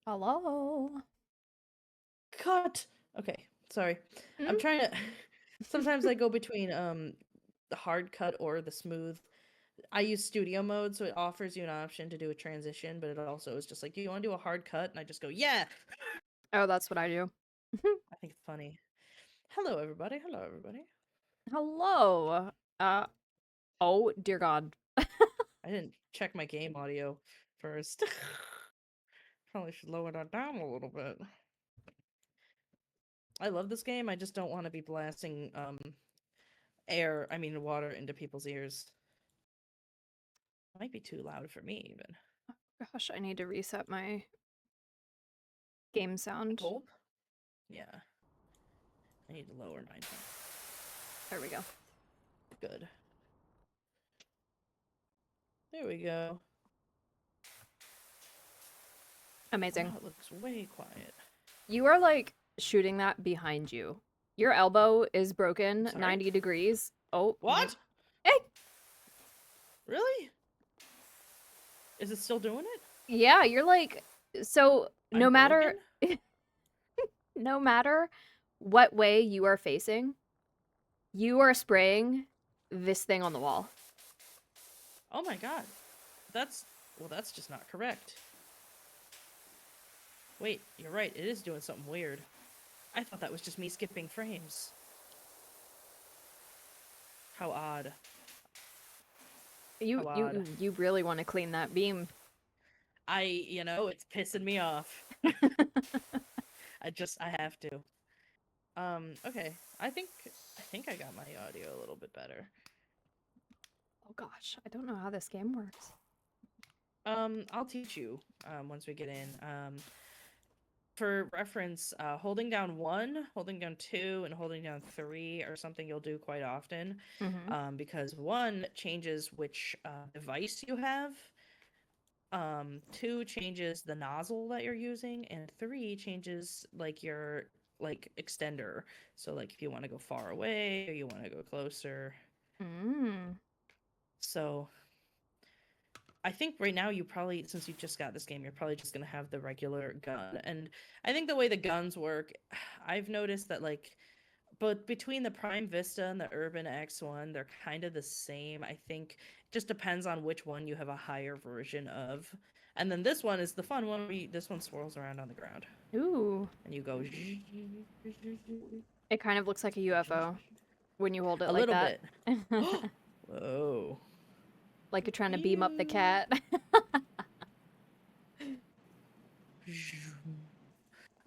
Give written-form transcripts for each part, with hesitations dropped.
Hello. Cut. Okay, sorry. I'm Mm? trying to. Sometimes I go between the hard cut or the smooth. I use studio mode, so it offers you an option to do a transition, but it also is just like, do you want to do a hard cut? And I just go, yeah. Oh, that's what I do. I think it's funny. Hello, everybody. Hello, everybody. Hello. Oh, dear God. I didn't check my game audio first. Probably should lower that down a little bit. I love this game. I just don't want to be blasting water into people's ears. Might be too loud for me, even. Gosh, I need to reset my game sound. Gulp? Yeah. I need to lower mine. There we go. Good. There we go. Amazing. Wow, it looks way quiet. You are like shooting that behind you. Your elbow is I'm broken sorry? 90 degrees. Oh, What? hey! Really? Is it still doing it? Yeah, you're like, so I'm broken? no matter what way you are facing, you are spraying this thing on the wall. Oh my god. That's just not correct. Wait, you're right, it is doing something weird. I thought that was just me skipping frames. How odd. You How odd. you you really want to clean that beam. It's pissing me off. I have to. Okay. I think I got my audio a little bit better. Oh gosh, I don't know how this game works. I'll teach you once we get in. For reference, holding down 1, holding down 2, and holding down 3 are something you'll do quite often, Mm-hmm. because 1 changes which device you have, 2 changes the nozzle that you're using, and 3 changes like your extender. So like if you want to go far away or you want to go closer. Mm. So I think right now you probably, since you just got this game, you're probably just gonna have the regular gun. And I think the way the guns work, I've noticed that but between the Prime Vista and the Urban X1, they're kind of the same. I think it just depends on which one you have a higher version of. And then this one is the fun one where this one swirls around on the ground. Ooh. And you go It kind of looks like a UFO when you hold it a like little that. bit. Whoa. Like you're trying to beam up the Pew. cat.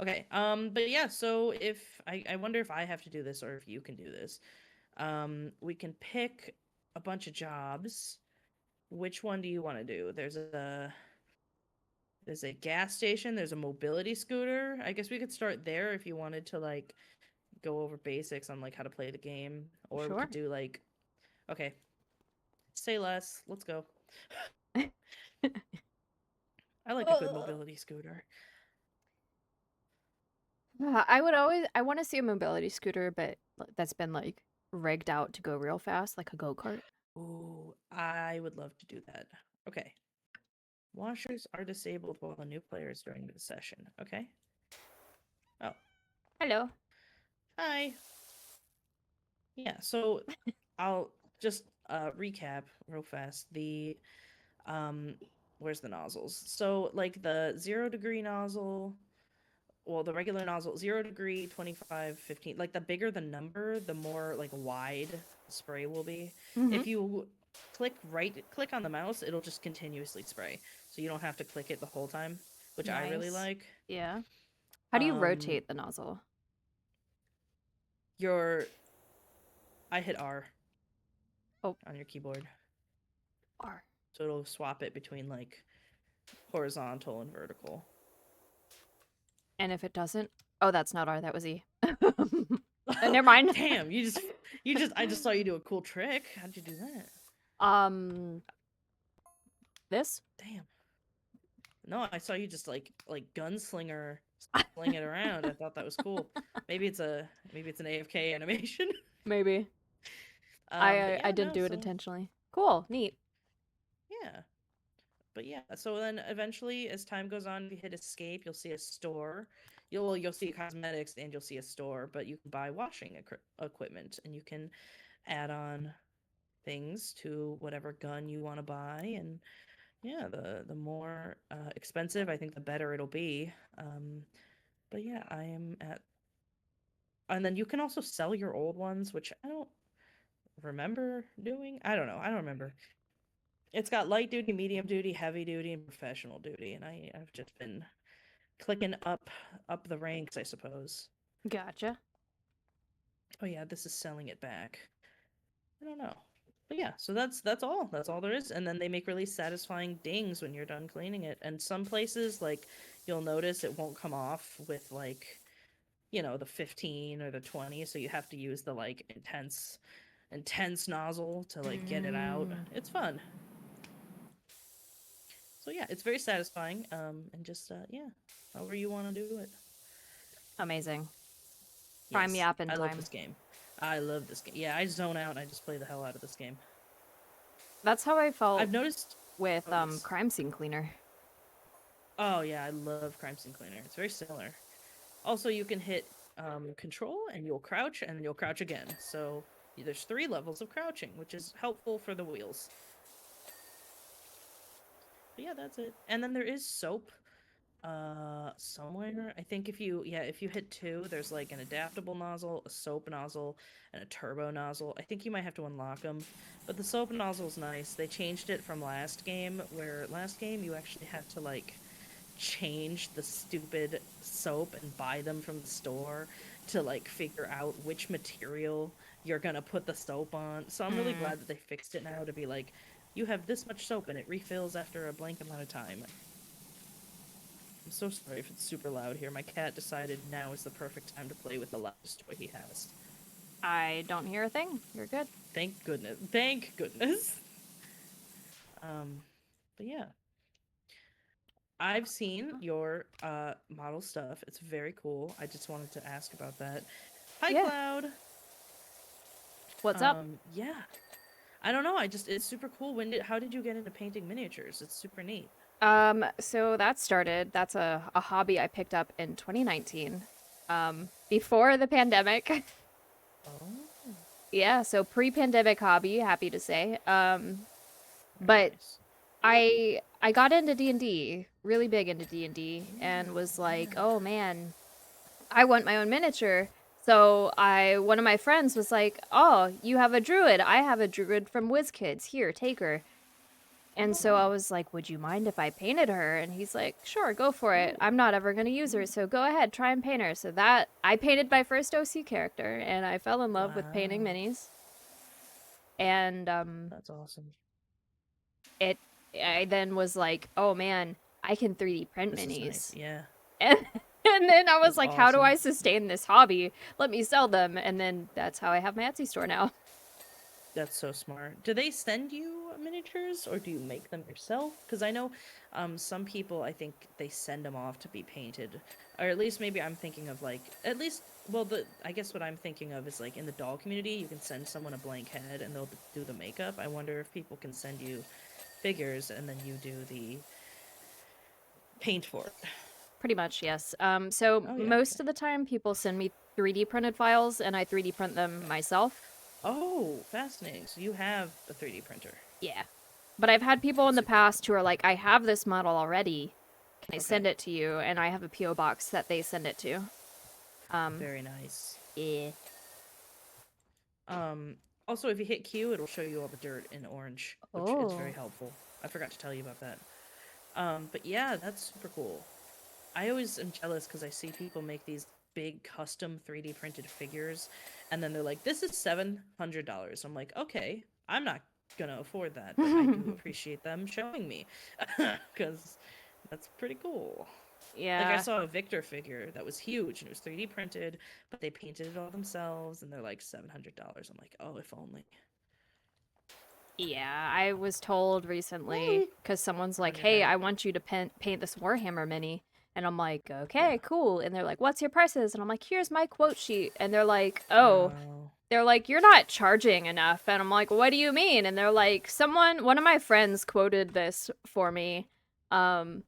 Okay, but yeah, so if I wonder if I have to do this or if you can do this. We can pick a bunch of jobs. Which one do you want to do? There's a gas station, there's a mobility scooter. I guess we could start there if you wanted to go over basics on how to play the game. Or we Sure. could do okay, say less. Let's go. I like a good mobility scooter. I want to see a mobility scooter, but that's been like rigged out to go real fast, like a go-kart. Ooh, I would love to do that. Okay. Washers are disabled while the new player is during the session. Okay. Oh, Hello. hi. Yeah, so I'll just recap real fast. Um where's the nozzles? So the 0 degree nozzle, well, the regular nozzle, 0 degree, 25, 15. Like the bigger the number, the more wide the spray will be. Mm-hmm. If you click on the mouse, it'll just continuously spray. So you don't have to click it the whole time, which I really Nice. like. Yeah. How do you Um rotate the nozzle? your I hit R Oh, on your keyboard. R. So it'll swap it between horizontal and vertical. And if it doesn't, oh, that's not R. That was E. Never mind. Damn, I just saw you do a cool trick. How'd you do that? Um, this? Damn. No, I saw you just gunslinger sling it around. I thought that was cool. Maybe it's an AFK animation. Maybe. But I yeah, didn't no, do it so intentionally. Cool. Neat. yeah. But yeah, so then eventually, as time goes on, if you hit escape, you'll see a store. You'll see cosmetics and you'll see a store, but you can buy washing equipment and you can add on things to whatever gun you want to buy. And yeah, the more expensive, I think, the better it'll be. But yeah, I am at. And then you can also sell your old ones, which I don't remember doing. I don't know. I don't remember. It's got light duty, medium duty, heavy duty, and professional duty, and I've just been clicking up the ranks, I suppose. Gotcha. Oh yeah, this is selling it back. I don't know. But yeah, so that's all. That's all there is. And then they make really satisfying dings when you're done cleaning it. And some places, like, you'll notice it won't come off with like, the 15 or the 20, so you have to use the like intense nozzle to like get it out. Mm, It's fun. So yeah, it's very satisfying. And just yeah, however you want to do it. amazing. Prime Yes, yapping I love time. this game. I love this game. Yeah, I zone out and I just play the hell out of this game. That's how I felt I've noticed. with Oh yes. Crime Scene Cleaner. Oh yeah, I love Crime Scene Cleaner. It's very similar. Also, you can hit control and you'll crouch and you'll crouch again. So there's 3 levels of crouching, which is helpful for the wheels. But yeah, that's it. And then there is soap somewhere. I think if you hit 2, there's like an adaptable nozzle, a soap nozzle, and a turbo nozzle. I think you might have to unlock them. But the soap nozzle's nice. They changed it from last game, where last game you actually had to like change the stupid soap and buy them from the store to like figure out which material you're gonna put the soap on. So I'm really Mm, glad that they fixed it now to be like, you have this much soap and it refills after a blank amount of time. I'm so sorry if it's super loud here. My cat decided now is the perfect time to play with the loudest toy he has. I don't hear a thing. You're good. Thank goodness. Thank goodness. Um, but yeah, I've seen your model stuff. It's very cool. I just wanted to ask about that. Hi, Yeah. Cloud. What's up? Yeah. I don't know. It's super cool. How did you get into painting miniatures? It's super neat. So that's a hobby I picked up in 2019. Before the pandemic. Oh, Yeah, so pre-pandemic hobby, happy to say. very But nice. I got into D&D, really big into D&D, and Ooh, was like, yeah. "Oh man, I want my own miniature." So one of my friends was like, "Oh, you have a druid. I have a druid from WizKids. Here, take her." And so I Oh, was like, "Would you mind if I painted her?" And he's like, "Sure, go for it. ooh. I'm not ever going to use her, so go ahead, try and paint her." So that I painted my first OC character, and I fell in love with painting Wow. minis. And That's awesome. it I then was like, "Oh man, I can 3D print This is nice. minis." Yeah. And and then I was That's like, "How do awesome. I sustain this hobby? Let me sell them." And then that's how I have my Etsy store now. That's so smart. Do they send you miniatures or do you make them yourself? Because I know some people, I think they send them off to be painted. Or at least maybe I'm thinking of like, at least, well, I guess what I'm thinking of is like in the doll community, you can send someone a blank head and they'll do the makeup. I wonder if people can send you figures and then you do the paint for it. Pretty much, yes. So Oh, yeah, most okay. of the time people send me 3D printed files and I 3D print them myself. Oh, fascinating. So you have a 3D printer. Yeah. But I've had people in That's the super past cool. who are like, "I have this model already. Can I Okay, send it to you?" And I have a PO box that they send it to. Um, very nice. yeah. Um, Also, if you hit Q, it'll show you all the dirt in orange, which is very Oh. helpful. I forgot to tell you about that. But yeah, that's super cool. I always am jealous because I see people make these big custom 3D printed figures, and then they're like, "This is $700." I'm like, "Okay, I'm not gonna afford that, but I do appreciate them showing me because that's pretty cool." Like I Yeah. saw a Victor figure that was huge and it was 3D printed, but they painted it all themselves and they're like $700. I'm like, oh, if only. Yeah, I was told recently Woo! because someone's like, On your "Hey, head. I want you to paint this Warhammer mini." And I'm like, Yeah. "Okay, cool." And they're like, "What's your prices?" And I'm like, "Here's my quote sheet." And they're like, "Oh, Oh. they're like, "You're not charging enough." And I'm like, "What do you mean?" And they're like, one of my friends quoted this for me um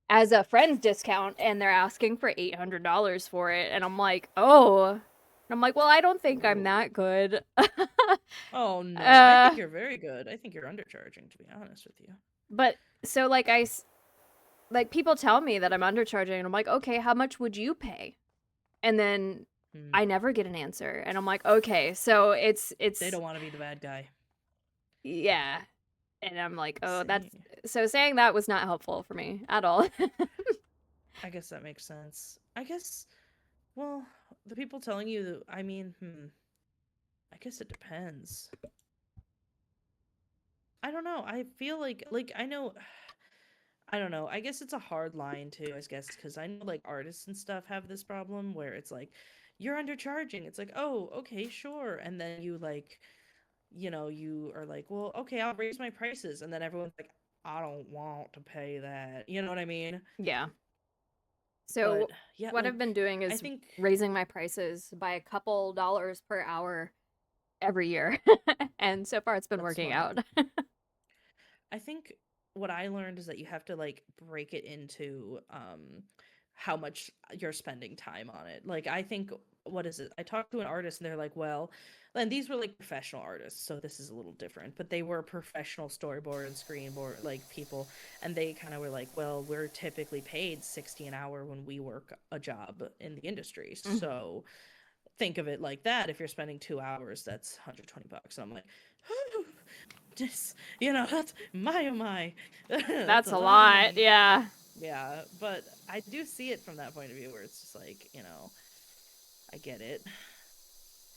as a friend's discount, and they're asking for $800 for it. And I'm like, "Oh." And I'm like, "Well, I don't think I'm Whoa. that good." Oh no, I uh think you're very good. I think you're undercharging, to be honest with you. but so like like people tell me that I'm undercharging, and I'm like, "Okay, how much would you pay?" And then Hmm. I never get an answer. And I'm like, "Okay, so They it's don't want to be the bad guy. yeah." And I'm like, "Oh, that's See, so saying that was not helpful for me at all." I guess that makes sense. I guess, well, the people telling you, I mean, I guess it depends. I don't know. I feel like I know, I don't know. I guess it's a hard line too, I guess, because I know like artists and stuff have this problem where it's like, you're undercharging. It's like, oh, okay, sure. And then you like, you are like, well, okay, I'll raise my prices. And then everyone's like, I don't want to pay that. You know what I mean? Yeah. But So yeah, what I've like, been doing I is think, raising my prices by a couple dollars per hour every year. And so far it's been that's working smart. out. I think what I learned is that you have to like break it into how much you're spending time on it. Like I think what is it? I talked to an artist and they're like, well, and these were like professional artists, so this is a little different, but they were professional storyboard and screenboard like people, and they kind of were like, well, we're typically paid 60 an hour when we work a job in the industry. Mhm. So think of it like that. If you're spending 2 hours, that's $120. And I'm like, just, that's my, oh my, that's That's a a lot of lot. money. Yeah. Yeah, but I do see it from that point of view where it's just like, I get it.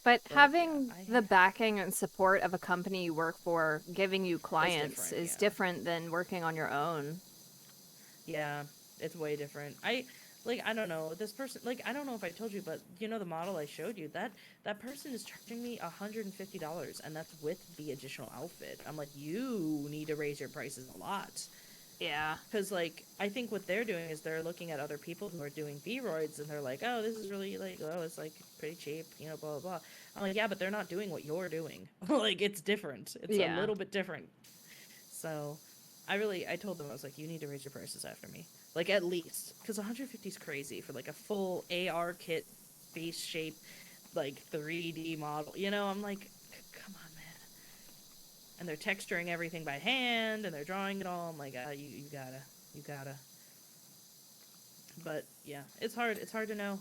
But But yeah, having the backing and support of a company you work for giving you it's clients different. is Yeah. different than working on your own. Yeah, it's way different. I don't know. This person, like, I don't know if I told you, but the model I showed you, that person is charging me $150, and that's with the additional outfit. I'm like, you need to raise your prices a lot. Yeah. Because, like, I think what they're doing is they're looking at other people who are doing V-roids, and they're like, oh, this is really, like, oh, it's, like, pretty cheap, blah, blah, blah. I'm like, yeah, but they're not doing what you're doing. Like, it's different. It's a Yeah. little bit different. So, I told them, I was like, you need to raise your prices after me. Like, at least. Because 150 is crazy for, like, a full AR kit, face shape, like, 3D model. I'm like, come on, man. And they're texturing everything by hand, and they're drawing it all. I'm like, you gotta. But yeah, it's hard. It's hard to know.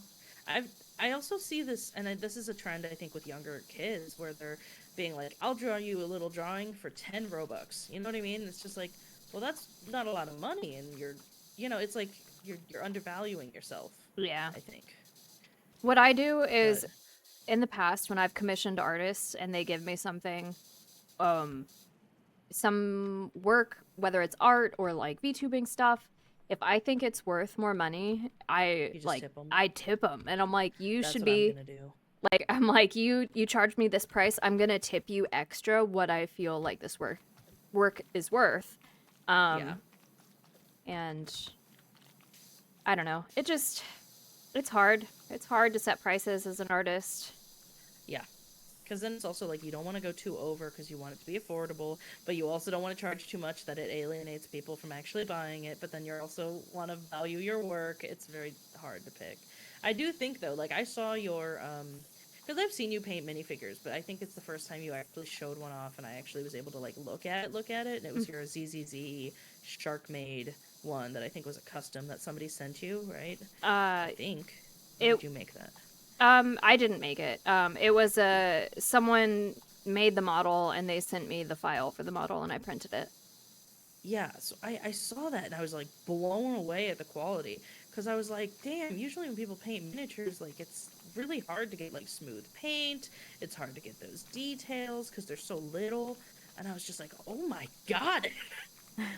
I also see this, and this is a trend I think with younger kids where they're being like, "I'll draw you a little drawing for 10 Robux." You know what I mean? It's just like, well, that's not a lot of money, and it's like you're undervaluing yourself. Yeah. I think, What I do but is in the past when I've commissioned artists and they give me something, um some work, whether it's art or like VTubing stuff, if I think it's worth more money, you just tip them. I tip them. And I'm like, you That's should what I'm be gonna do. like, I'm like, you charge me this price, I'm gonna tip you extra what I feel like this work is worth. Yeah, um and I don't know, it's hard to set prices as an artist. yeah. Because then it's also like you don't want to go too over because you want it to be affordable, but you also don't want to charge too much that it alienates people from actually buying it. But then you also want to value your work. It's very hard to pick. I do think though, like I saw your because I've seen you paint minifigures, but I think it's the first time you actually showed one off, and I actually was able to like look at it, and it was your ZZZ Shark made one that I think was a custom that somebody sent you, right? I uh think, or it did you make that? I didn't make it. It was someone made the model and they sent me the file for the model and I printed it. Yeah, so I saw that and I was like blown away at the quality because I was like, damn, usually when people paint miniatures, like it's really hard to get like smooth paint. It's hard to get those details because they're so little. And I was just like, oh my god.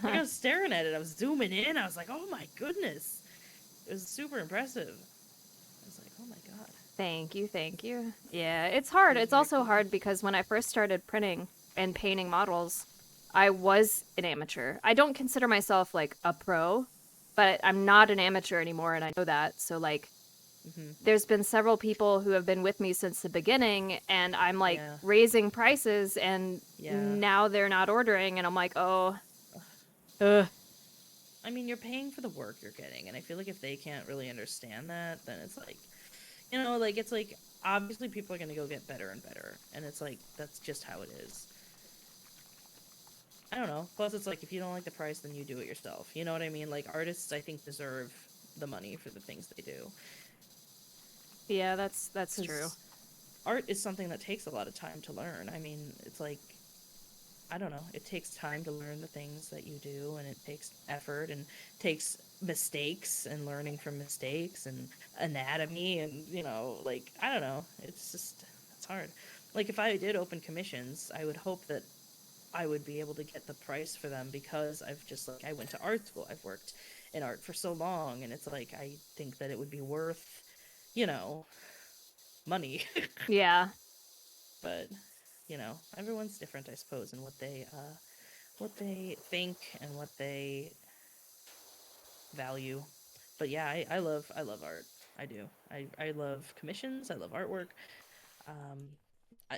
Like I was staring at it, I was zooming in, I was like, oh my goodness. It was super impressive. I was like, oh my god. Thank you, thank you. Yeah, it's hard. It was It's very also cool. hard because when I first started printing and painting models, I was an amateur. I don't consider myself like a pro, but I'm not an amateur anymore and I know that. So like Hmm. there's been several people who have been with me since the beginning, and I'm like Yeah. raising prices, and Yeah. now they're not ordering, and I'm like, oh, ugh. I mean, you're paying for the work you're getting, and I feel like if they can't really understand that, then it's like, like it's like obviously people are gonna go get better and better, and it's like that's just how it is. I don't know. Plus, it's like if you don't like the price, then you do it yourself. You know what I mean? Like artists, I think deserve the money for the things they do Yeah, that's true. because art is something that takes a lot of time to learn. I mean, it's like I don't know. It takes time to learn the things that you do, and it takes effort and takes mistakes and learning from mistakes and anatomy and like I don't know. It's hard. Like if I did open commissions, I would hope that I would be able to get the price for them because I've just like I went to art school. I've worked in art for so long, and it's like I think that it would be worth, you know, money. Yeah. But everyone's different, I suppose, in what they think and what they value. But yeah, I love art. I do. I love commissions. I love artwork. Um,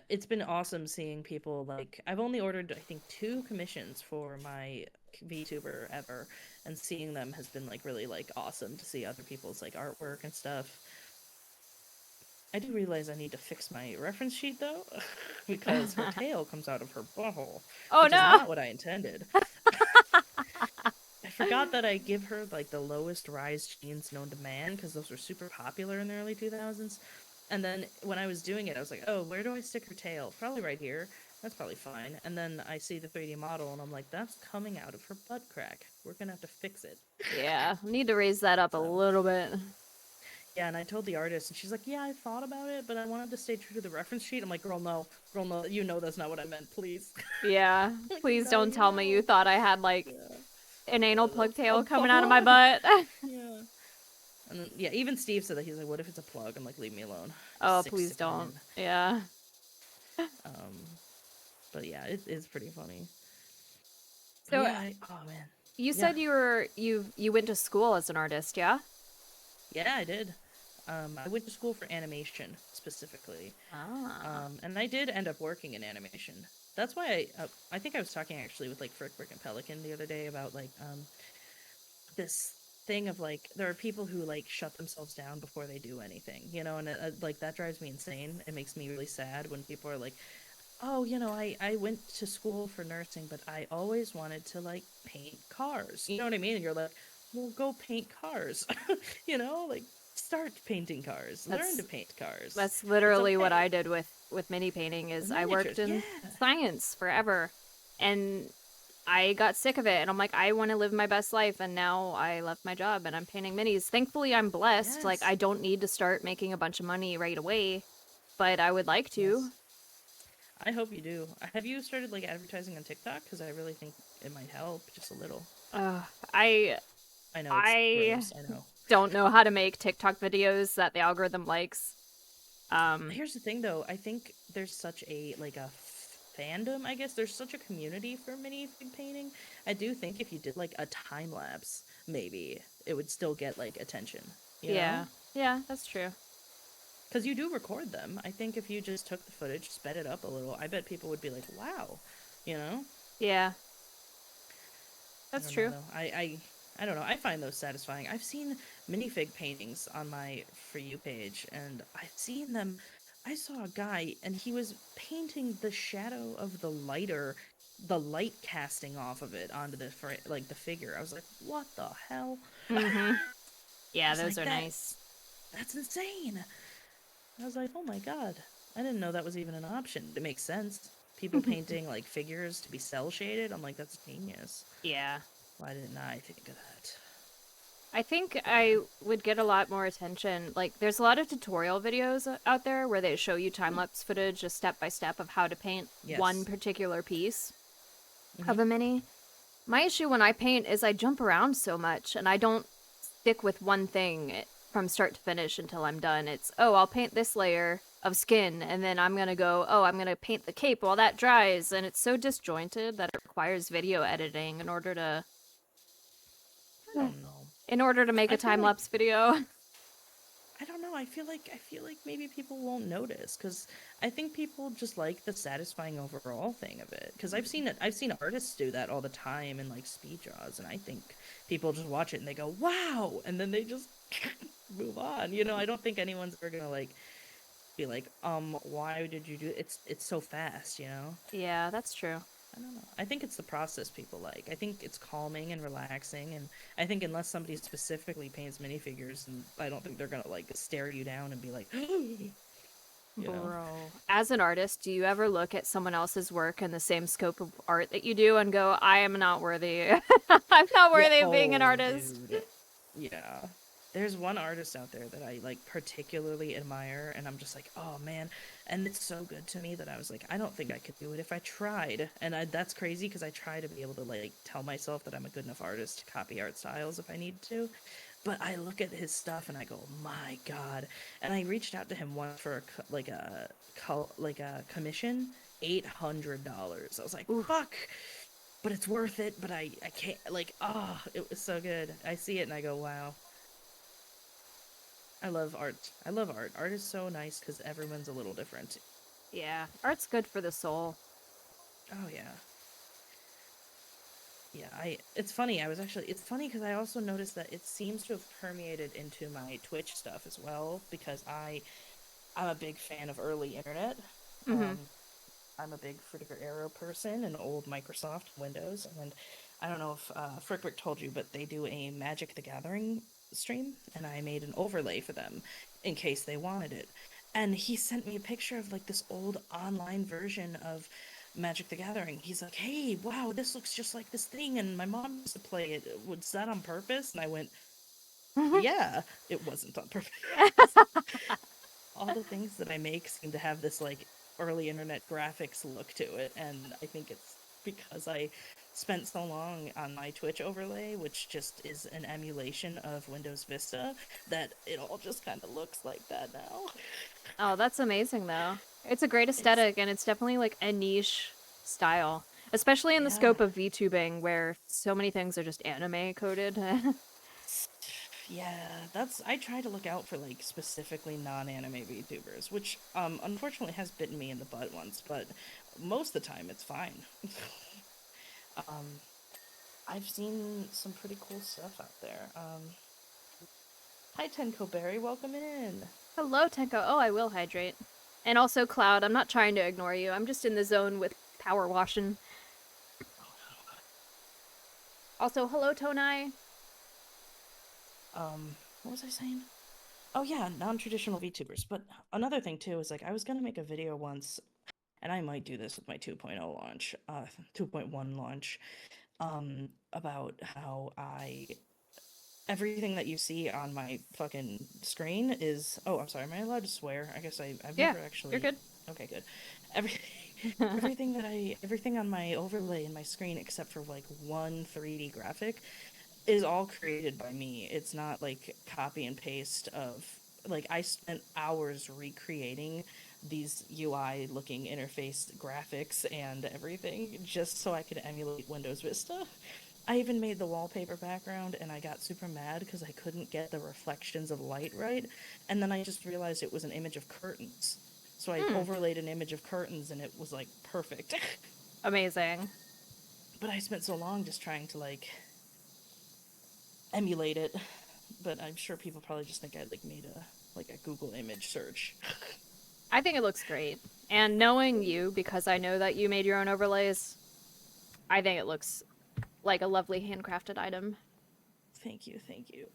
it's been awesome seeing people like I've only ordered I think 2 commissions for my VTuber ever, and seeing them has been like really like awesome to see other people's like artwork and stuff. I do realize I need to fix my reference sheet though, because her tail comes out of her butthole, Oh which is no. not what I intended. I forgot that I give her like the lowest rise jeans known to man because those were super popular in the early 2000s. And then when I was doing it, I was like, oh, where do I stick her tail? Probably right here. That's probably fine. And then I see the 3D model and I'm like, that's coming out of her butt crack. We're gonna have to fix it. Yeah, need to raise that up a So little bit. yeah, and I told the artist, and she's like, yeah, I thought about it, but I wanted to stay true to the reference sheet. I'm like, girl, no, you know that's not what I meant, please. Yeah, Like, please no, don't you tell me you know. thought I had like Yeah. an anal plug A tail coming out of my plug. butt. Yeah. And then, yeah, even Steve said that he's like, "What if it's a plug?" I'm like, "Leave me alone, Oh, please sick don't. man." Yeah. Um, but yeah, it is pretty funny. But So yeah, oh man, you yeah, said you went to school as an artist, yeah? yeah, I did. I went to school for animation specifically, Ah. and I did end up working in animation. That's why I think I was talking actually with like Frick, Brick, and Pelican the other day about like this thing of like there are people who like shut themselves down before they do anything, and like that drives me insane. It makes me really sad when people are like, oh, I went to school for nursing, but I always wanted to like paint cars. You know what I mean? And you're like, well, go paint cars. Like start painting cars, learn to That's paint cars. that's It's literally what I okay. did with mini painting is I worked Miniatures, in yeah. science forever, and I got sick of it, and I'm like, I want to live my best life, and now I left my job and I'm painting minis. Thankfully, I'm blessed. Like, Yes. I don't need to start making a bunch of money right away, but I would like to. Yes. I hope you do. Have you started like advertising on TikTok? Because I really think it might help just a little. Uh, I I know it's I gross. I know. don't know how to make TikTok videos that the algorithm likes. Here's the thing though, I think there's such a like a fandom, I guess. There's such a community for minifig painting. I do think if you did like a time lapse, maybe it would still get like attention, you know? Yeah, yeah, that's true. Because you do record them. I think if you just took the footage, sped it up a little, I bet people would be like, wow, you know? Yeah, I that's don't know true. though. I don't know. I find those satisfying. I've seen minifig paintings on my For You page, and I've seen them. I saw a guy, and he was painting the shadow of the light casting off of it onto like the figure. I was like, what the hell? Mm-hmm. I Yeah, was those like, are nice. that's insane. I was like, oh my god, I didn't know that was even an option. It makes sense. People painting like figures to be cell shaded. I'm like, that's genius. Yeah. Why didn't I think of that? I think But yeah. I would get a lot more attention. Like, there's a lot of tutorial videos out there where they show you time Hmm. lapse footage, just step by step of how to paint one Yes. particular piece Hmm. of a mini. My issue when I paint is I jump around so much and I don't stick with one thing from start to finish until I'm done. It's, oh, I'll paint this layer of skin and then I'm going to go, oh, I'm going to paint the cape while that dries. And it's so disjointed that it requires video editing I don't know. in order to make I a feel time like lapse video. I don't know. know. I feel like maybe people won't notice because I think people just like the satisfying overall thing of it. Because I've seen artists do that all the time in like speed draws, and I think people just watch it and they go wow, and then they just move on. I don't think anyone's ever gonna like be like, why did you do it? It's so fast. Yeah, that's true. I don't know. I think it's the process people like. I think it's calming and relaxing, and I think unless somebody specifically paints minifigures, and I don't think they're gonna like stare you down and be like, you know. Bro, as an artist, do you ever look at someone else's work in the same scope of art that you do and go, I am not worthy. I'm not Yeah. worthy of being an Oh, artist. dude. Yeah. There's one artist out there that I like particularly admire, and I'm just like, oh man. And it's so good to me that I was like, I don't think I could do it if I tried. And that's crazy because I try to be able to like tell myself that I'm a good enough artist to copy art styles if I need to. But I look at his stuff and I go, my God. And I reached out to him once for like a commission, $800. I was like, Oof. fuck. But it's worth it. But I can't like, it was so good. I see it and I go, wow. I love art. I love art. Art is so nice because everyone's a little different. Yeah, art's good for the soul. Oh yeah. Yeah, it's funny. It's funny because I also noticed that it seems to have permeated into my Twitch stuff as well because I'm a big fan of early internet. Hmm. Um, I'm a big Friticker Arrow person and old Microsoft Windows. And I don't know if Frickwick told you, but they do a Magic the Gathering stream, and I made an overlay for them in case they wanted it. And he sent me a picture of like this old online version of Magic the Gathering. He's like, "Hey, wow, this looks just like this thing," and my mom used to play it. Was that on purpose? And I went, "Yeah, it wasn't on purpose." All the things that I make seem to have this like early internet graphics look to it, and I think it's because I spent so long on my Twitch overlay, which just is an emulation of Windows Vista, that it all just kind of looks like that now. Oh, that's amazing though. It's a great It's aesthetic and it's definitely like a niche style, especially in the yeah. scope of VTubing where so many things are just anime coded. Yeah, that's I try to look out for like specifically non-anime VTubers, which unfortunately has bitten me in the butt once, but most of the time it's fine. um I've seen some pretty cool stuff out there. Hi Tenko Berry, welcome in. Hello, Tenko. Oh, I will hydrate. And also, Cloud, I'm not trying to ignore you. I'm just in the zone with power washing. Also, hello, Tonai. What was I saying? Oh yeah, non-traditional VTubers. But another thing too is like I was gonna make a video once, and I might do this with my 2.0 launch, 2.1 launch, about how I everything that you see on my fucking screen is. Oh, I'm sorry. Am I allowed to swear? I guess I've Yeah, never you're actually. good. Okay, good. Every everything on my overlay in my screen except for like one 3D graphic is all created by me. It's not like copy and paste of like I spent hours recreating these UI looking interface graphics and everything just so I could emulate Windows Vista. I even made the wallpaper background and I got super mad because I couldn't get the reflections of light right. And then I just realized it was an image of curtains. So I Hmm, overlaid an image of curtains and it was like perfect. amazing. But I spent so long just trying to like emulate it. But I'm sure people probably just think I like made a Google image search. I think it looks great. And knowing you, because I know that you made your own overlays, I think it looks like a lovely handcrafted item. Thank you, thank you.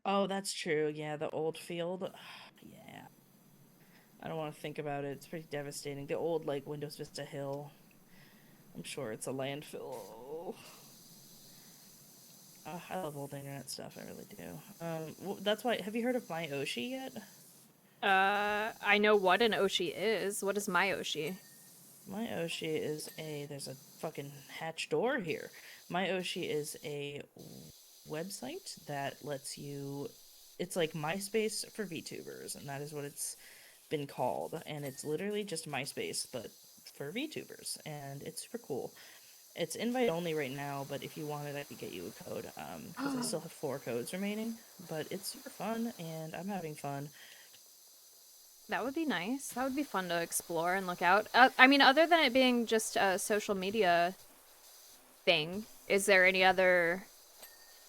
Oh, that's true. Yeah, the old field. Yeah. I don't want to think about it. It's pretty devastating. The old like Windows Vista Hill. I'm sure it's a landfill. I love old internet stuff. I really do. That's why. Have you heard of My Oshi yet? I know what an Oshi is. What is my Oshi? My Oshi is a. There's a fucking hatch door here. My Oshi is a website that lets you. It's like MySpace for VTubers, and that is what it's been called. And it's literally just MySpace, but for VTubers, and it's super cool. It's invite only right now, but if you wanted, I could get you a code. Because I still have 4 codes remaining. But it's super fun, and I'm having fun. That would be nice. That would be fun to explore and look out. I mean, other than it being just a social media thing, is there any other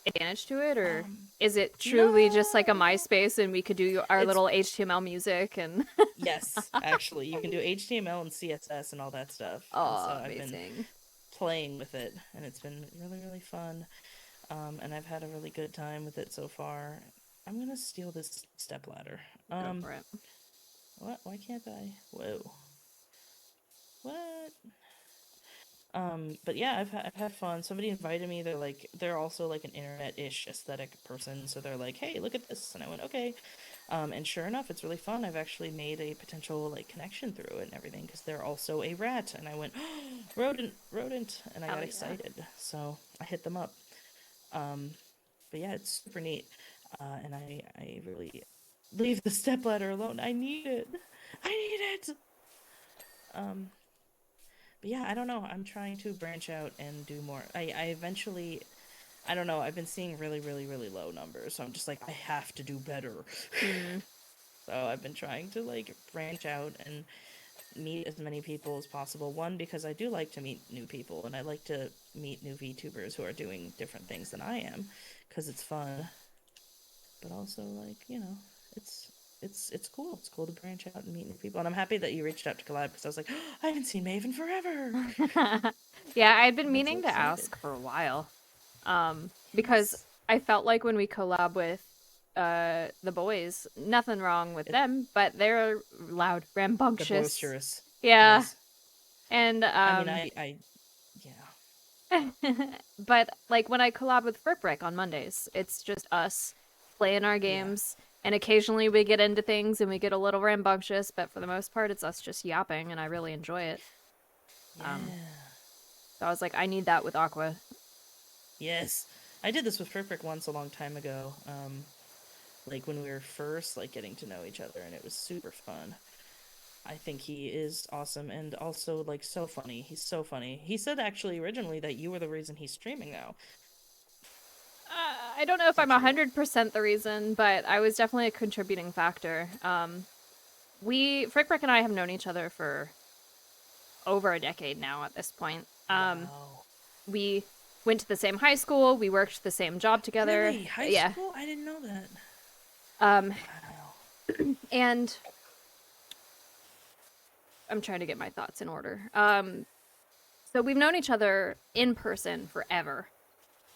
advantage to it, or Um, is it truly just like a no, MySpace and we could do our it's little HTML music and yes, actually, you can do HTML and CSS and all that stuff. And so oh, I've been amazing. playing with it, and it's been really, really fun. And I've had a really good time with it so far. I'm gonna steal this stepladder. Go for it. What? Why can't I? Whoa. What? But yeah, I've had fun. Somebody invited me. They're also like an internet-ish aesthetic person, so they're like, "Hey, look at this," and I went, "Okay." And sure enough, it's really fun. I've actually made a potential like connection through it and everything because they're also a rat, and I went, oh, "Rodent, rodent," and I Hell got yeah. excited. So I hit them up. Um, but yeah, it's super neat. And I really leave the stepladder alone. I need it. I need it. Um, but yeah, I don't know. I'm trying to branch out and do more. I eventually, I don't know. I've been seeing really, really, really low numbers. So I'm just like, I have to do better. Hmm. So I've been trying to like branch out and meet as many people as possible. One, because I do like to meet new people and I like to meet new VTubers who are doing different things than I am because it's fun. But also like, it's cool. It's cool to branch out and meet new people. And I'm happy that you reached out to collab because I was like, oh, I haven't seen Maven forever. Yeah, I'd been I got so meaning to excited. ask for a while. Because Yes. I felt like when we collab with the boys, nothing wrong with It, them, but they're loud, the rambunctious. boisterous. Yeah. Yes. And I mean, yeah. but like when I collab with Frick on Mondays, it's just us playing our Yeah. games, and occasionally we get into things and we get a little rambunctious, but for the most part, it's us just yapping, and I really enjoy it. Um, Yeah. so I was like, I need that with Aqua. Yes. I did this with Frick once a long time ago. Like when we were first like getting to know each other and it was super fun. I think he is awesome and also like so funny. He's so funny. He said actually originally that you were the reason he's streaming now. I don't know Is if that I'm true? 100% the reason, but I was definitely a contributing factor. Frick and I have known each other for over a decade now at this point. Wow. We went to the same high school, we worked the same job together. Really? High Yeah. school? I didn't know that. Um, Wow. and I'm trying to get my thoughts in order. So we've known each other in person forever,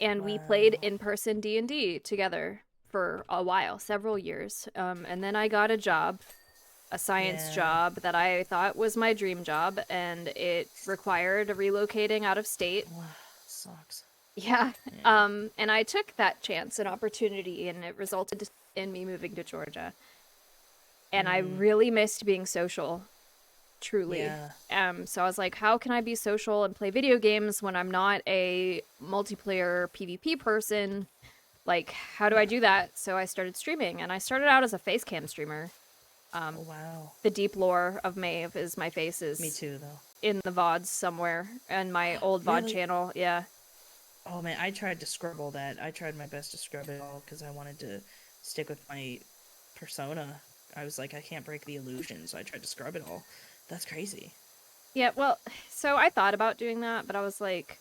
and we played Wow. in person D&D together for a while, several years. And then I got a job, a science Yeah. job that I thought was my dream job, and it required relocating out of state. Wow. Sucks. Yeah. Yeah. And I took that chance and opportunity, and it resulted in me moving to Georgia. And I Mm. really missed being social, truly. Yeah. So I was like, how can I be social and play video games when I'm not a multiplayer PvP person? Like, how do I Yeah. do that? So I started streaming, and I started out as a face cam streamer. Oh wow. The deep lore of Maeve is my face Me is too though. in the VODs somewhere, and my old VOD Really? channel, yeah. Oh man, I tried to scrub all that. I tried my best to scrub it all because I wanted to stick with my persona. I was like, I can't break the illusion, so I tried to scrub it all. That's crazy. Yeah, well, so I thought about doing that, but I was like,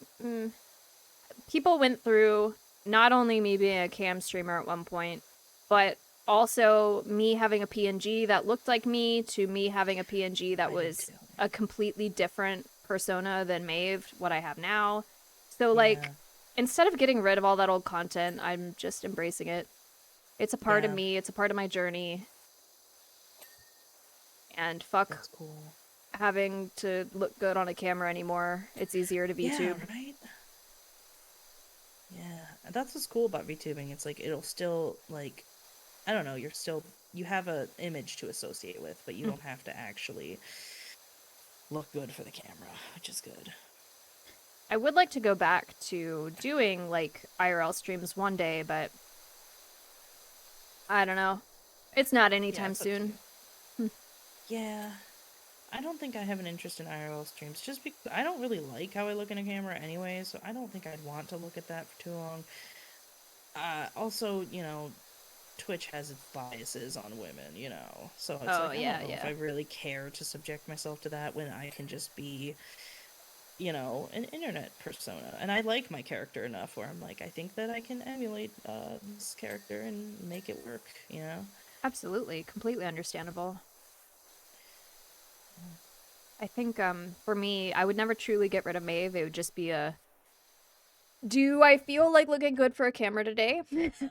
people went through not only me being a cam streamer at one point, but also me having a PNG that looked like me to me having a PNG that I did was too. a completely different persona than Maeve, what I have now. So, like, Yeah. instead of getting rid of all that old content, I'm just embracing it. It's a part of Yeah. me, it's a part of my journey, and fuck That's cool. having to look good on a camera anymore. It's easier to Yeah, VTube. right? Yeah. And that's what's cool about VTubing. It's like it'll still like I don't know, you have a image to associate with, but you don't have to actually look good for the camera, which is good. I would like to go back to doing like IRL streams one day, but I don't know. It's not Yeah, anytime it's up to soon. you. Yeah. I don't think I have an interest in IRL streams just because I don't really like how I look in a camera anyway, so I don't think I'd want to look at that for too long. Also, Twitch has its biases on women, so it's Oh like I don't yeah, know if yeah. I really care to subject myself to that when I can just be, an internet persona. And I like my character enough where I'm like, I think that I can emulate this character and make it work. Absolutely, completely understandable. I think for me, I would never truly get rid of Maeve. It would just be a, do I feel like looking good for a camera today?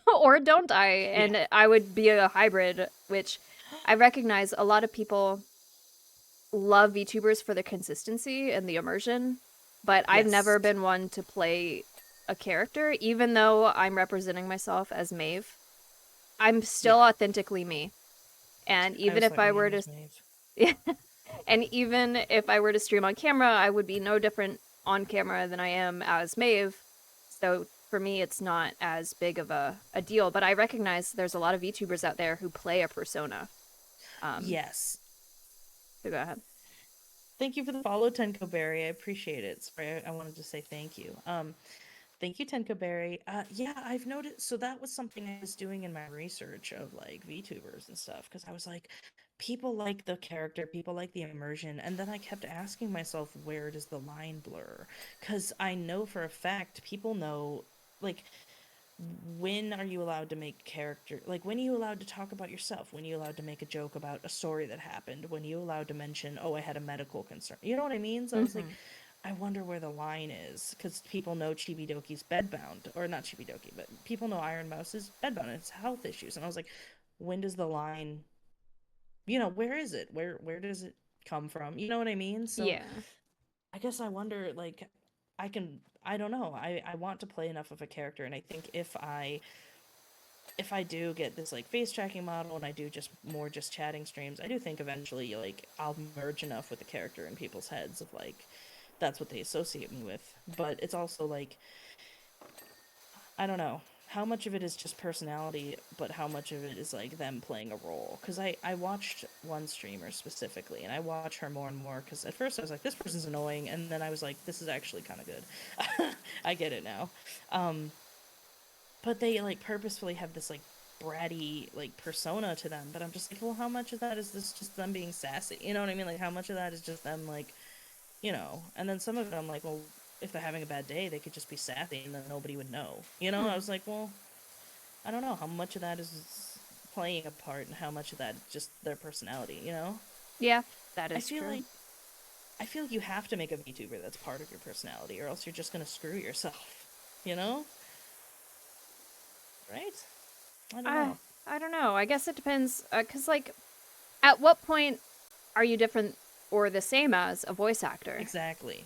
Or don't I? Yeah. And I would be a hybrid, which I recognize a lot of people love VTubers for the consistency and the immersion, but I've Yes. never been one to play a character, even though I'm representing myself as Maeve. I'm Yeah. still authentically me. And I even always if thought your I name were to was Maeve. and even if I were to stream on camera, I would be no different on camera than I am as Maeve. So for me, it's not as big of a deal. But I recognize there's a lot of VTubers out there who play a persona. Um, Yes. so go ahead. Thank you for the follow, Tenko Berry. I appreciate it. Sorry, I wanted to say thank you. Thank you, Tenko Berry. Yeah, I've noticed. So that was something I was doing in my research of like VTubers and stuff because I was like, people like the character, people like the immersion, and then I kept asking myself, where does the line blur? Because I know for a fact people know, like, when are you allowed to make character, like, when are you allowed to talk about yourself, when are you allowed to make a joke about a story that happened, when are you allowed to mention, oh, I had a medical concern, you know what I mean? So I was like, Hmm. I wonder where the line is because people know Chibidoki's bedbound, or not Chibidoki, but people know Iron Mouse is bedbound and it's health issues, and I was like, when does the line, where is it, where does it come from, you know what I mean? So Yeah. I guess I wonder, like, I don't know. I want to play enough of a character, and I think if I do get this like face tracking model and I do just chatting streams, I do think eventually like I'll merge enough with the character in people's heads of like that's what they associate me with. But it's also like I don't know how much of it is just personality, but how much of it is like them playing a role. Because I watched one streamer specifically, and I watch her more and more. Because at first I was like, this person's annoying, and then I was like, this is actually kind of good. I get it now. Um, but they like purposefully have this like bratty like persona to them. But I'm just like, well, how much of that is this just them being sassy? You know what I mean? Like, how much of that is just them like and then some of it I'm like, well, if they're having a bad day, they could just be sassy and then nobody would know. I Hmm. was like, well, I don't know how much of that is playing a part and how much of that is just their personality. Yeah, that I is feel true. like I feel like you have to make a VTuber that's part of your personality or else you're just gonna screw yourself. You know? Right? I don't I know. I don't know. I guess it depends. Cause like, at what point are you different or the same as a voice actor? Exactly.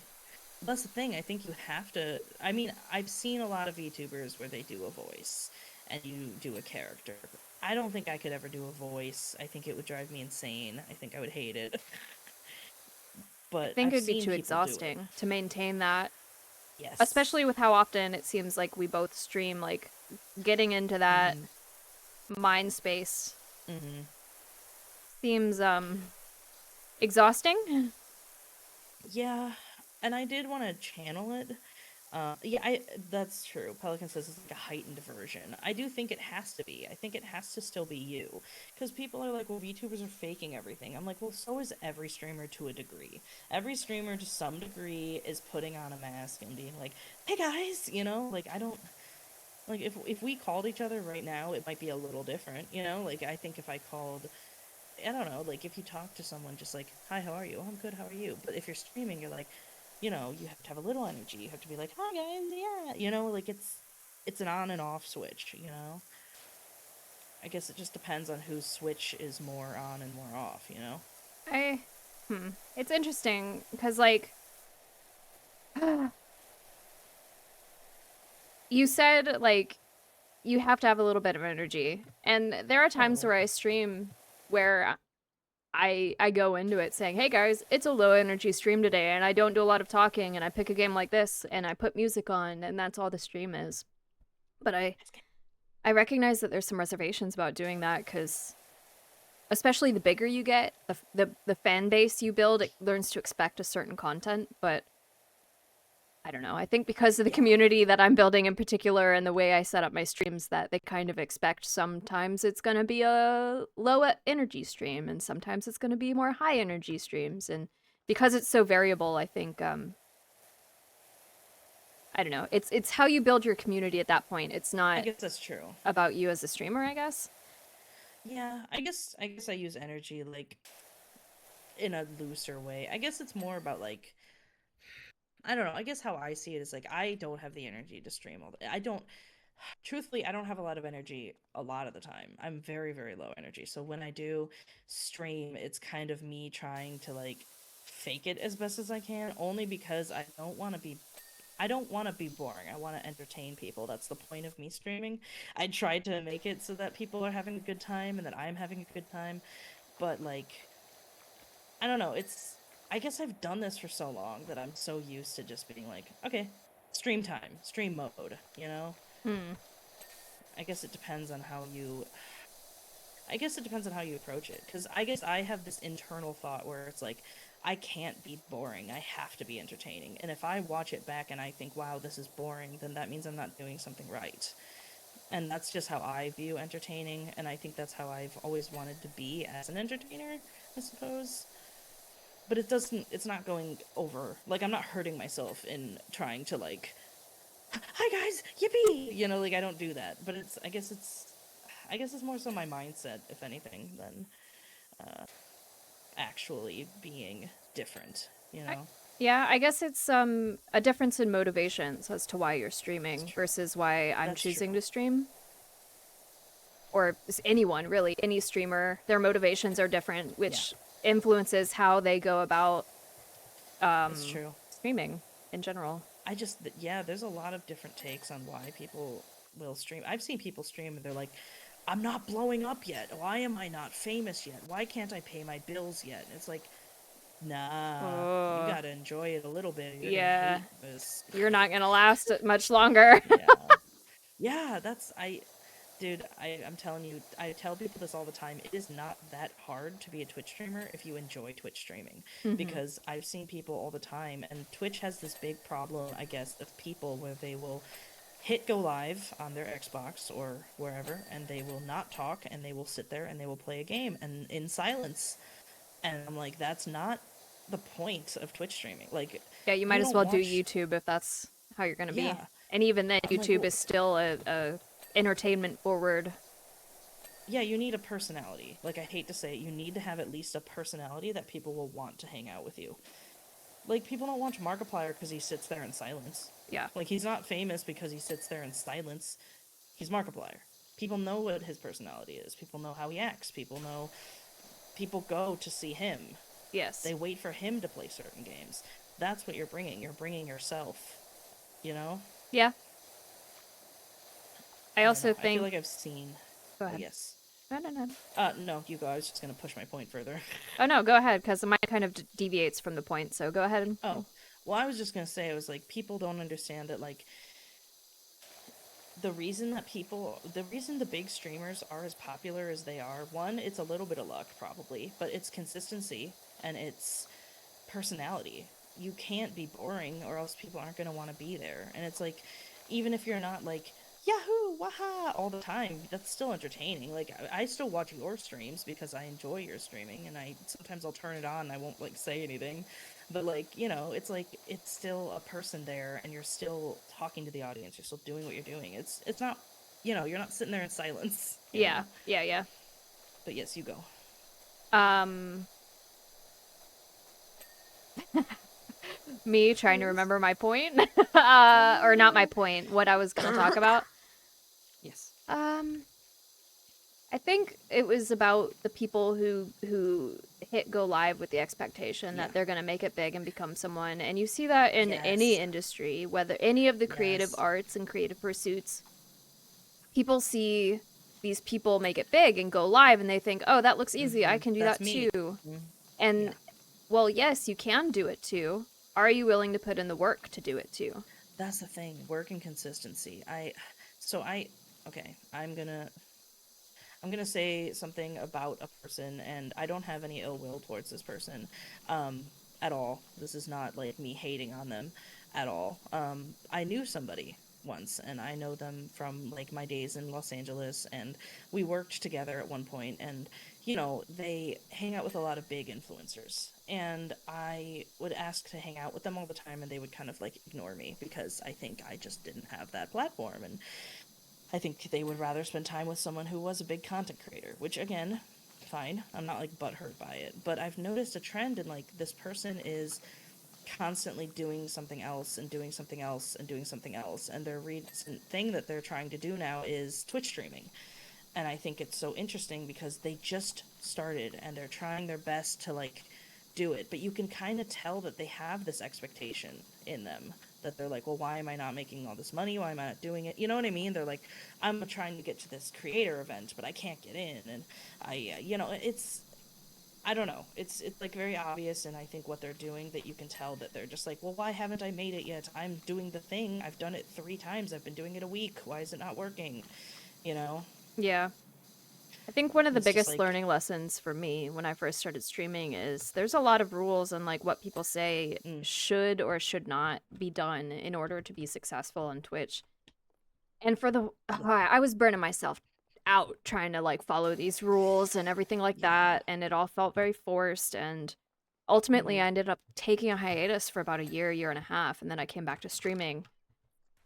That's the thing. I think you have to. I mean, I've seen a lot of VTubers where they do a voice and you do a character. I don't think I could ever do a voice. I think it would drive me insane. I think I would hate it. I But think I've it'd be seen too people do it. exhausting to maintain that, Yes. especially with how often it seems like we both stream. Like, getting into that Mhm. mind space Mhm. seems exhausting. Yeah, and I did want to channel it. Yeah, that's true. Pelican says it's like a heightened version. I do think it has to be. I think it has to still be you. Because people are like, well, VTubers are faking everything. I'm like, well, so is every streamer to a degree. Every streamer to some degree is putting on a mask and being like, hey guys, like I don't like if we called each other right now, it might be a little different. Like I think if I called I don't know, like if you talk to someone just like, hi, how are you? Oh, I'm good, how are you? But if you're streaming, you're like, you have to have a little energy. You have to be like, hi guys, yeah. Like it's an on and off switch. I guess it just depends on whose switch is more on and more off. I It's interesting because like you said like you have to have a little bit of energy. And there are times Totally. where I stream where I go into it saying, "Hey guys, it's a low energy stream today and I don't do a lot of talking and I pick a game like this and I put music on and that's all the stream is." But I recognize that there's some reservations about doing that cuz especially the bigger you get, the fan base you build, it learns to expect a certain content. But I don't know. I think because of the Yeah, community that I'm building in particular and the way I set up my streams, that they kind of expect sometimes it's going to be a energy stream and sometimes it's going to be more high energy streams. And because it's so variable, I think I don't know. It's how you build your community at that point. It's I not guess that's true. about you as a streamer, I guess. Yeah, I guess I use energy like in a looser way. I guess it's more about like I don't know. I guess how I see it is like I don't have the energy to stream all the I don't truthfully I don't have a lot of energy a lot of the time. I'm very very low energy. So when I do stream, it's kind of me trying to like fake it as best as I can only because I don't want to be boring. I want to entertain people. That's the point of me streaming. I try to make it so that people are having a good time and that I'm having a good time, but like I don't know. I guess I've done this for so long that I'm so used to just being like, okay, stream time, stream mode, you know? Hmm. I guess it depends on how you I guess it depends on how you approach it cuz I guess I have this internal thought where it's like I can't be boring. I have to be entertaining. And if I watch it back and I think, "Wow, this is boring," then that means I'm not doing something right. And that's just how I view entertaining, and I think that's how I've always wanted to be as an entertainer, I suppose. But it's not going over like I'm not hurting myself in trying to like hi guys yippee like I don't do that, but I guess it's more so my mindset if anything than uh actually being different I, yeah, I guess it's a difference in motivations as to why you're That's streaming true. versus why I'm That's choosing true. to stream. Or anyone really, any streamer, their motivations are different, Yeah, which influences how they go about it's true. streaming in general. Yeah, there's a lot of different takes on why people will stream. I've seen people stream and they're like, I'm not blowing up yet. Why am I not famous yet? Why can't I pay my bills yet? And it's like, nah, you Oh, gotta enjoy it a little bit. Or you're gonna yeah. hate this. You're not gonna last much longer. Yeah. Yeah, dude, I'm telling you, I tell people this all the time. It is not that hard to be a Twitch streamer if you enjoy Twitch streaming. Hmm. Because I've seen people all the time, and Twitch has this big problem, I guess, of people where they will hit go live on their Xbox or wherever, and they will not talk, and they will sit there and they will play a game and in silence. And I'm like, that's not the point of Twitch streaming. Like, Yeah, you might you as don't well do watch. YouTube if that's how you're gonna be. Yeah. And even then, I'm like, YouTube well, is still a entertainment forward. yeah, you need a personality. Like, I hate to say it, you need to have at least a personality that people will want to hang out with you. Like, people don't watch Markiplier because he sits there in silence. Yeah. Like, he's not famous because he sits there in silence. He's Markiplier. People know what his personality is. People know how he acts. People go to see him. Yes. They wait for him to play certain games. That's what you're bringing. You're bringing yourself, you know? Yeah. I I don't also know. I feel think. like I've seen. Go Oh, ahead. yes. No, no, no. No, you go. I was just going to push my point further. Oh no, go ahead, because mine kind of deviates from the point. So go ahead Oh, well, I was just gonna say, I was like, people don't understand that, like, the reason the big streamers are as popular as they are, one, it's a little bit of luck, probably, but it's consistency and it's personality. You can't be boring or else people aren't gonna want to be there. And it's like, even if you're not like, Yahoo, waha, all the time, that's still entertaining. Like, I still watch your streams because I enjoy your streaming, and sometimes I'll turn it on and I won't, like, say anything. But, like, it's like, it's still a person there, and you're still talking to the audience. You're still doing what you're doing. It's not, you're not sitting there in silence, Yeah, yeah, yeah. But yes, you go. Um, Me trying to Yes. remember my point, or not my point. What I was gonna talk about. Yes. Um, I think it was about the people who hit go live with the expectation Yeah. that they're gonna make it big and become someone, and you see that in any Yes. industry, whether any of the creative Yes. arts and creative pursuits. People see these people make it big and go live, and they think, "Oh, that looks easy. I can do That's that me. too." Mhm. Yeah. And well, yes, you can do it too. Are you willing to put in the work to do it too? That's the thing. Work and consistency. So I okay, I'm gonna say something about a person, and I don't have any ill will towards this person, um, at all. This is not like me hating on them at all. I knew somebody once, and I know them from like my days in Los Angeles, and we worked together at one point, and they hang out with a lot of big influencers, and I would ask to hang out with them all the time, and they would kind of like ignore me because I think I just didn't have that platform, and I think they would rather spend time with someone who was a big content creator, which again, fine. I'm not like butthurt by it, but I've noticed a trend in like this person is constantly doing something else and doing something else and doing something else, and their recent thing that they're trying to do now is Twitch streaming. And I think it's so interesting because they just started and they're trying their best to like do it, but you can kind of tell that they have this expectation in them that they're like, well, why am I not making all this money? Why am I not doing it? You know what I mean? They're like, I'm trying to get to this creator event, but I can't get in, and it's I don't know. It's like very obvious, and I think what they're doing that you can tell that they're just like, well, why haven't I made it yet? I'm doing the thing. I've done it 3 times. I've been doing it a week. Why is it not working? You know? Yeah. I think one of And the it's just biggest like, learning lessons for me when I first started streaming is there's a lot of rules on like what people say mm, should or should not be done in order to be successful on Twitch. And for the yeah, I was burning myself out trying to like follow these rules and everything like yeah. that, and it all felt very forced, and ultimately Mm-hmm. I ended up taking a hiatus for about a year and a half, and then I came back to streaming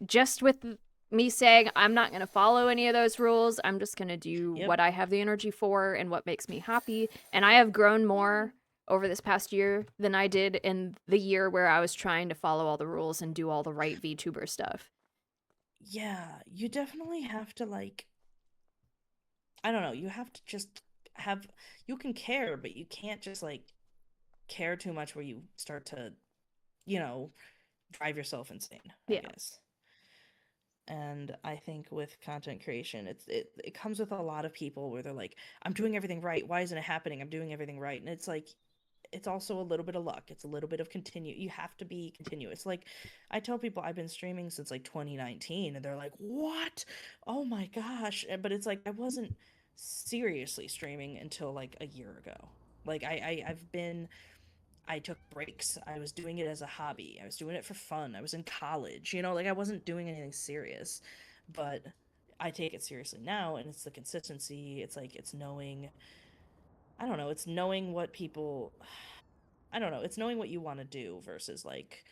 just with me saying I'm not going to follow any of those rules. I'm just going to do Yep. what I have the energy for and what makes me happy. And I have grown Yeah. more over this past year than I did in the year where I was trying to follow all the rules and do all the right VTuber stuff. Yeah, you definitely have to like, I don't know, you have to just have, you can care, but you can't just like care too much where you start to, you know, drive yourself insane, I Yeah. guess. And I think with content creation, it comes with a lot of people where they're like, I'm doing everything right. Why isn't it happening? I'm doing everything right. And it's like, it's also a little bit of luck. It's a little bit of continue. You have to be continuous. Like I tell people I've been streaming since like 2019 and they're like, "What? Oh my gosh." But it's like I wasn't seriously streaming until like a year ago. Like I took breaks. I was doing it as a hobby. I was doing it for fun. I was in college. Like I wasn't doing anything serious. But I take it seriously now, and it's the consistency. It's like it's knowing, I don't know, it's knowing what people, I don't know, it's knowing what you want to do versus like,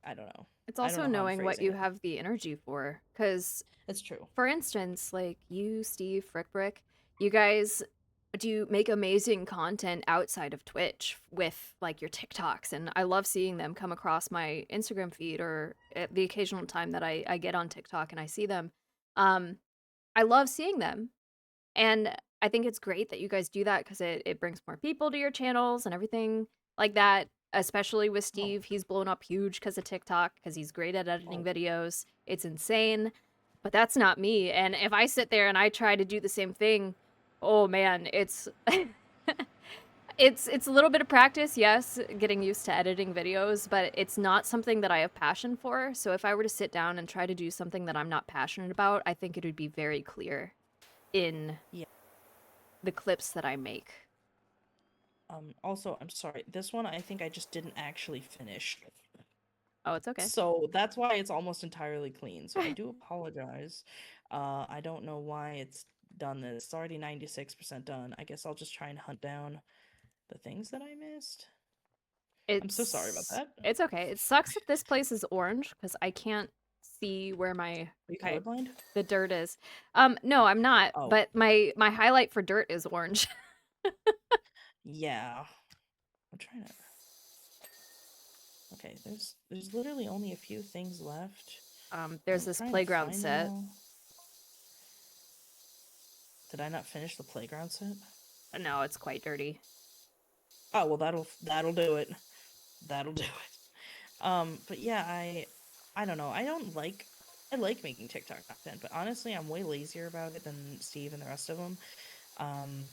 I don't know. It's I don't also know how I'm knowing what phrasing you it. have the energy for. Because, It's true. for instance, like you, Steve, Frickbrick, you guys do make amazing content outside of Twitch with like your TikToks. And I love seeing them come across my Instagram feed or at the occasional time that I get on TikTok and I see them. Um, I love seeing them. And I think it's great that you guys do that because it brings more people to your channels and everything like that. Especially with Oh, Steve, he's blown up huge because of TikTok because he's great at editing oh, videos. It's insane, but that's not me. And if I sit there and I try to do the same thing, oh man, it's it's a little bit of practice, yes, getting used to editing videos, but it's not something that I have passion for. So if I were to sit down and try to do something that I'm not passionate about, I think it would be very clear in yeah. the clips that I make. Also, I'm sorry. This one I think I just didn't actually finish. Oh, it's okay. So that's why it's almost entirely clean. So I do apologize. I don't know why it's done this. It's already 96% done. I guess I'll just try and hunt down the things that I missed. I'm so sorry about It's that. it's okay. It sucks that this place is orange because I can't see where Are you my colorblind? the dirt is. No, I'm not, Oh, but my highlight for dirt is orange. yeah. I'm trying to. Okay, there's literally only a few things left. There's I'm this trying to playground find them set. all. Did I not finish the playground set? No, it's quite dirty. Oh, well that'll do it. That'll do it. But yeah, I don't know. I like making TikTok content, but honestly, I'm way lazier about it than Steve and the rest of them. Um,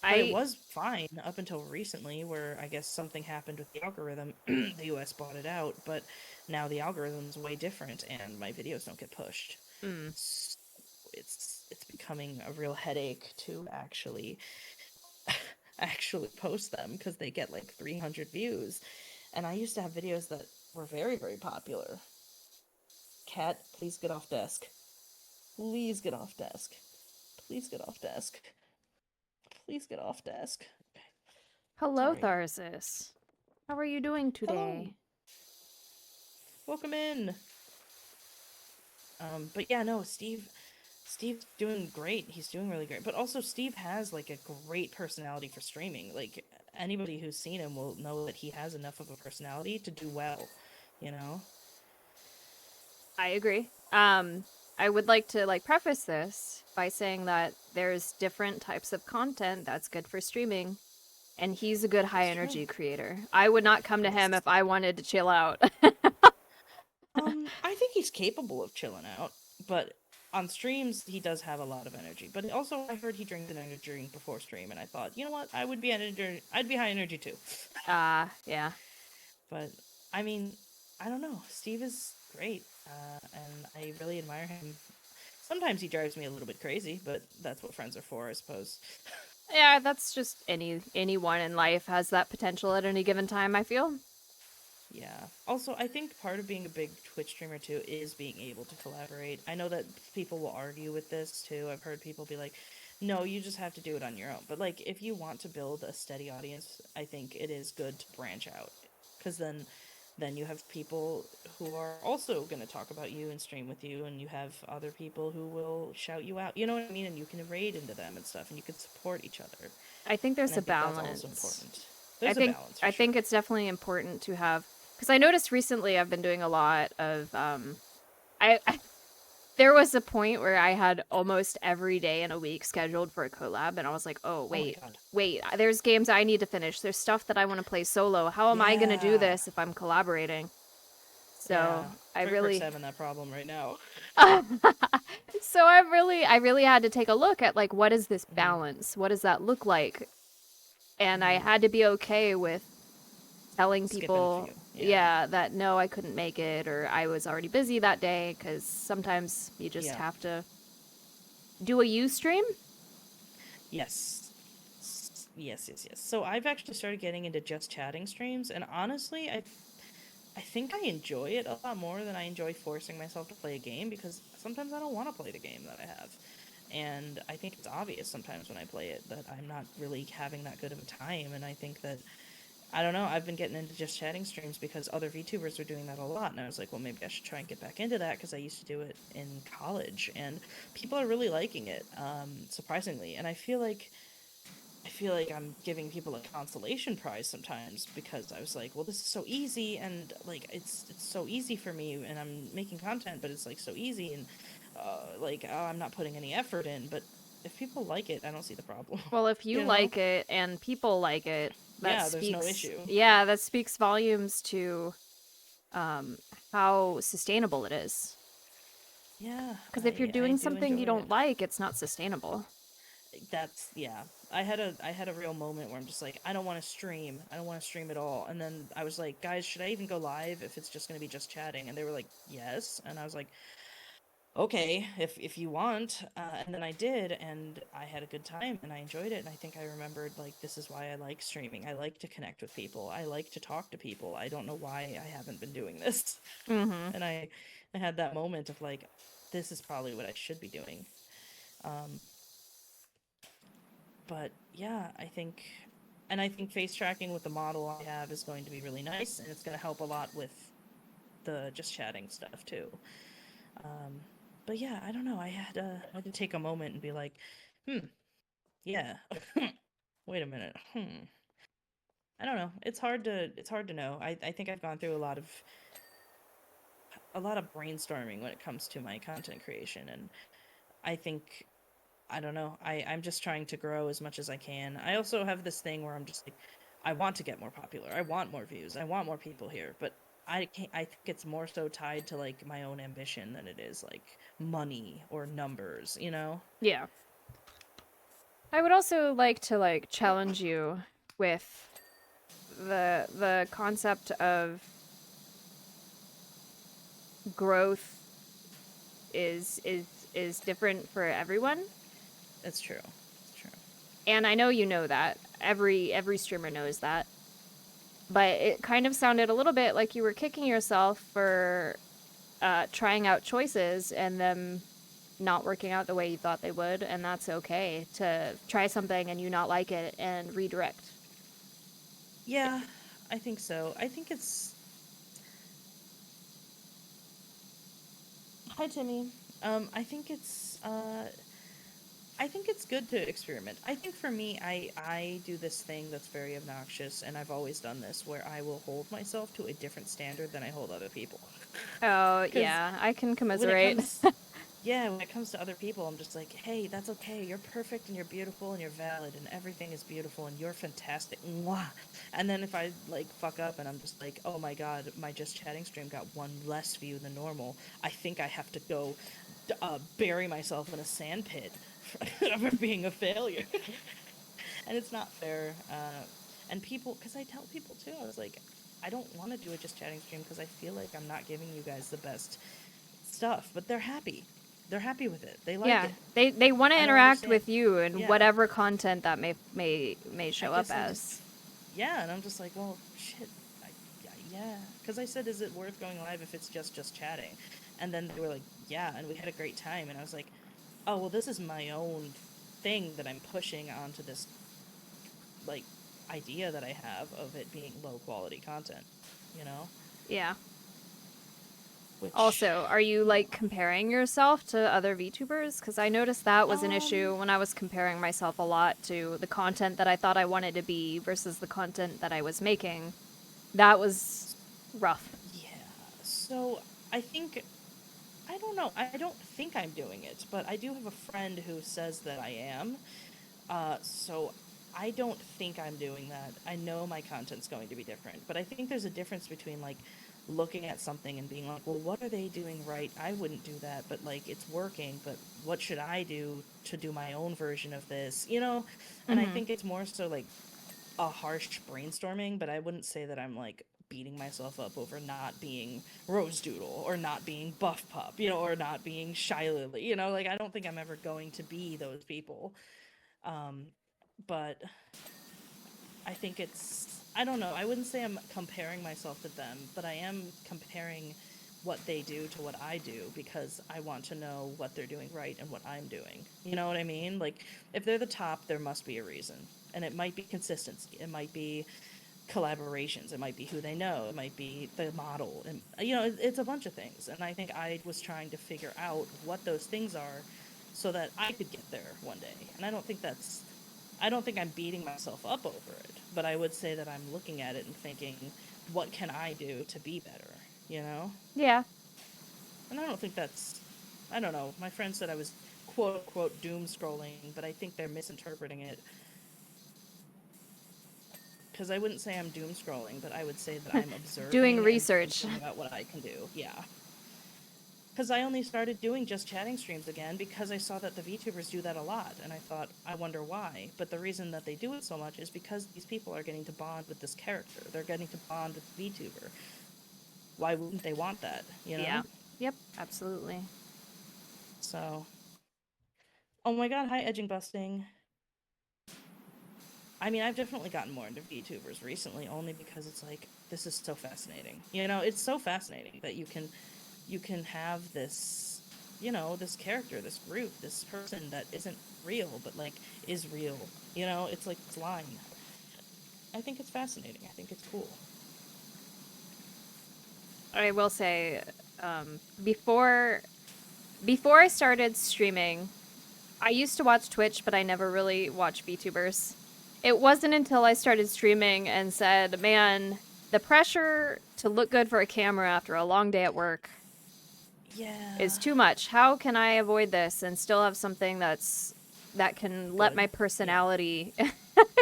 but it I was fine up until recently, where I guess something happened with the algorithm. The US bought it out, but now the algorithm's way different, and my videos don't get pushed. mm, So it's becoming a real headache to actually post them because they get like 300 views. And I used to have videos that were very, very popular. Cat, please get off desk. Please get off desk. Please get off desk. Please get off desk. Okay. Hello, Sorry. Tharsis. How are you doing Hello. today? Welcome in. But yeah, no, Steve's doing great. He's doing really great. But also Steve has like a great personality for streaming. Like anybody who's seen him will know that he has enough of a personality to do well, you know? I agree. I would like to like preface this by saying that there's different types of content that's good for streaming, and he's a good high That's true. energy creator. I would not come to him Yes. if I wanted to chill out. I think he's capable of chilling out, but on streams he does have a lot of energy. But also I heard he drinks an energy drink before stream and I thought, you know what? I'd be high energy too. Yeah. But I mean, I don't know. Steve is great, and I really admire him. Sometimes he drives me a little bit crazy, but that's what friends are for, I suppose. Yeah, that's just anyone in life has that potential at any given time, I feel. Yeah. Also, I think part of being a big Twitch streamer too is being able to collaborate. I know that people will argue with this too. I've heard people be like, "No, you just have to do it on your own." But like if you want to build a steady audience, I think it is good to branch out. Cuz then you have people who are also going to talk about you and stream with you, and you have other people who will shout you out. You know what I mean? And you can raid into them and stuff, and you can support each other. I think And there's I a think that's also balance. important. I There's a think balance for I sure. think it's definitely important to have, because I noticed recently I've been doing a lot of I there was a point where I had almost every day in a week scheduled for a collab, and I was like, oh Oh my wait, god. there's games I need to finish. There's stuff that I want to play solo. How am I gonna do Yeah. this if I'm collaborating? So Yeah. I Frick's really having that problem right now. so I really had to take a look at like what is this Mhm. balance? What does that look like? And I Mhm. had to be okay with telling Skipping a people, few. Yeah. yeah, that no, I couldn't make it or I was already busy that day, because sometimes you just Yeah. have to do a Ustream. Yes. Yes, yes, yes. So I've actually started getting into just chatting streams, and honestly, I think I enjoy it a lot more than I enjoy forcing myself to play a game because sometimes I don't want to play the game that I have. And I think it's obvious sometimes when I play it that I'm not really having that good of a time, and I think that I don't know. I've been getting into just chatting streams because other VTubers are doing that a lot, and I was like, well, maybe I should try and get back into that because I used to do it in college, and people are really liking it, surprisingly. And I feel like I'm giving people a consolation prize sometimes because I was like, well, this is so easy, and like it's so easy for me, and I'm making content, but it's like so easy, and like oh, I'm not putting any effort in, but if people like it, I don't see the problem. Well, if you You know? like it and people like it, Yeah, there's no issue. that speaks volumes to um, how sustainable it is. Yeah, Because if you're I doing do something you enjoy it. don't like, it's not sustainable. That's yeah. I had a real moment where I'm just like, I don't want to stream. I don't want to stream at all. And then I was like, guys, should I even go live if it's just going to be just chatting? And they were like, yes. And I was like, okay, if you want. And then I did, and I had a good time, and I enjoyed it. And I think I remembered like this is why I like streaming. I like to connect with people. I like to talk to people. I don't know why I haven't been doing this. Mm-hmm. And I had that moment of like, this is probably what I should be doing. Um, but yeah, I think face tracking with the model I have is going to be really nice, and it's going to help a lot with the just chatting stuff too. Um, but yeah, I don't know. I had to take a moment and be like, yeah, wait a minute, I don't know. It's hard to know. I think I've gone through a lot of brainstorming when it comes to my content creation, and I think I don't know. I'm just trying to grow as much as I can. I also have this thing where I'm just like, I want to get more popular. I want more views. I want more people here. But I can't. I think it's more so tied to like my own ambition than it is like money or numbers. You know? Yeah. I would also like to like challenge you with the concept of growth is is different for everyone. It's true. It's true. And I know you know that. Every streamer knows that. But it kind of sounded a little bit like you were kicking yourself for trying out choices and them not working out the way you thought they would, and that's okay to try something and you not like it and redirect. Yeah, I think so. I think it's Hi Timmy. I think it's good to experiment. I think for me, I do this thing that's very obnoxious, and I've always done this, where I will hold myself to a different standard than I hold other people. Oh, Because yeah, I can when it commiserate. comes, yeah, when it comes to other people, I'm just like, hey, that's okay. You're perfect and you're beautiful and you're valid and everything is beautiful and you're fantastic. Mwah. And then if I like fuck up and I'm just like, oh my god, my just chatting stream got one less view than normal. I think I have to go bury myself in a sand pit for being a failure. And it's not fair. And people, because I tell people too, I was like, I don't want to do a just chatting stream because I feel like I'm not giving you guys the best stuff, but they're happy. They're happy with it. They like Yeah, it. they want to I don't interact understand. with you and Yeah, whatever content that may I show up guess I just, as. yeah, and I'm just like, well, shit, yeah, because I said, is it worth going live if it's just chatting? And then they were like, yeah, and we had a great time, and I was like, oh, well, this is my own thing that I'm pushing onto this like idea that I have of it being low quality content, you know? Yeah. Which, Also, are you yeah. like comparing yourself to other VTubers? Because I noticed that was an Um, issue when I was comparing myself a lot to the content that I thought I wanted to be versus the content that I was making. That was rough. yeah. So I think I don't know. I don't think I'm doing it, but I do have a friend who says that I am. So I don't think I'm doing that. I know my content's going to be different, but I think there's a difference between like looking at something and being like, well, what are they doing right? I wouldn't do that, but like it's working, but what should I do to do my own version of this? You know? And I Mm-hmm. think it's more so like a harsh brainstorming, but I wouldn't say that I'm like beating myself up over not being Rose Doodle or not being Buff Pup, you know, or not being Shy Lily, you know, like I don't think I'm ever going to be those people. Um, but I think I don't know, I wouldn't say I'm comparing myself to them, but I am comparing what they do to what I do because I want to know what they're doing right and what I'm doing. You know what I mean? Like, if they're the top, there must be a reason. And it might be consistency. It might be collaborations. It might be who they know. It might be the model. And, you know, it's a bunch of things. And I think I was trying to figure out what those things are so that I could get there one day. And I don't think I'm beating myself up over it, but I would say that I'm looking at it and thinking, what can I do to be better, you know? Yeah. And I don't think I don't know. My friend said I was quote unquote doom scrolling, but I think they're misinterpreting it because I wouldn't say I'm doom scrolling, but I would say that I'm Doing observing and research. thinking about what I can do. Yeah. Because I only started doing just chatting streams again because I saw that the VTubers do that a lot, and I thought, I wonder why. But the reason that they do it so much is because these people are getting to bond with this character. They're getting to bond with the VTuber. Why wouldn't they want that, you Yeah. know? Yep. Absolutely. So, oh my god, hi, edging busting. I mean, I've definitely gotten more into VTubers recently, only because it's like this is so fascinating. You know, it's so fascinating that you can have this, you know, this character, this group, this person that isn't real, but like is real. You know, it's like this line. I think it's fascinating. I think it's cool. I will say, before I started streaming, I used to watch Twitch, but I never really watched VTubers. It wasn't until I started streaming and said, "Man, the pressure to look good for a camera after a long day at work is Yeah. too much. How can I avoid this and still have something that can let Good. my Yeah. personality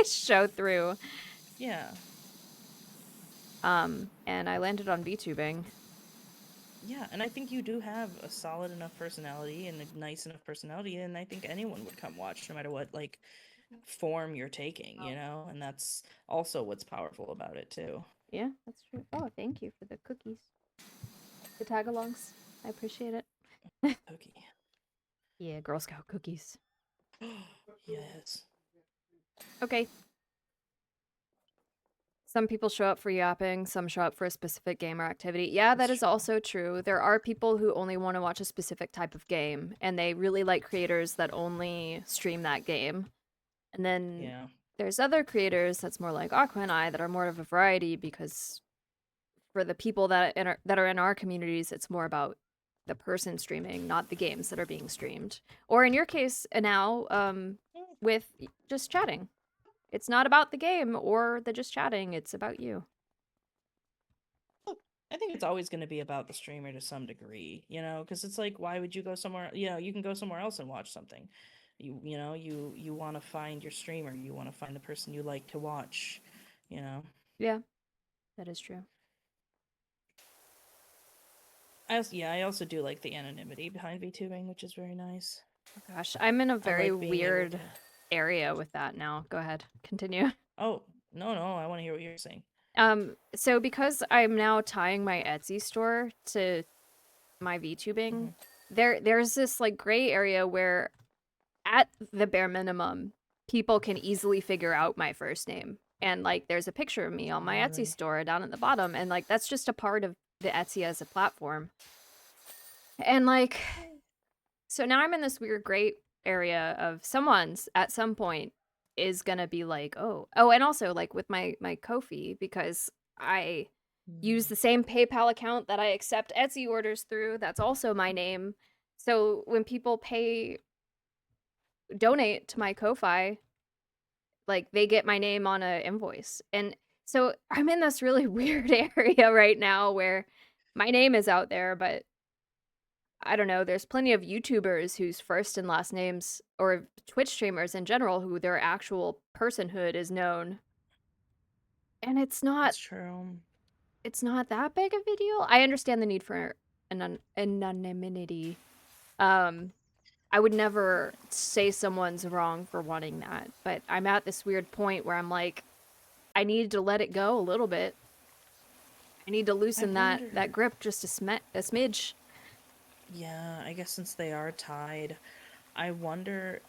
show through?" Yeah. And I landed on VTubing. Yeah, and I think you do have a solid enough personality and a nice enough personality, and I think anyone would come watch no matter what like form you're taking, you know? And that's also what's powerful about it too. Yeah, that's true. Oh, thank you for the cookies, the tagalongs. I appreciate it. Cookie. Yeah, Girl Scout cookies. Yes. Okay. Some people show up for yapping, some show up for a specific game or activity. Yeah, That's that is true. also true. There are people who only want to watch a specific type of game, and they really like creators that only stream that game. And then Yeah. there's other creators that's more like Aqua and I that are more of a variety because for the people that are in our communities, it's more about the person streaming, not the games that are being streamed. Or in your case, now, with just chatting. It's not about the game or the just chatting, it's about you. Look, I think it's always going to be about the streamer to some degree, you know, because it's like, why would you go somewhere? You know, you can go somewhere else and watch something. You want to find your streamer. You want to find the person you like to watch. You know. Yeah, that is true. I also do like the anonymity behind VTubing, which is very nice. Oh gosh, I'm in a I very like being able weird to. area with that now. Go ahead, continue. Oh, no, no, I want to hear what you're saying. So because I'm now tying my Etsy store to my VTubing, Hmm. there's this like gray area where at the bare minimum, people can easily figure out my first name. And like there's a picture of me on my Etsy Really? store down at the bottom, and like that's just a part of the Etsy as a platform. And like so now I'm in this weird gray area of someone's at some point is gonna be like, oh, and also like with my Ko-fi, because I use Mm, the same PayPal account that I accept Etsy orders through. That's also my name. So when people donate to my Ko-fi, like they get my name on a invoice. And so I'm in this really weird area right now where my name is out there, but I don't know, there's plenty of YouTubers whose first and last names, or Twitch streamers in general, who their actual personhood is known. And that's true. it's not that big of a deal. I understand the need for anonymity. Um I would never say someone's wrong for wanting that, but I'm at this weird point where I'm like, I need to let it go a little bit. I need to I loosen wonder. that grip just a smidge. Yeah, I guess since they are tied, I wonder.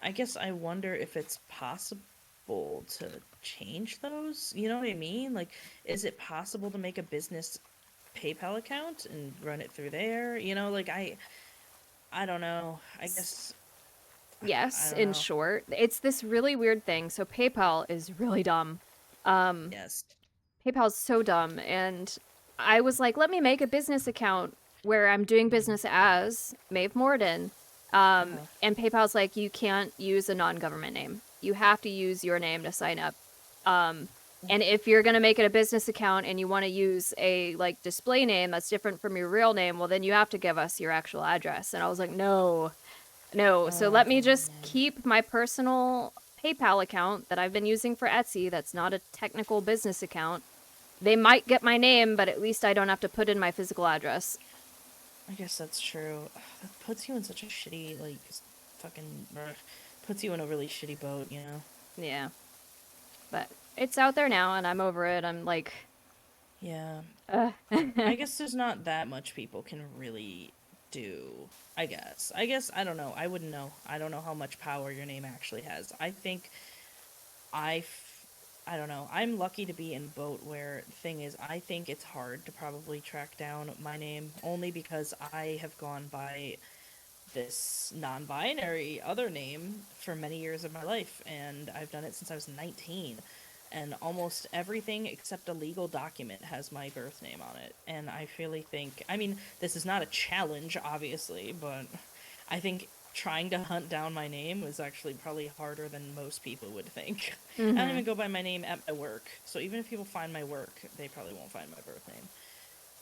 I guess I wonder if it's possible to change those. You know what I mean? Like, is it possible to make a business PayPal account and run it through there? You know, like I don't know. I guess I Yes, don't in know. short, it's this really weird thing. So PayPal is really dumb. Um, Yes. PayPal's so dumb, and I was like, let me make a business account where I'm doing Mm. business as Maeve Morden. Uh-huh. And PayPal's like, you can't use a non-government name. You have to use your name to sign up. Um, and if you're gonna make it a business account and you want to use a like display name that's different from your real name, well, then you have to give us your actual address. And I was like, no, no. So let me Oh just man. keep my personal PayPal account that I've been using for Etsy. That's not a technical business account. They might get my name, but at least I don't have to put in my physical address. I guess that's true. Ugh, that puts you in such a shitty like fucking puts you in a really shitty boat, you know. Yeah, but it's out there now, and I'm over it. I'm like, Yeah. uh. I guess there's not that much people can really do. I guess. I guess I don't know. I wouldn't know. I don't know how much power your name actually has. I think I f- I don't know. I'm lucky to be in a boat where the thing is I think it's hard to probably track down my name only because I have gone by this non-binary other name for many years of my life, and I've done it since I was 19, and almost everything except a legal document has my birth name on it. And I really think, I mean, this is not a challenge obviously, but I think trying to hunt down my name was actually probably harder than most people would think. I don't Mm-hmm. even go by my name at my work, so even if people find my work, they probably won't find my birth name.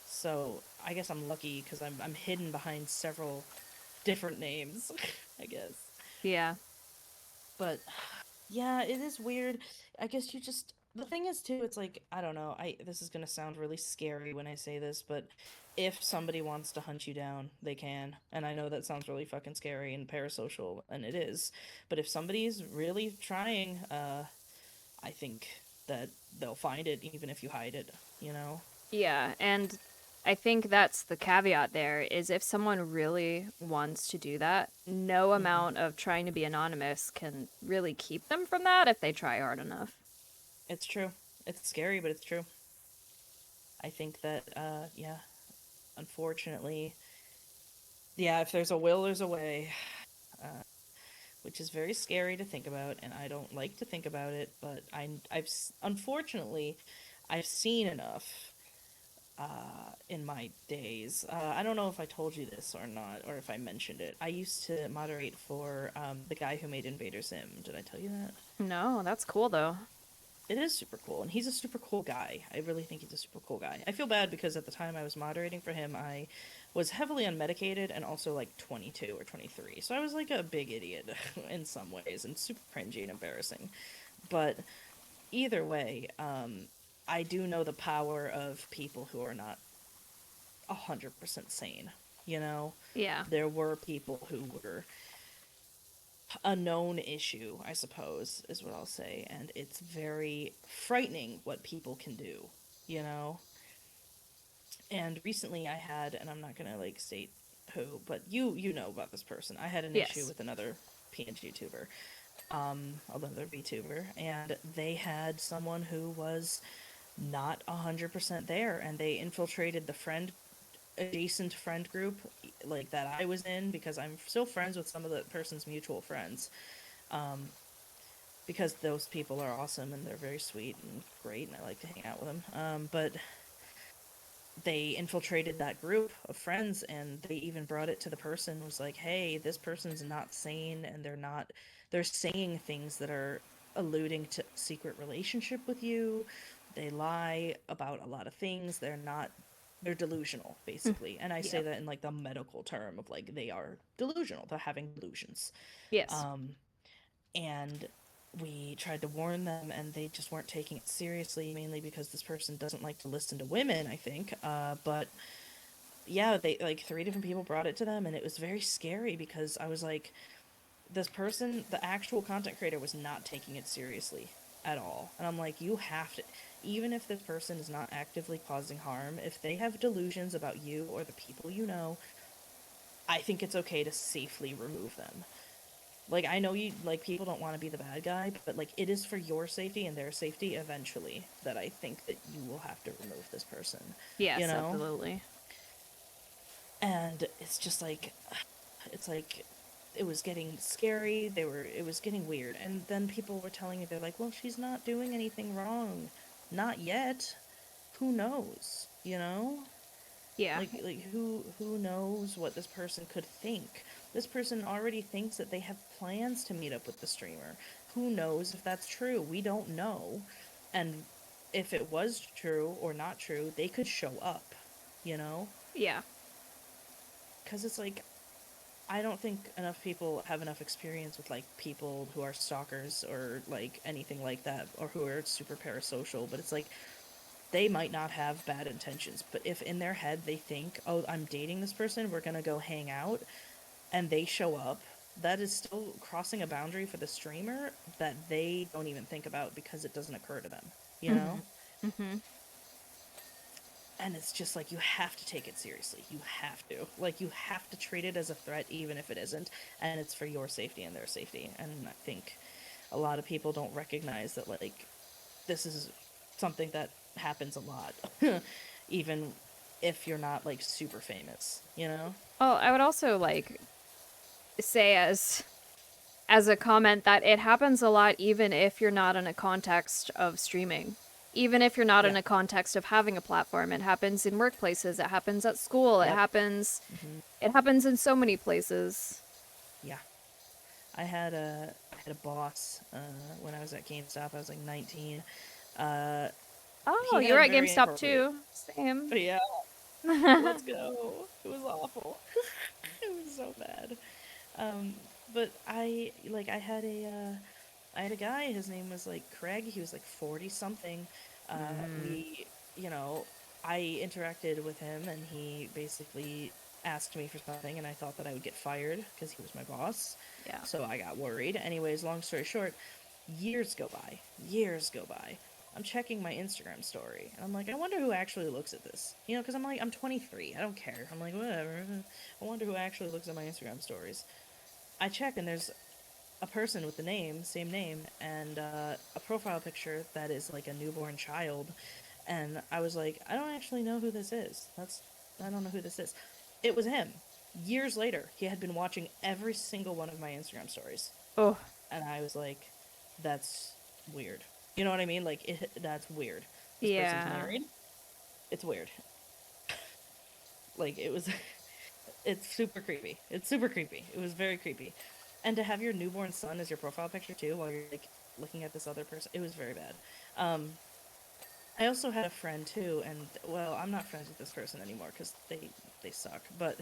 So I guess I'm lucky because I'm hidden behind several different names, I guess. Yeah. But yeah, it is weird. I guess you just the thing is too, it's like I don't know. I This is gonna sound really scary when I say this, but if somebody wants to hunt you down, they can. And I know that sounds really fucking scary and parasocial, and it is. But if somebody's really trying, I think that they'll find it even if you hide it, you know? Yeah, and I think that's the caveat there is if someone really wants to do that, no Hmm. amount of trying to be anonymous can really keep them from that if they try hard enough. It's true. It's scary, but it's true. I think that, yeah, unfortunately, yeah, if there's a will, there's a way, uh, which is very scary to think about, and I don't like to think about it, but unfortunately, I've seen enough in my days. I don't know if I told you this or not, or if I mentioned it. I used to moderate for the guy who made Invader Sim. Did I tell you that? No, that's cool though. It is super cool, and he's a super cool guy. I really think he's a super cool guy. I feel bad because at the time I was moderating for him, I was heavily unmedicated and also like 22 or 23. So I was like a big idiot in some ways and super cringy and embarrassing. But either way, I do know the power of people who are not 100% sane. You know, Yeah. there were people who were a known issue, I suppose, is what I'll say, and it's very frightening what people can do, you know? And recently I had, and I'm not gonna like state who, but you know about this person. I had an issue Yes. with another PNG YouTuber, another VTuber, and they had someone who was not 100% there, and they infiltrated the adjacent friend group like that I was in because I'm still friends with some of the person's mutual friends. Um, because those people are awesome and they're very sweet and great, and I like to hang out with them. But they infiltrated that group of friends, and they even brought it to the person. Was like, "Hey, this person's not sane, and they're saying things that are alluding to secret relationship with you. They lie about a lot of things. They're delusional, Mm. basically." And I say Yep. that in like the medical term of like they are delusional. They're having delusions. Yes. Um, and we tried to warn them and they just weren't taking it seriously, mainly because this person doesn't like to listen to women, I think. But yeah, they like three different people brought it to them, and it was very scary because I was like, this person, the actual content creator, was not taking it seriously at all. And I'm like, you have to, even if this person is not actively causing harm, if they have delusions about you or the people you know, I think it's okay to safely remove them. Like, I know you, like, people don't want to be the bad guy, but, like, it is for your safety and their safety eventually that I think that you will have to remove this person, you Yes, know? absolutely. And it's just like, it's like, it was getting scary, it was getting weird. And then people were telling me, they're like, well, she's not doing anything wrong. Not yet. Who knows, you know? Yeah. Who knows what this person could think? This person already thinks that they have plans to meet up with the streamer. Who knows if that's true? We don't know. And if it was true or not true, they could show up, you know? Yeah. Cuz it's like I don't think enough people have enough experience with like people who are stalkers or like anything like that or who are super parasocial, but it's like they might not have bad intentions, but if in their head they think, oh, I'm dating this person, we're gonna go hang out, and they show up, that is still crossing a boundary for the streamer that they don't even think about because it doesn't occur to them, you know? Mhm. Mhm. And it's just like you have to take it seriously. You have to. Like, you have to treat it as a threat, even if it isn't, and it's for your safety and their safety. And I think a lot of people don't recognize that, like, this is something that happens a lot, even if you're not like super famous, you know? Well, I would also like say as a comment that it happens a lot even if you're not in a context of streaming. Even if you're not in Yeah. a context of having a platform, it happens in workplaces, it happens at school, Yep. Hmm. it happens in so many places. Yeah. I had a boss when I was at GameStop. I was like 19. Uh, Oh, he you're had at very GameStop inappropriate. too. Same. Yeah, let's go. It was awful. It was so bad. Um, but I had a guy. His name was like Craig. He was like 40 something. Mm, We, you know, I interacted with him, and he basically asked me for something, and I thought that I would get fired because he was my boss. yeah. So I got worried. Anyways, long story short, years go by. Years go by. I'm checking my Instagram story, and I'm like, I wonder who actually looks at this. You know, because I'm like, I'm 23. I don't care. I'm like, whatever. I wonder who actually looks at my Instagram stories. I check, and there's a person with the same name, and a profile picture that is like a newborn child. And I was like, I don't actually know who this is. I don't know who this is. It was him. Years later, he had been watching every single one of my Instagram stories. Oh, And I was like, that's weird. You know what I mean? Like, that's weird. This person's yeah. married. It's weird. Like, it was, it's super creepy. It's super creepy. It was very creepy. And to have your newborn son as your profile picture too, while you're like looking at this other person, it was very bad. Um, I also had a friend too, and well, I'm not friends with this person anymore because they suck. But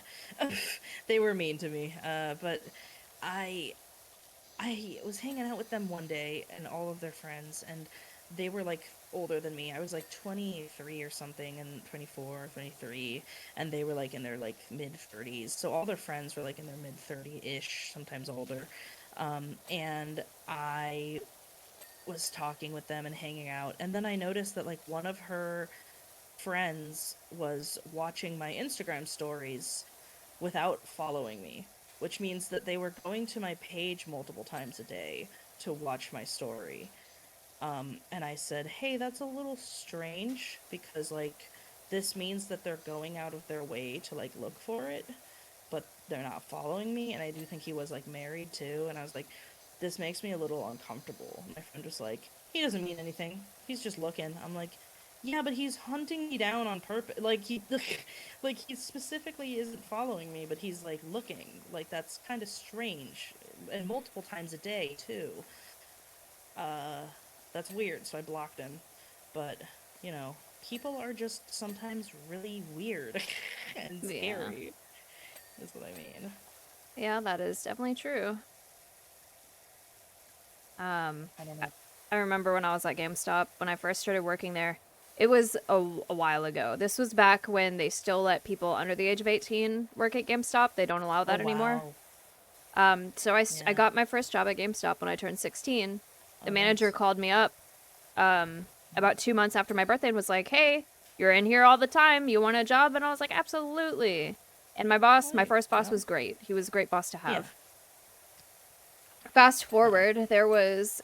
they were mean to me. But I I was hanging out with them one day and all of their friends, and they were like older than me. I was like 23 or something, and 24 or 23, and they were like in their like mid 30s. So all their friends were like in their mid 30-ish, sometimes older. And I was talking with them and hanging out, and then I noticed that like one of her friends was watching my Instagram stories without following me, which means that they were going to my page multiple times a day to watch my story. And I said, hey, that's a little strange because, like, this means that they're going out of their way to, like, look for it, but they're not following me. And I do think he was, like, married too. And I was like, this makes me a little uncomfortable. My friend was like, he doesn't mean anything. He's just looking. I'm like, yeah, but he's hunting me down on purpose. Like, like, he specifically isn't following me, but he's, like, looking. Like, that's kind of strange. And multiple times a day, too. Uh, that's weird, so I blocked him. But, you know, people are just sometimes really weird and Yeah. scary, is what I mean. Yeah, that is definitely true. I don't I know. I remember when I was at GameStop, when I first started working there, it was a while ago. This was back when they still let people under the age of 18 work at GameStop. They don't allow Oh, that anymore. wow. So I Yeah. got my first job at GameStop when I turned 16. The Oh, manager nice. called me up about 2 months after my birthday and was like, hey, you're in here all the time. You want a job? And I was like, absolutely. And my Right. first boss Yep. was great. He was a great boss to Yeah. have. Fast No. forward, there was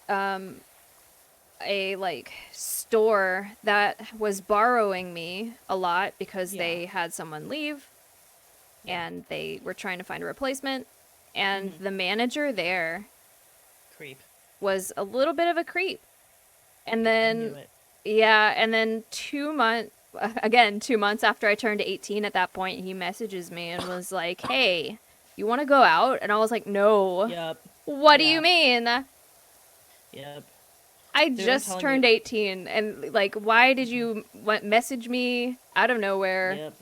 a like store that was borrowing me a lot because Yeah. they had someone leave Yeah. and they were trying to find a replacement. And Mm-hmm. the manager there Creep. was a little bit of a creep. And I knew then, it. yeah, and then 2 months, again, 2 months after I turned 18 at that point, he messages me and was like, hey, you want to go out? And I was like, no. Yep. What do you Yeah. mean? Yep. I Dude, I'm just telling you. turned 18 and like why did you message me out of nowhere? Yep.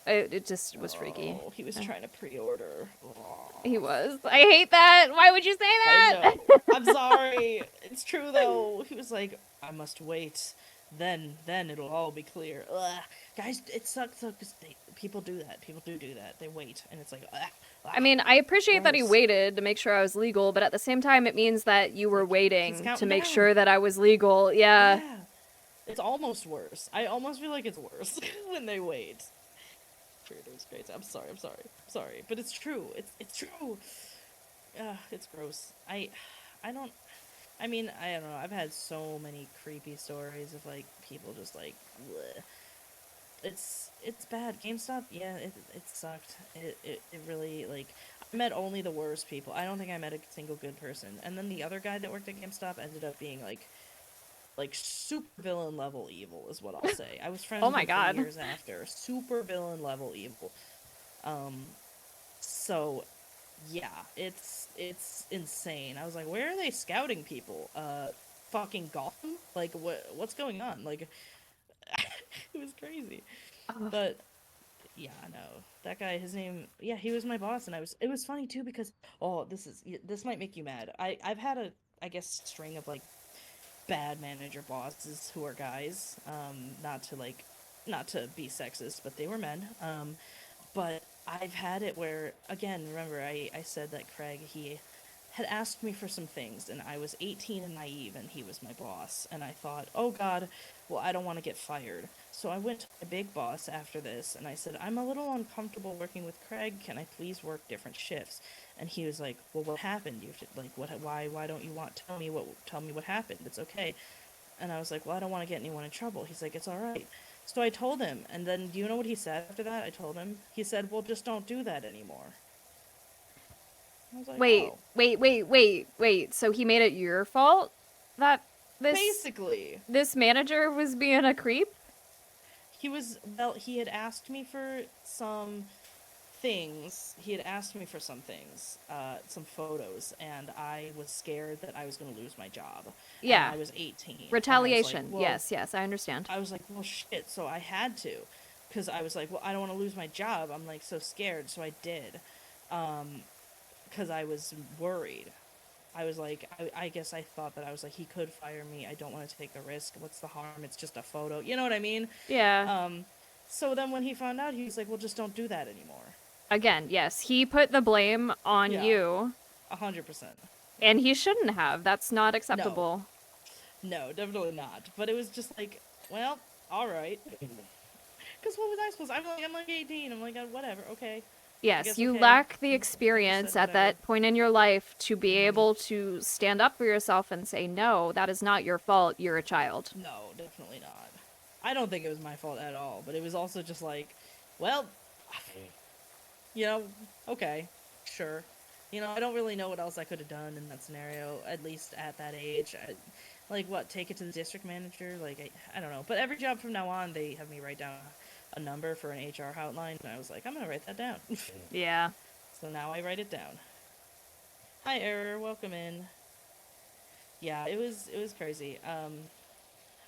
It just was freaky. Oh, he was Uh, trying to pre-order. He Oh. was. I hate that. Why would you say I that? know. I'm sorry. It's true though. He was like, I must wait. Then it'll all be clear. Ugh. Guys, it sucks though because people do that. People do that. They wait, and it's like, I mean, I appreciate that he gross. waited to make sure I was legal, but at the same time it means that you It's were like he's waiting to counting make down. sure that I was legal. Yeah. Yeah, it's almost worse. I almost feel like it's worse when they wait. Creators, great. I'm sorry. I'm sorry. I'm sorry, but it's true. It's true. It's gross. I don't. I mean, I don't know. I've had so many creepy stories of like people just like, bleh. It's bad. GameStop, yeah, it sucked. It really like I met only the worst people. I don't think I met a single good person. And then the other guy that worked at GameStop ended up being like super villain level evil is what I'll say. I was friends Oh with my him for god. years after. Super villain level evil. Um, so yeah, it's insane. I was like, where are they scouting people? Fucking Gotham? Like what's going on? Like it was crazy. Oh, But yeah, no. That guy, his name, yeah, he was my boss and it was funny too because oh, this might make you mad. I've had a I guess string of like bad manager bosses who are guys. Not to be sexist, but they were men. But I've had it where again, remember I said that Craig he had asked me for some things, and I was 18 and naive, and he was my boss. And I thought, oh God, well, I don't want to get fired. So I went to my big boss after this, and I said, I'm a little uncomfortable working with Craig. Can I please work different shifts? And he was like, well, what happened? You have to, like, why don't you want, tell me what happened. It's okay. And I was like, well, I don't want to get anyone in trouble. He's like, it's all right. So I told him, and then do you know what he said after that? I told him. He said, well, just don't do that anymore. I was like, Wait, oh. wait. So he made it your fault that Basically, this manager was being a creep? he had asked me for some things. He had asked me for some things, some photos, and I was scared that I was going to lose my job. And Yeah. I was 18. Retaliation. And I was like, well, Yes, I understand. I was like, well, shit. So I had to, because I was like, well, I don't want to lose my job. I'm like so scared. So I did, because I was worried. I was like, I guess I thought that I was like, he could fire me. I don't want to take the risk. What's the harm? It's just a photo. You know what I mean? Yeah. So then when he found out, he was like, well, just don't do that anymore. Again, yes, he put the blame on Yeah. you. 100%. And he shouldn't have. That's not No. acceptable. No, definitely not. But it was just like, well, all right. Because what was I supposed to? I'm like 18. I'm like, whatever, okay. Yes, you okay. lack the Like I experience said, at that point in your life to be Mhm. able to stand up for yourself and say, no, that is not your fault. You're a child. No, definitely not. I don't think it was my fault at all. But it was also just like, well, you know, okay, sure. You know, I don't really know what else I could have done in that scenario, at least at that age. Like, what, take it to the district manager? Like, I don't know. But every job from now on, they have me write down a number for an HR hotline, and I was like, I'm going to write that down. Yeah. So now I write it down. Hi, Error, welcome in. Yeah, it was crazy.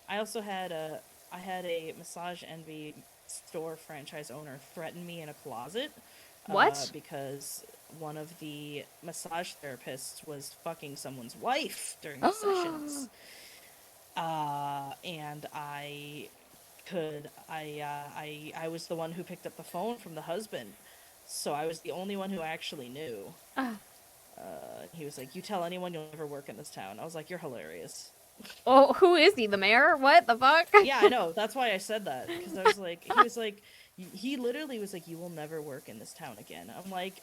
I also had a Massage Envy store franchise owner threaten me in a closet. What? Because one of the massage therapists was fucking someone's wife during the sessions. And I was the one who picked up the phone from the husband, so I was the only one who actually knew. He was like, you tell anyone you'll never work in this town. I was like, you're hilarious. Oh, who is he? The mayor? What the fuck? Yeah, I know. That's why I said that. Because I was like, he literally was like, you will never work in this town again. I'm like,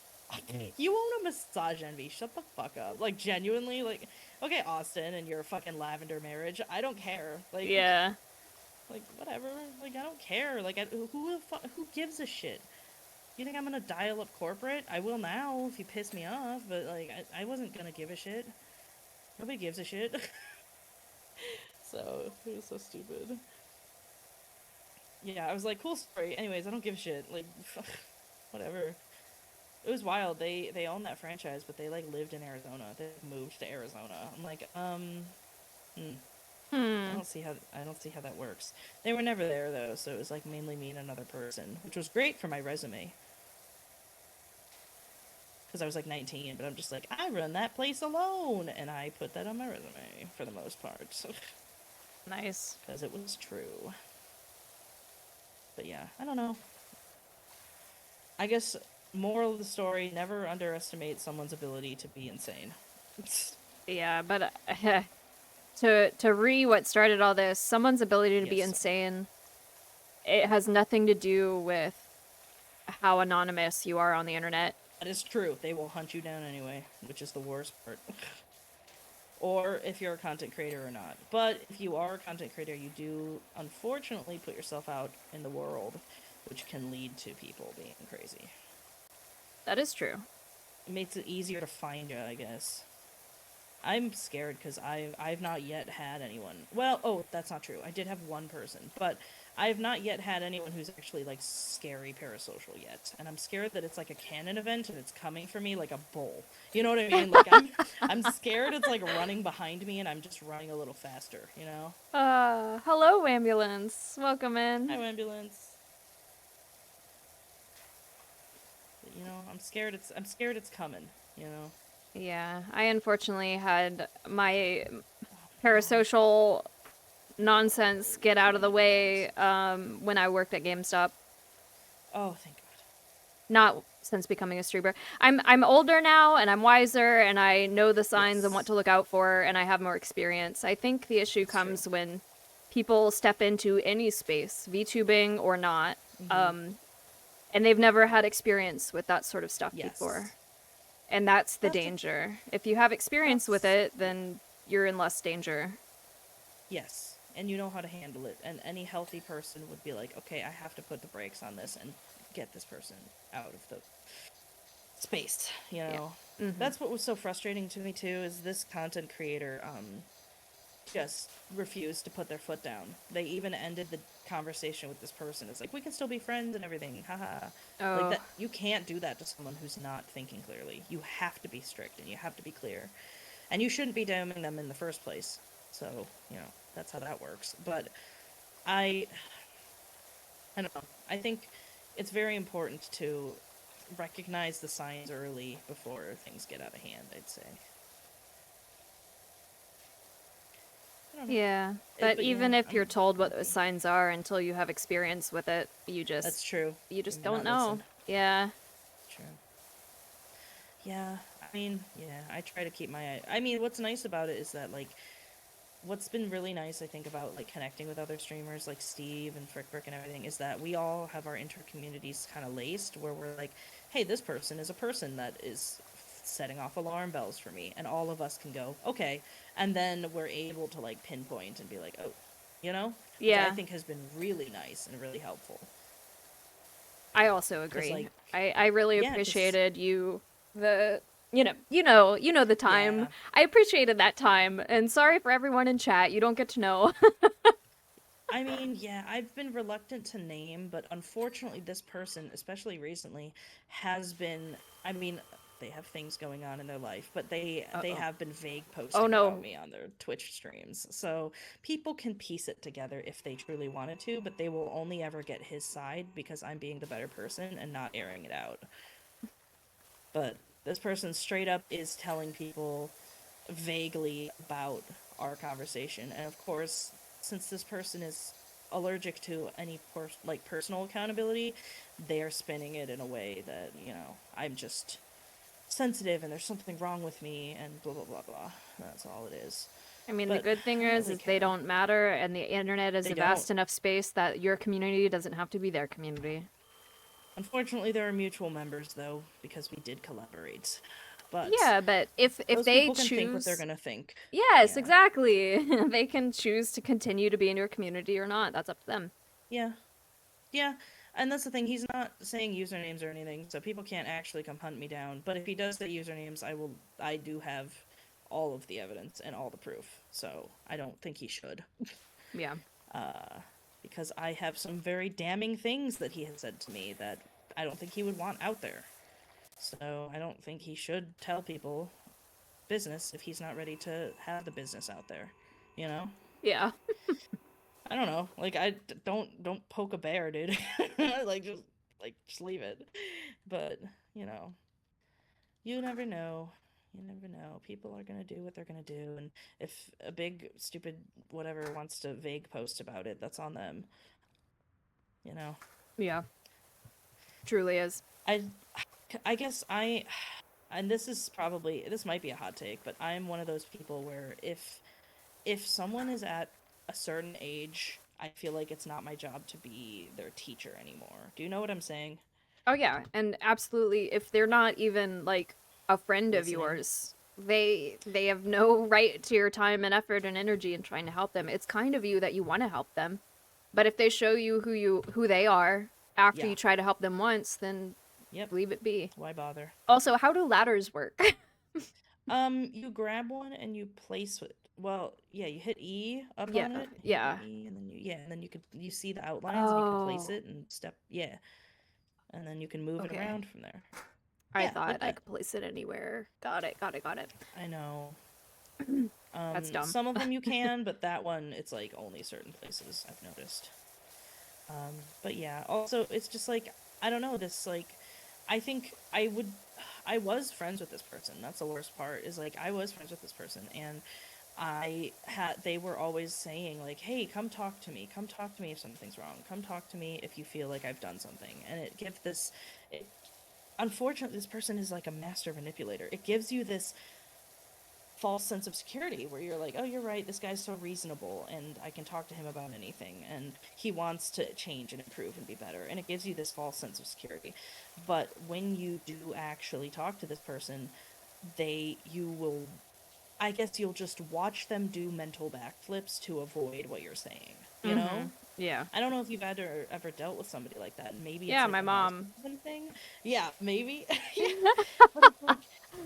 you own a Massage Envy. Shut the fuck up. Like, genuinely, like, okay, Austin, and your fucking lavender marriage. I don't care. Like, Yeah. like, whatever. Like, I don't care. Like, who gives a shit? You think I'm gonna dial up corporate? I will now if you piss me off, but, like, I wasn't gonna give a shit. Nobody gives a shit. So, it was so stupid. Yeah, I was like, cool story. Anyways, I don't give a shit. Like, whatever. It was wild. They own that franchise, but they, like, lived in Arizona. They moved to Arizona. I'm like, I don't see how that works. They were never there, though, so it was, like, mainly me and another person, which was great for my resume. Because I was, like, 19, but I'm just like, I run that place alone! And I put that on my resume, for the most part. So. Nice. Because it was true. But yeah, I don't know. I guess, moral of the story, never underestimate someone's ability to be insane. Yeah, but to what started all this, someone's ability to be Yes. insane, it has nothing to do with how anonymous you are on the internet. That is true. They will hunt you down anyway, which is the worst part. Or if you're a content creator or not. But if you are a content creator, you do unfortunately put yourself out in the world, which can lead to people being crazy. That is true. It makes it easier to find you, I guess. I'm scared because I've not yet had anyone. Well, oh, that's not true. I did have one person, but I've not yet had anyone who's actually, like, scary parasocial yet. And I'm scared that it's like a canon event and it's coming for me like a bull. You know what I mean? Like, I'm scared it's, like, running behind me and I'm just running a little faster, you know? Hello, ambulance. Welcome in. Hi, ambulance. But, you know, I'm scared it's coming, you know? Yeah, I unfortunately had my parasocial nonsense get out of the way when I worked at GameStop. Oh, thank God. Not since becoming a streamer. I'm older now and I'm wiser and I know the signs and what Yes, to look out for and I have more experience. I think the issue that's true. comes when people step into any space, VTubing or not, Mm-hmm. um, and they've never had experience with that sort of stuff before. Yes, And that's the that's a danger. If you have experience with that's it, yeah. then you're in less danger. Yes, and you know how to handle it. And any healthy person would be like, okay, I have to put the brakes on this and get this person out of the space. You Yeah. know, Hmm. that's what was so frustrating to me too. Is this content creator just refused to put their foot down. They even ended the conversation with this person. It's like we can still be friends and everything. Haha. Like Oh, that you can't do that to someone who's not thinking clearly. You have to be strict and you have to be clear. And you shouldn't be damning them in the first place. So, that's how that works. But I I don't know. I think it's very important to recognize the signs early before things get out of hand, I'd say. I don't know. yeah. But But yeah, even if I'm you're told what those lucky. signs are until you have experience with it, That's true. you They just may don't not know. listen. Yeah. True. Yeah, I mean, yeah, I try to keep my I mean, what's nice about it is that like what's been really nice I think about like connecting with other streamers like Steve and Frickbrick and everything is that we all have our inter communities kind of laced where we're like, hey, this person is a person that is setting off alarm bells for me and all of us can go, okay, and then we're able to like pinpoint and be like, oh, which I Yeah. think has been really nice and really helpful I also cuz agree. like I really yeah, cuz appreciated the you know the time. yeah, I appreciated that time and sorry for everyone in chat. You don't get to know. I mean, yeah, I've been reluctant to name, but unfortunately, this person, especially recently, has been. I mean, they have things going on in their life, but they Uh-oh. have been vague Oh posting about no. me on their Twitch streams. So people can piece it together if they truly wanted to, but they will only ever get his side because I'm being the better person and not airing it out. But this person straight up is telling people vaguely about our conversation. And of course, since this person is allergic to any personal accountability, they are spinning it in a way that, I'm just sensitive and there's something wrong with me and blah blah blah blah. That's all it is. I mean, the But good thing I don't is really they care. don't matter and the internet is They a don't. vast enough space that your community doesn't have to be their community. Unfortunately, there are mutual members though because we did collaborate. But Yeah, but if those they people can think what they're choose, going to think. yes, Yeah. exactly. They can choose to continue to be in your community or not. That's up to them. Yeah. Yeah, and that's the thing. He's not saying usernames or anything, so people can't actually come hunt me down. But if he does say usernames, I will. I do have all of the evidence and all the proof, so I don't think he should. Yeah. Uh, because I have some very damning things that he has said to me that I don't think he would want out there. So I don't think he should tell people business if he's not ready to have the business out there. You know? Yeah. I don't know. Like don't poke a bear, dude. Just leave it. But, you know, you never know. You never know. People are going to do what they're going to do and if a big stupid whatever wants to vague post about it, that's on them, you know. Yeah. Truly is. I I guess I and this might be a hot take, but I'm one of those people where if someone is at a certain age, I feel like it's not my job to be their teacher anymore. Do you know what I'm saying? Oh yeah, and absolutely if they're not even like a friend of Listening. yours, they have no right to your time and effort and energy in trying to help them. It's kind of you that you want to help them. But if they show you who they are after Yeah. you try to help them once, then Yep. leave it be. Why bother? Also, how do ladders work? You grab one and you place it. Well, yeah, you hit E up Yeah, on it. You hit yeah. E and then you see the outlines and you can place Oh, it and step, yeah, and then you can move it okay. around from there. I Yeah, like thought I that. could place it anywhere. Got it, got it, got it. I know. That's dumb. Some of them you can, but that one it's like only certain places I've noticed. But yeah, also it's just like I don't know, this like I think I was friends with this person. That's the worst part is like I was friends with this person and they were always saying like, "Hey, come talk to me. Come talk to me if something's wrong. Come talk to me if you feel like I've done something." And it unfortunately, this person is like a master manipulator. It gives you this false sense of security where you're like, oh, you're right, this guy's so reasonable and I can talk to him about anything and he wants to change and improve and be better. And it gives you this false sense of security. But when you do actually talk to this person, you will, I guess you'll just watch them do mental backflips to avoid what you're saying, you Mm-hmm. know? Yeah. I don't know if you've ever dealt with somebody like that. Maybe it's Yeah, like my a mom. narcissism thing. Yeah, maybe. Yeah. But it's like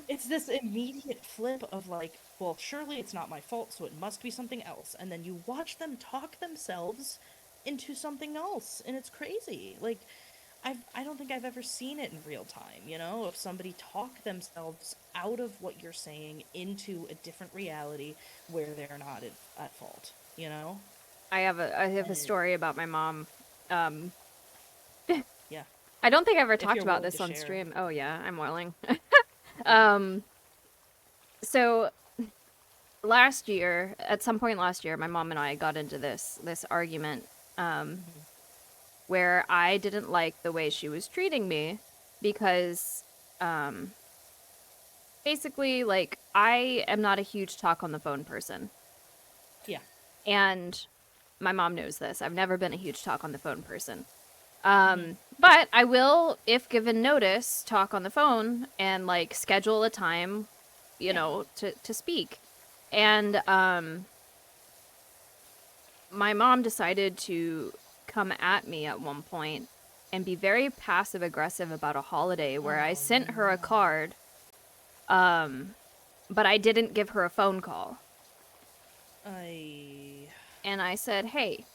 it's this immediate flip of like, well, surely it's not my fault, so it must be something else. And then you watch them talk themselves into something else, and it's crazy. Like I don't think I've ever seen it in real time, you know, of somebody talk themselves out of what you're saying into a different reality where they're not at fault, you know? I have a And it, story about my mom. Um, yeah, I don't think I ever if talked you're about willing to this on share. stream. Oh yeah, I'm willing. Yeah. um, so last year, at some point last year, my mom and I got into this argument Hmm. where I didn't like the way she was treating me because um, basically, like, I am not a huge talk on the phone person, Yeah. and my mom knows this. I've never been a huge talk on the phone person. Hmm. But I will, if given notice, talk on the phone and like schedule a time, Yeah. to speak. And my mom decided to come at me at one point and be very passive aggressive about a holiday where I Oh sent her a no. card, um, but I didn't give her a phone call. I. And I said, "Hey,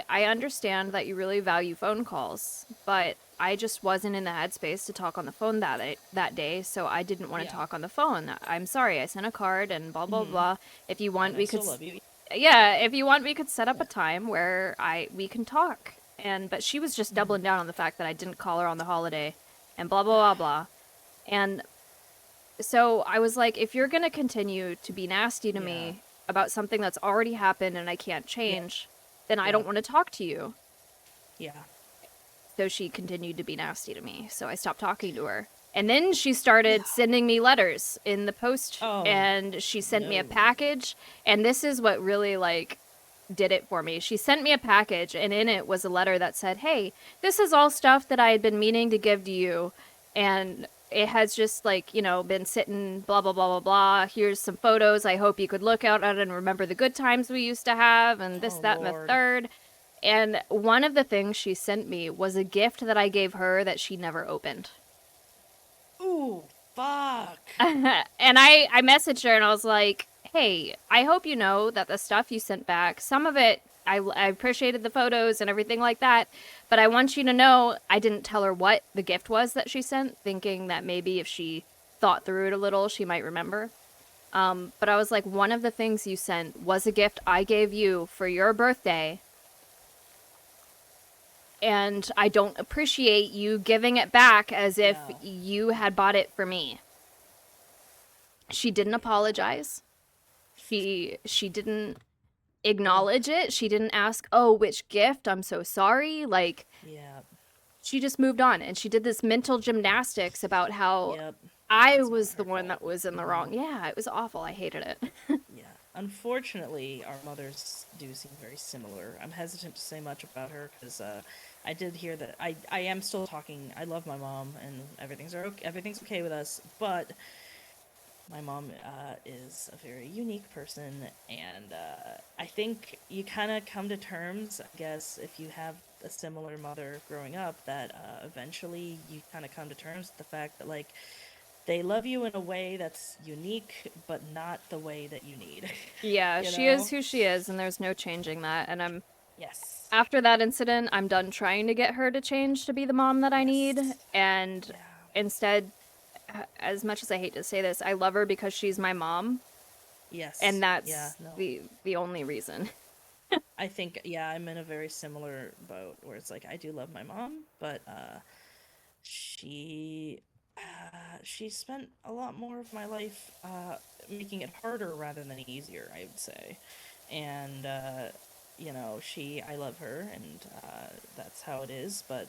I understand that you really value phone calls, but I just wasn't in the headspace to talk on the phone that day, so I didn't want to Yeah. talk on the phone. I'm sorry. I sent a card and blah blah Hmm. blah. If you want, And I we could still love you. yeah, if you want, we could set up Yeah. a time where I we can talk." And but she was just Hmm. doubling down on the fact that I didn't call her on the holiday and blah blah blah blah. And so I was like, if you're going to continue to be nasty to Yeah. me about something that's already happened and I can't Yep. change, then I don't Yep. want to talk to you. Yeah. So she continued to be nasty to me. So I stopped talking to her. And then she started sending me letters in the post Oh and she sent me a no. package. And this is what really like did it for me. She sent me a package and in it was a letter that said, "Hey, this is all stuff that I had been meaning to give to you and it has just like, been sitting blah blah blah blah blah. Here's some photos. I hope you could look at it and remember the good times we used to have and this Oh that and the Lord. third." And one of the things she sent me was a gift that I gave her that she never opened. Ooh, fuck. And I messaged her and I was like, "Hey, I hope you know that the stuff you sent back, some of it I appreciated the photos and everything like that, but I want you to know I didn't tell her what the gift was that she sent, thinking that maybe if she thought through it a little, she might remember. But I was like, one of the things you sent was a gift I gave you for your birthday, and I don't appreciate you giving it back as if Yeah. you had bought it for me." She didn't apologize. She didn't Ugh. acknowledge it. She didn't ask, "Oh, which gift? I'm so sorry." Like Yeah. she just moved on and she did this mental gymnastics about how Yep. I It's not was the her one fault. that was in the Hmm. wrong. Yeah, it was awful. I hated it. Yeah. Unfortunately, our mothers do seem very similar. I'm hesitant to say much about her because I did hear that I am still talking. I love my mom and everything's okay with us, but my mom is a very unique person, and I think you kind of come to terms, I guess, if you have a similar mother growing up, that eventually you kind of come to terms with the fact that, like, they love you in a way that's unique, but not the way that you need. Yeah, You she is know? who she is and there's no changing that. And I'm Yes. after that incident, I'm done trying to get her to change to be the mom that I need Yes. and Yeah. instead, as much as I hate to say this, I love her because she's my mom and Yes. Yeah. that's No. the only reason. I think, yeah, I'm in a very similar boat where it's like I do love my mom, but she she spent a lot more of my life making it harder rather than easier, I would say. And I love her, and that's how it is. But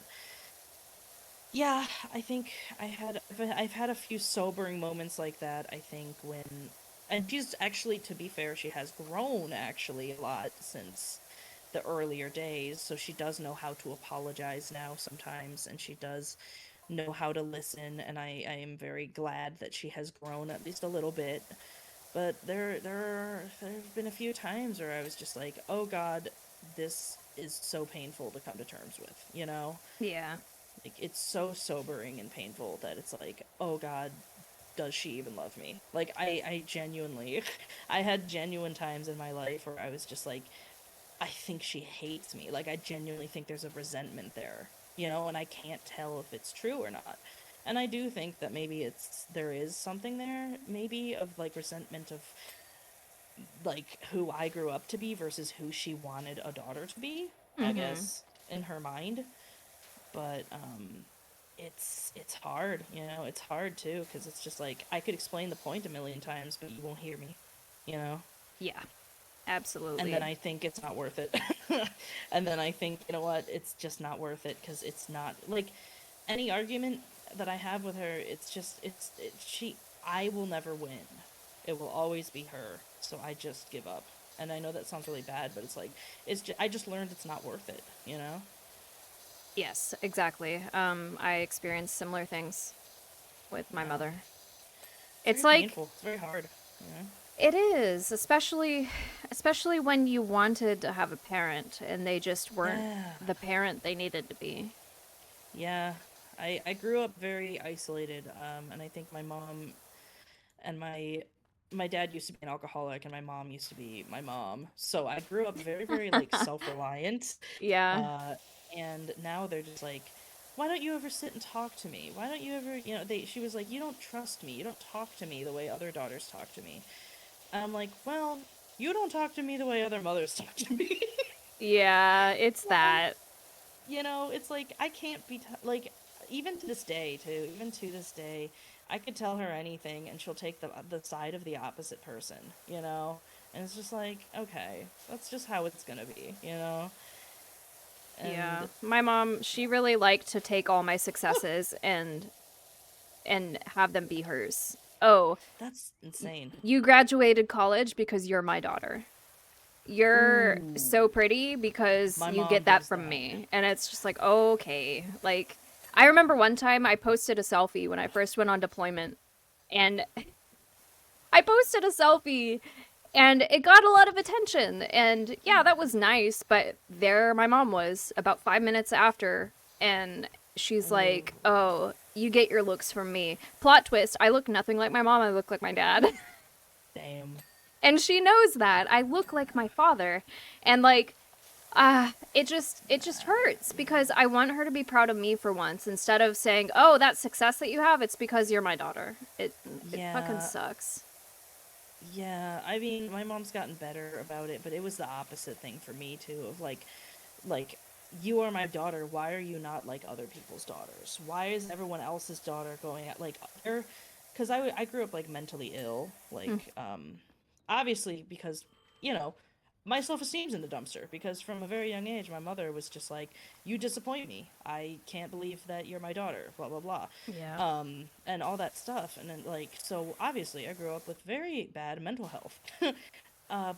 Yeah, I think I've had a few sobering moments like that, I think, when and she's actually, to be fair, she has grown actually a lot since the earlier days, so she does know how to apologize now sometimes, and she does know how to listen, and I am very glad that she has grown at least a little bit. But there've been a few times where I was just like, "Oh God, this is so painful to come to terms with," you know? Yeah. Like it's so sobering and painful that it's like, "Oh God, does she even love me?" Like I genuinely I had genuine times in my life where I was just like, I think she hates me. Like I genuinely think there's a resentment there, you know, and I can't tell if it's true or not. And I do think that maybe there is something there, maybe of like resentment of like who I grew up to be versus who she wanted a daughter to be, I Mm-hmm. guess, in her mind. But it's hard, you know, it's hard too because it's just like I could explain the point a million times, but you won't hear me, you know? Yeah, And then absolutely. I think it's not worth it. And then I think, you know what, it's just not worth it because it's not like any argument that I have with her, it's just she I will never win. It will always be her. So I just give up. And I know that sounds really bad, but it's like I just learned it's not worth it, you know? Yes, exactly. I experienced similar things with my Yeah. mother. It's It's very like painful. It's very hard, you know? it is, especially when you wanted to have a parent and they just weren't Yeah. the parent they needed to be. Yeah. I grew up very isolated, and I think my mom and my dad used to be an alcoholic and my mom used to be my mom. So I grew up very, very like self-reliant. Yeah. Uh and now they're just like, why don't you ever sit and talk to me? Why don't you ever, you know, they she was like, you don't trust me. You don't talk to me the way other daughters talk to me. And I'm like, well, you don't talk to me the way other mothers talk to me. Yeah, it's Well, that. you know, it's like I can't be like even to this day too. Even to this day, I could tell her anything, and she'll take the side of the opposite person. You know, and it's just like okay, that's just how it's gonna be. You know, Yeah. and My mom, she really liked to take all my successes and have them be hers. Oh, that's insane. you graduated college because you're my daughter. You're Ooh, so pretty because my you mom get that does from that. me. And it's just like, okay. Like, I remember one time I posted a selfie when I first went on deployment, and I posted a selfie and it got a lot of attention. And yeah, that was nice. But there my mom was about 5 minutes after, and she's Ooh, like, oh, you get your looks from me. Plot twist, I look nothing like my mom, I look like my dad. damn. And she knows that. I look like my father. And like, it just hurts because I want her to be proud of me for once instead of saying, "Oh, that success that you have, it's because you're my daughter." It fucking Yeah, sucks. yeah. I mean, my mom's gotten better about it, but it was the opposite thing for me too. Of like you are my daughter, why are you not like other people's daughters? Why is everyone else's daughter going at like other, because I grew up like mentally ill, Mm, like obviously because you know my self-esteem's in the dumpster because from a very young age my mother was just like, you disappoint me, I can't believe that you're my daughter, blah blah blah, yeah. and all that stuff. And then like so obviously I grew up with very bad mental health.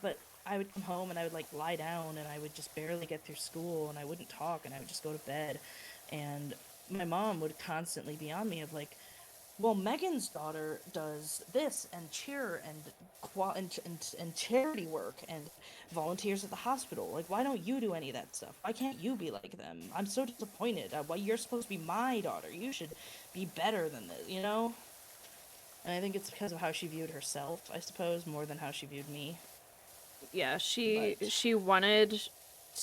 But I would come home and I would like lie down and I would just barely get through school and I wouldn't talk and I would just go to bed. And my mom would constantly be on me of like, well, Megan's daughter does this and cheer and and charity work and volunteers at the hospital. Like, why don't you do any of that stuff? Why can't you be like them? I'm so disappointed. Why you're supposed to be my daughter? You should be better than this, you know? And I think it's because of how she viewed herself, I suppose, more than how she viewed me. Yeah, she But she wanted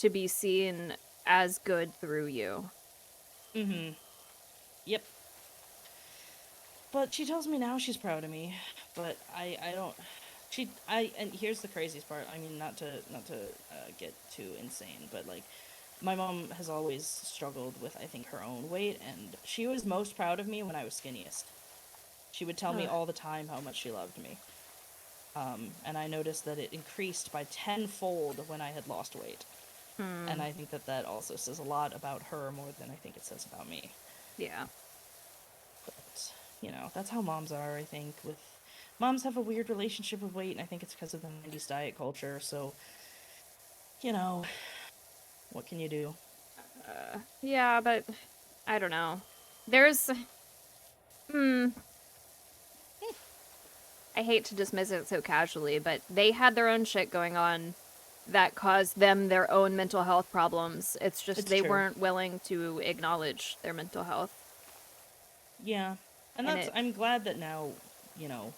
to be seen as good through you. mm-hmm. Yep. But she tells me now she's proud of me. But I don't. And here's the craziest part. I mean, not to get too insane, but like, my mom has always struggled with I think her own weight, and she was most proud of me when I was skinniest. She would tell me Ugh. all the time how much she loved me. And I noticed that it increased by tenfold when I had lost weight. And Hmm. I think that that also says a lot about her more than I think it says about me. Yeah. that's how moms are, I think. With moms have a weird relationship with weight, and I think it's because of the 90s diet culture. So, you know, what can you do? Yeah, but I don't know. There's, hmm, I hate to dismiss it so casually, but they had their own shit going on that caused them their own mental health problems. It's just It's they true. weren't willing to acknowledge their mental health. Yeah. And And it, I'm glad that now, you know,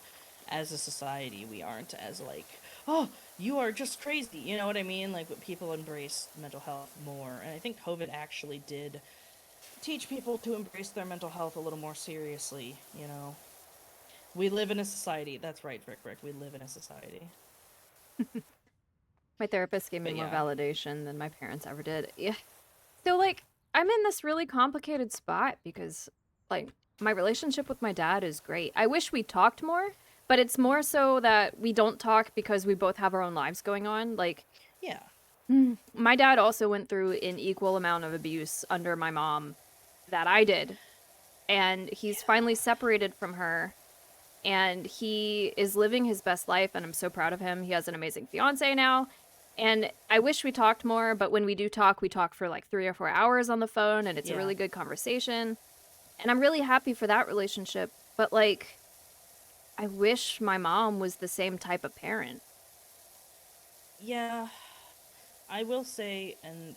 as a society, we aren't as like, oh, you are just crazy. You know what I mean? Like, people embrace mental health more. And I think COVID actually did teach people to embrace their mental health a little more seriously, you know? We live in a society. That's right, Rick. We live in a society. my therapist gave me But more yeah. validation than my parents ever did. Yeah. So, like, I'm in this really complicated spot because, like, my relationship with my dad is great. I wish we talked more, but it's more so that we don't talk because we both have our own lives going on. Like, Yeah. my dad also went through an equal amount of abuse under my mom that I did. And he's finally Yeah. separated from her and he is living his best life. And I'm so proud of him. He has an amazing fiance now. And I wish we talked more, but when we talk for like 3 or 4 hours on the phone and it's a Yeah. really good conversation. And I'm really happy for that relationship. But like, I wish my mom was the same type of parent. Yeah. I will say, and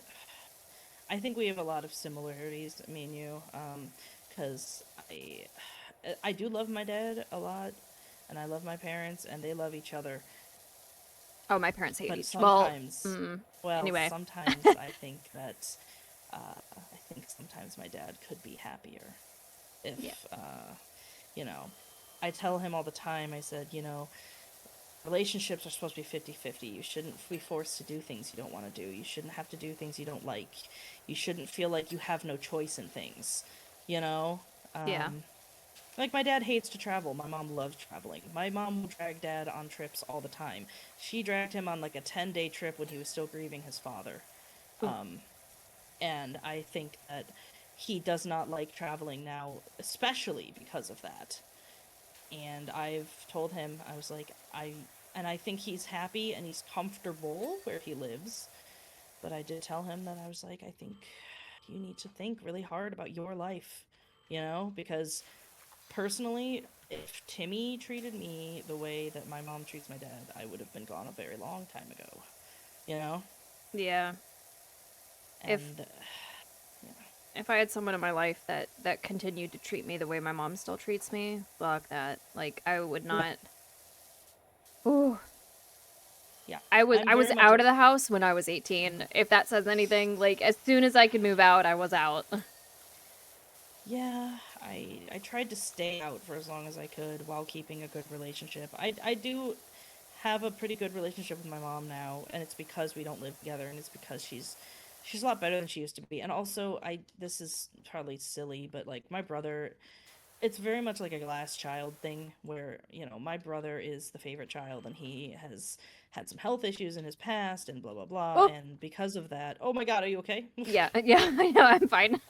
I think we have a lot of similarities, me and you, because I do love my dad a lot, and I love my parents, and they love each other. Oh, my parents hate But each. Well, sometimes, well, anyway. sometimes I think that I think sometimes my dad could be happier Yeah. if, you know, I tell him all the time. I said, relationships are supposed to be 50-50. You shouldn't be forced to do things you don't want to do. You shouldn't have to do things you don't like. You shouldn't feel like you have no choice in things, you know? Yeah. Um, like, my dad hates to travel. My mom loves traveling. My mom will drag dad on trips all the time. She dragged him on like a 10-day trip when he was still grieving his father. Ooh. Um, and I think that he does not like traveling now, especially because of that. And I've told him, I was like, I think he's happy and he's comfortable where he lives. But I did tell him that I was like, I think you need to think really hard about your life, because personally, if Timmy treated me the way that my mom treats my dad, I would have been gone a very long time ago, you know? Yeah. If And, yeah. if I had someone in my life that continued to treat me the way my mom still treats me, fuck that. Like I would Ugh. not. Ooh. Yeah. I I'm was very much out a. of the house when I was 18. If that says anything, like as soon as I could move out, I was out. Yeah, I tried to stay out for as long as I could while keeping a good relationship. I do have a pretty good relationship with my mom now, and it's because we don't live together, and it's because she's a lot better than she used to be. And also, I this is probably silly, but like my brother, it's very much like a glass child thing where, my brother is the favorite child and he has had some health issues in his past and blah blah blah, Oh, and because of that, oh my God, are you okay? yeah, yeah, I know, I'm fine.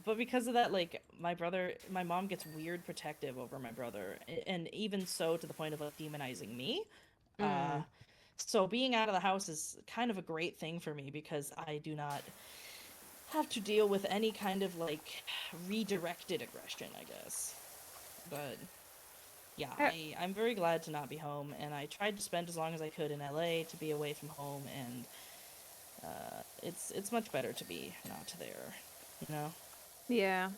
But because of that, like my mom gets weird protective over my brother, and even so to the point of like demonizing me. Uh, Mm, so being out of the house is kind of a great thing for me because I do not have to deal with any kind of like redirected aggression, I guess. But yeah, I, I'm very glad to not be home, and I tried to spend as long as I could in LA to be away from home, and it's much better to be not there, you know. yeah.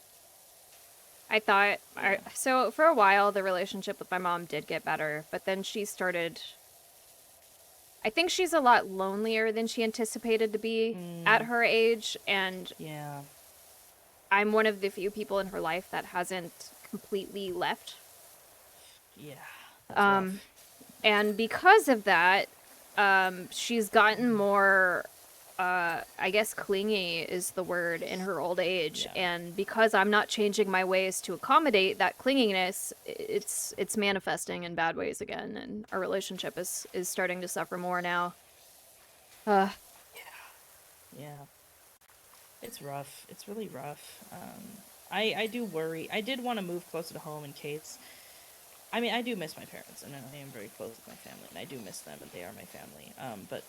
I thought But yeah. so for a while the relationship with my mom did get better, but then she started I think she's a lot lonelier than she anticipated to be at Mm, her age and yeah. I'm one of the few people in her life that hasn't completely left. Yeah, that's Um, rough. and because of that, she's gotten more, I guess clingy is the word in her old age. Yeah. And because I'm not changing my ways to accommodate that clinginess, it's manifesting in bad ways again. And our relationship is starting to suffer more now. Uh, Yeah. Yeah. It's rough. It's really rough. I do worry. I did want to move closer to home in case. I mean, I do miss my parents, and I am very close with my family, and I do miss them, and they are my family. But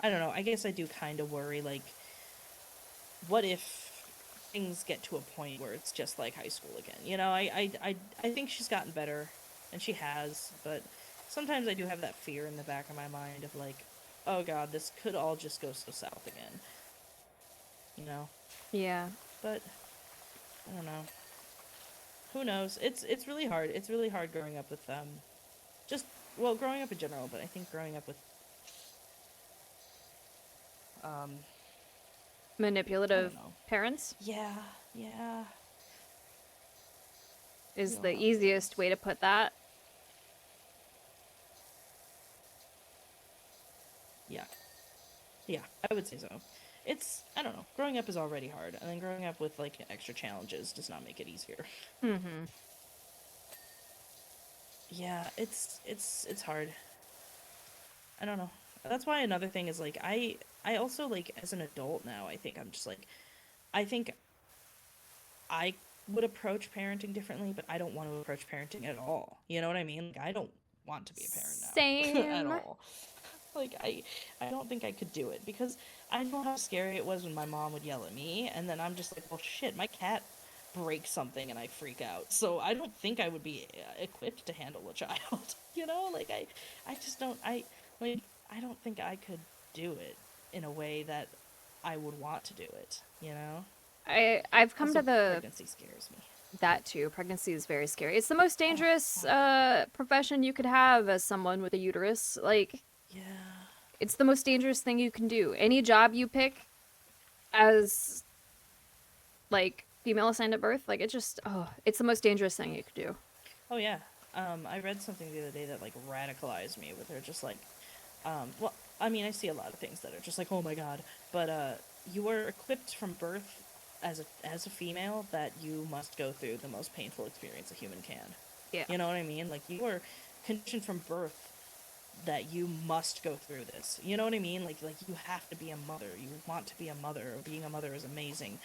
I don't know. I guess I do kind of worry, like, what if things get to a point where it's just like high school again? You know, I think she's gotten better, and she has, but sometimes I do have that fear in the back of my mind of like, oh God, this could all just go so south again. You know, Yeah. but I don't know. Who knows? It's really hard. It's really hard growing up with just well, growing up in general, but I think growing up with um I don't Manipulative know. parents Yeah, yeah. We is all the have easiest those. way to put that. Yeah. Yeah, I would say so. It's I don't know. Growing up is already hard, and then growing up with like extra challenges does not make it easier. Mm-hmm. Yeah, it's hard. I don't know. That's why another thing is like I also like as an adult now, I think I'm just like I think I would approach parenting differently, but I don't want to approach parenting at all. You know what I mean? Like I don't want to be a parent now at Same. all. Like I don't think I could do it because I know how scary it was when my mom would yell at me and then I'm just like, "Well, shit, my cat breaks something and I freak out." So I don't think I would be equipped to handle a child. You know? Like I just don't like I don't think I could do it in a way that I would want to do it, you know? I've come to Also, the pregnancy scares me. that too. Pregnancy is very scary. It's the most Oh, dangerous fuck. profession you could have as someone with a uterus. Like, Yeah. it's the most dangerous thing you can do. Any job you pick as like female assigned at birth, like it just it's the most dangerous thing you could do. Oh yeah. I read something the other day that like radicalized me with her just like well, I mean, I see a lot of things that are just like, "Oh my god." But you are equipped from birth as a female that you must go through the most painful experience a human can. Yeah. You know what I mean? Like you are conditioned from birth that you must go through this. You know what I mean? Like you have to be a mother. You want to be a mother. Being a mother is amazing.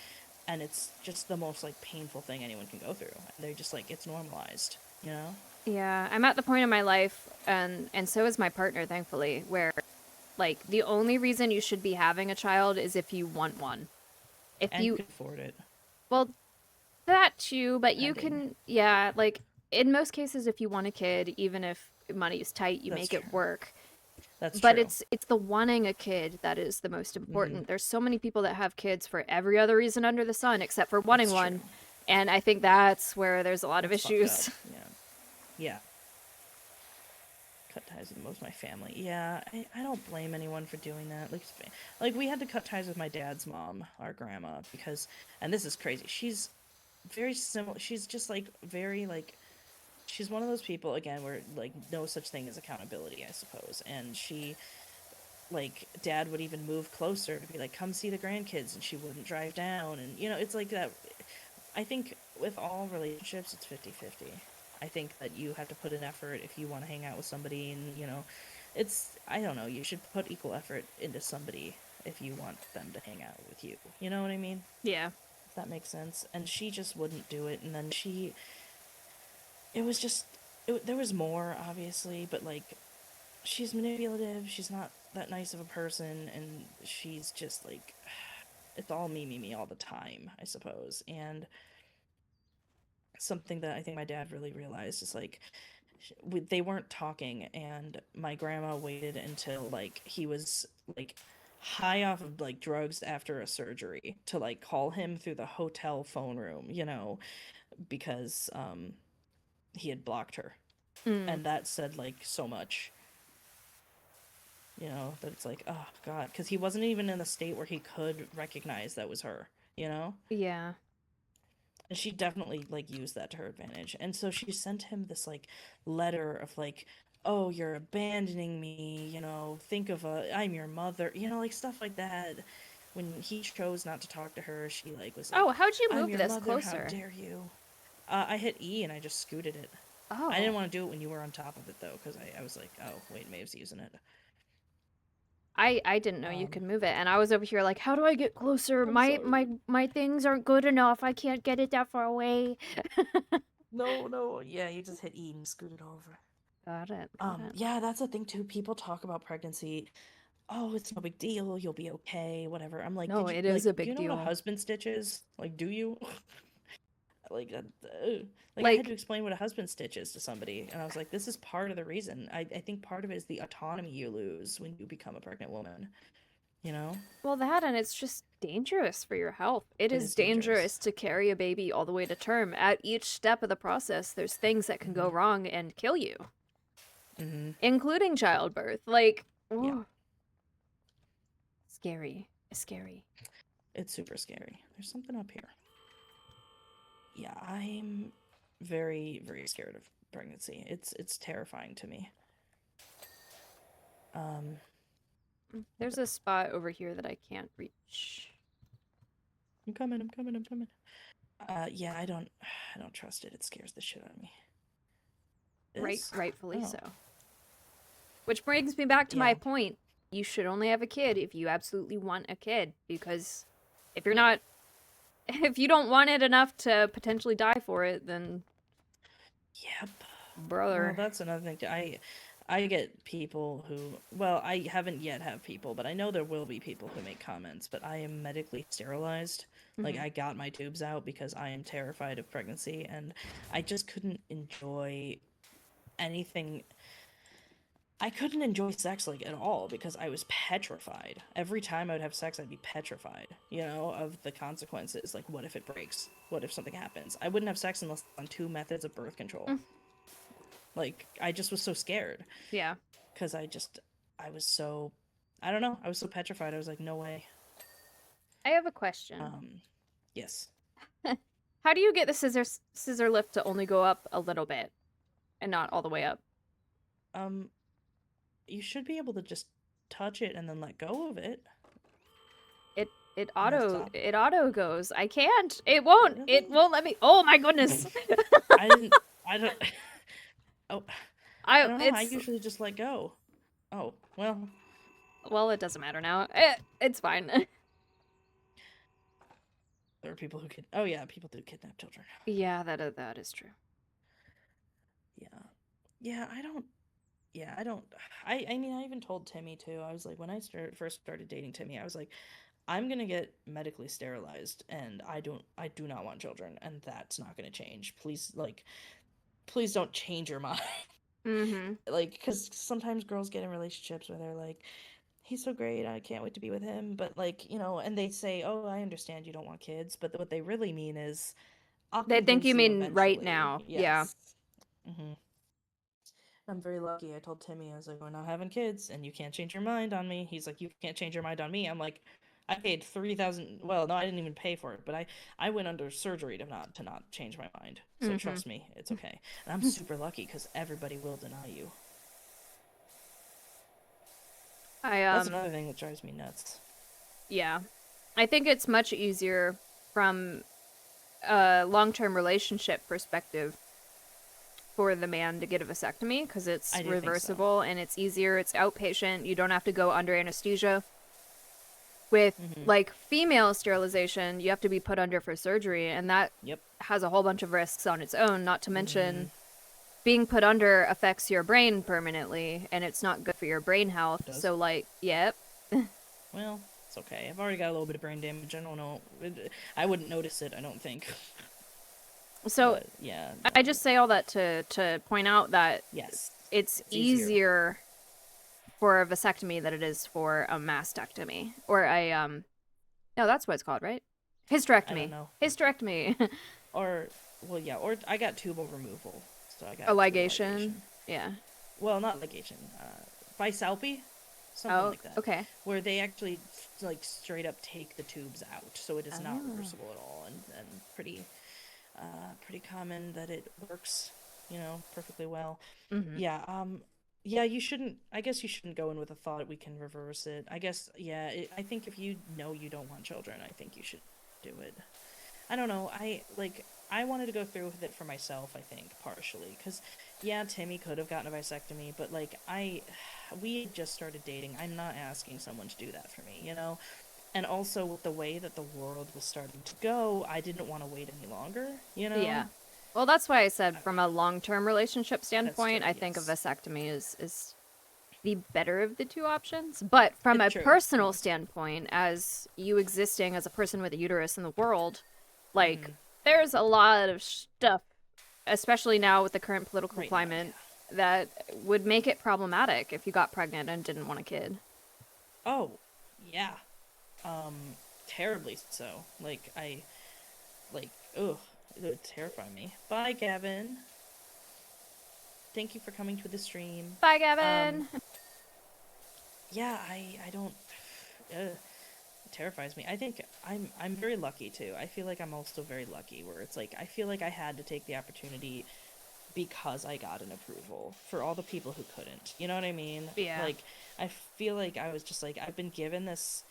And it's just the most like painful thing anyone can go through. And they're just like it's normalized, you know? Yeah, I'm at the point in my life and so is my partner thankfully where like the only reason you should be having a child is if you want one. If And you could afford it, well, that too, but you depending. can yeah, like in most cases if you want a kid, even if money is tight, you That's make true. it work. That's But true. it's the wanting a kid that is the most Mm-hmm. important. There's so many people that have kids for every other reason under the sun except for wanting That's true. one, and I think that's where there's a lot of That's fucked up. issues. Yeah. Yeah. Cut ties with most of my family. Yeah, I don't blame anyone for doing that. Like we had to cut ties with my dad's mom, our grandma, because and this is crazy. She's very similar. She's just like very like she's one of those people again where like no such thing as accountability, I suppose. And she like dad would even move closer to be like come see the grandkids and she wouldn't drive down and you know, it's like that. I think with all relationships it's 50-50. I think that you have to put an effort if you want to hang out with somebody and you know, it's I don't know, you should put equal effort into somebody if you want them to hang out with you. You know what I mean? Yeah. If that makes sense. And she just wouldn't do it and then it was just there was more obviously, but like she's manipulative, she's not that nice of a person and she's just like it's all me all the time, I suppose. And something that I think my dad really realized is like they weren't talking and my grandma waited until like he was like high off of like drugs after a surgery to like call him through the hotel phone room, you know, because he had blocked her. Mm, And that said like so much, you know, that it's like, oh god, because he wasn't even in a state where he could recognize that was her, you know. yeah. And she definitely like used that to her advantage. And so she sent him this like letter of like, "Oh, you're abandoning me, you know, think of a I'm your mother." You know, like stuff like that. When he chose not to talk to her, she like was like, Oh, how'd you "I'm move your this mother, how closer? dare you?" I hit E and I just scooted it. I Oh. didn't want to do it when you were on top of it though, because I was like, "Oh, wait, Maeve's using it." I didn't know you Um, could move it, and I was over here like, how do I get closer? I'm sorry. My things aren't good enough. I can't get it that far away. No, no, yeah, you just hit E and scoot it over. Got it. Got it. Yeah, that's the thing too. People talk about pregnancy. Oh, it's no big deal. You'll be okay. Whatever. I'm like, No, did you it is like? a Do you big know what a deal. husband stitch is? Like, do you? like, like I had to Like, explain what a husband stitch is to somebody, and I was like, this is part of the reason. I think part of it is the autonomy you lose when you become a pregnant woman. You know, well, that and it's just dangerous for your health. It it is is dangerous. dangerous to carry a baby all the way to term. At each step of the process, there's things that can go Hmm. wrong and kill you, Hmm. including childbirth. Like, Yeah, ooh, scary. Scary. it's super scary. There's something up here. Yeah, I'm very, very scared of pregnancy. It's terrifying to me. Um, There's a spot over here that I can't reach. I'm coming, I'm coming, I'm coming. Yeah, I don't trust it. It scares the shit out of me. This? Rightfully Oh, so. Which brings me back to my yeah, point. You should only have a kid if you absolutely want a kid, because if you're yeah, not, if you don't want it enough to potentially die for it, then yep. Well, brother. that's another thing. I get people who, well, I haven't yet have people, but I know there will be people who make comments. But I am medically sterilized. Like Hmm. I got my tubes out because I am terrified of pregnancy, and I just couldn't enjoy anything. I couldn't enjoy sex like at all because I was petrified. Every time I would have sex, I'd be petrified, you know, of the consequences. Like, what if it breaks? What if something happens? I wouldn't have sex unless on two methods of birth control. Like, I just was so scared Yeah. because I was so, I don't know, I was so petrified. I was like, no way. I have a question. Um, yes. How do you get the scissor lift to only go up a little bit and not all the way up? Um, you should be able to just touch it and then let go of it It and then stop. auto goes. I can't. It won't. It Really? won't let me. Oh my goodness. I didn't, I don't, oh, I I don't know. I it's usually just let go. Oh, well, well, it doesn't matter now. It's fine. there are people who kid. Oh yeah, people do kidnap children. Yeah, that is true. Yeah, yeah. I don't. Yeah, I don't. I mean, I even told Timmy too. I was like, when I first started dating Timmy, I was like, I'm gonna get medically sterilized, and I do not want children, and that's not gonna change. Please, like, please don't change your mind. Mm-hmm. Like, because sometimes girls get in relationships where they're like, he's so great, I can't wait to be with him, but like, you know, and they say, oh, I understand you don't want kids, but what they really mean is, I'll They think convince you you mean right eventually. now. Yeah. Yes. Hmm. I'm very lucky. I told Timmy, I was like, we're not having kids, and you can't change your mind on me. He's like, you can't change your mind on me. I'm like, I paid 3,000. Well, no, I didn't even pay for it, but I went under surgery to not change my mind. So Mm-hmm. trust me, it's okay. And I'm super lucky because everybody will deny you. I That's another thing that drives me nuts. yeah. I think it's much easier from a long-term relationship perspective for the man to get a vasectomy because it's I do think so. reversible and it's easier. It's outpatient. You don't have to go under anesthesia. With Hmm. like female sterilization, you have to be put under for surgery, and that Yep. has a whole bunch of risks on its own, not to Hmm. mention being put under affects your brain permanently and it's not good for your brain health. It does. So like, yep. Well, it's okay. I've already got a little bit of brain damage. I don't know. I wouldn't notice it, I don't think. So But yeah, I no. just say all that to point out that Yes. it's It's easier. easier for a vasectomy than it is for a mastectomy or a no, that's what it's called, right? I don't Hysterectomy. know. Hysterectomy. Or, well, yeah, or I got tubal removal. So I A got tubal ligation. ligation. Yeah. Well, not ligation. Bisalpy? Something Oh, like that. okay. Where they actually, like, straight up take the tubes out. So it is not Oh. reversible at all. And pretty common that it works, you know, perfectly well. Mm-hmm. Yeah, yeah, you shouldn't, I guess you shouldn't go in with a thought we can reverse it. I guess, yeah, I think if you know you don't want children, I think you should do it. I don't know, I, like, I wanted to go through with it for myself, I think, partially. Because, yeah, Timmy could have gotten a vasectomy, but, like, we had just started dating. I'm not asking someone to do that for me, you know? And also, with the way that the world was starting to go, I didn't want to wait any longer, you know? Yeah. Well, that's why I said from a long-term relationship That's true, standpoint, I think a yes. vasectomy is the better of the two options. But from It's a true, personal yes. standpoint, as you existing as a person with a uterus in the world, like Mm-hmm. there's a lot of stuff, especially now with the current political Right now, climate, yeah. that would make it problematic if you got pregnant and didn't want a kid. Oh, yeah. Um, Terribly so. Ugh, it would terrify me. Bye, Gavin. Thank you for coming to the stream. Bye, Um, Gavin. yeah, I don't. It terrifies me. I think I'm very lucky too. I feel like I'm also very lucky, where it's like I feel like I had to take the opportunity because I got an approval for all the people who couldn't. You know what I mean? Yeah. Like I feel like I was just like I've been given this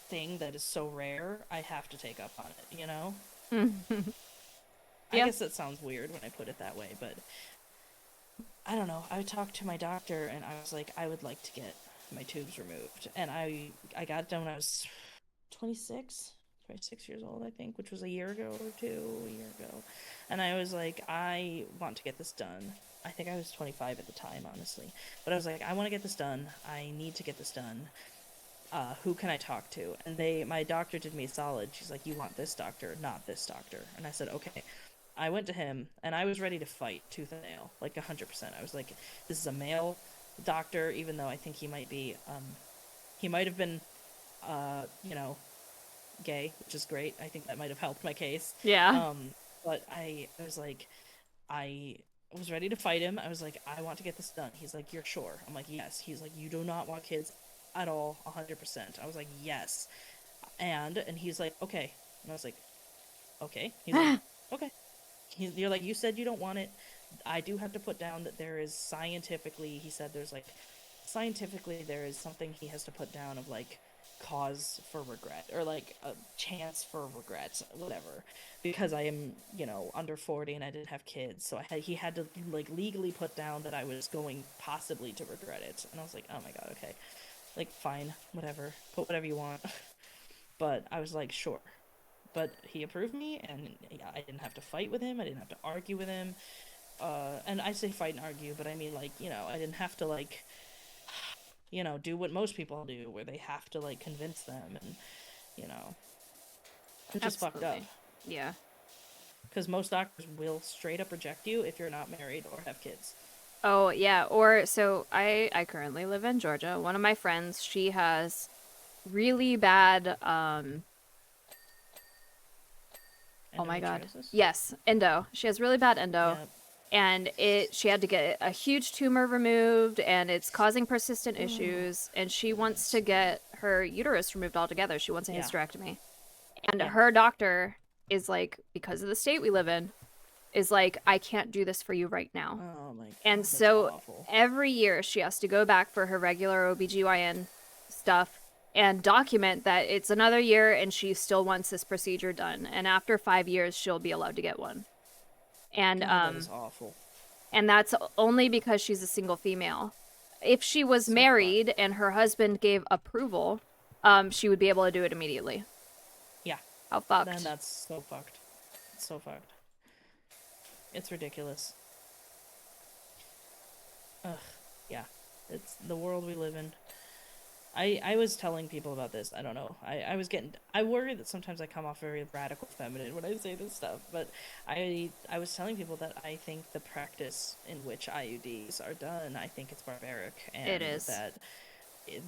thing that is so rare. I have to take up on it. You know? I Yeah. guess that sounds weird when I put it that way, but I don't know. I talked to my doctor and I was like, I would like to get my tubes removed. And I got it done when I was 26 years old, I think, which was a year ago or two, a year ago. And I was like, I want to get this done. I think I was 25 at the time, honestly. But I was like, I want to get this done. I need to get this done. Who can I talk to? And my doctor did me a solid. She's like, you want this doctor, not this doctor. And I said, okay. I went to him and I was ready to fight tooth and nail, like 100%. I was like, this is a male doctor, even though I think he might have been, you know, gay, which is great. I think that might have helped my case. Yeah. But I was like, I was ready to fight him. I was like, I want to get this done. He's like, you're sure? I'm like, yes. He's like, you do not want kids at all, 100%. I was like, yes. And he's like, okay. And I was like, okay. He's like, okay. You're like, you said you don't want it. I do have to put down that there is scientifically, he said there's like, scientifically there is something he has to put down of like cause for regret or like a chance for regret, whatever. Because I am, under 40 and I didn't have kids. So he had to like legally put down that I was going possibly to regret it. And I was like, oh my God, okay. Like, fine, whatever. Put whatever you want. But I was like, sure. But he approved me, and I didn't have to fight with him. I didn't have to argue with him. And I say fight and argue, but I mean, like, I didn't have to, like, do what most people do, where they have to, like, convince them, and, you know, it's just fucked up. Absolutely. Yeah. Because most doctors will straight up reject you if you're not married or have kids. Oh, yeah. Or so I currently live in Georgia. One of my friends, she has really bad oh my God. Endometriosis? Yes, endo. She has really bad endo. Yeah. And she had to get a huge tumor removed and it's causing persistent issues and she wants to Goodness. get her uterus removed altogether. She wants a Yeah. hysterectomy. And Yeah. her doctor is like, because of the state we live in, is like, I can't do this for you right now. Oh my God, And that's so awful. every year she has to go back for her regular OBGYN stuff and document that it's another year and she still wants this procedure done. And after 5 years, she'll be allowed to get one. And God, that is awful. and that's only because she's a single female. If she was So married and her husband gave approval, she would be able to do it immediately. Yeah. How fucked. Then that's so fucked. It's so fucked. It's ridiculous. Ugh. Yeah. It's the world we live in. I was telling people about this. I don't know. I worry that sometimes I come off very radical feminine when I say this stuff, but I was telling people that I think the practice in which IUDs are done, I think it's barbaric, and It is.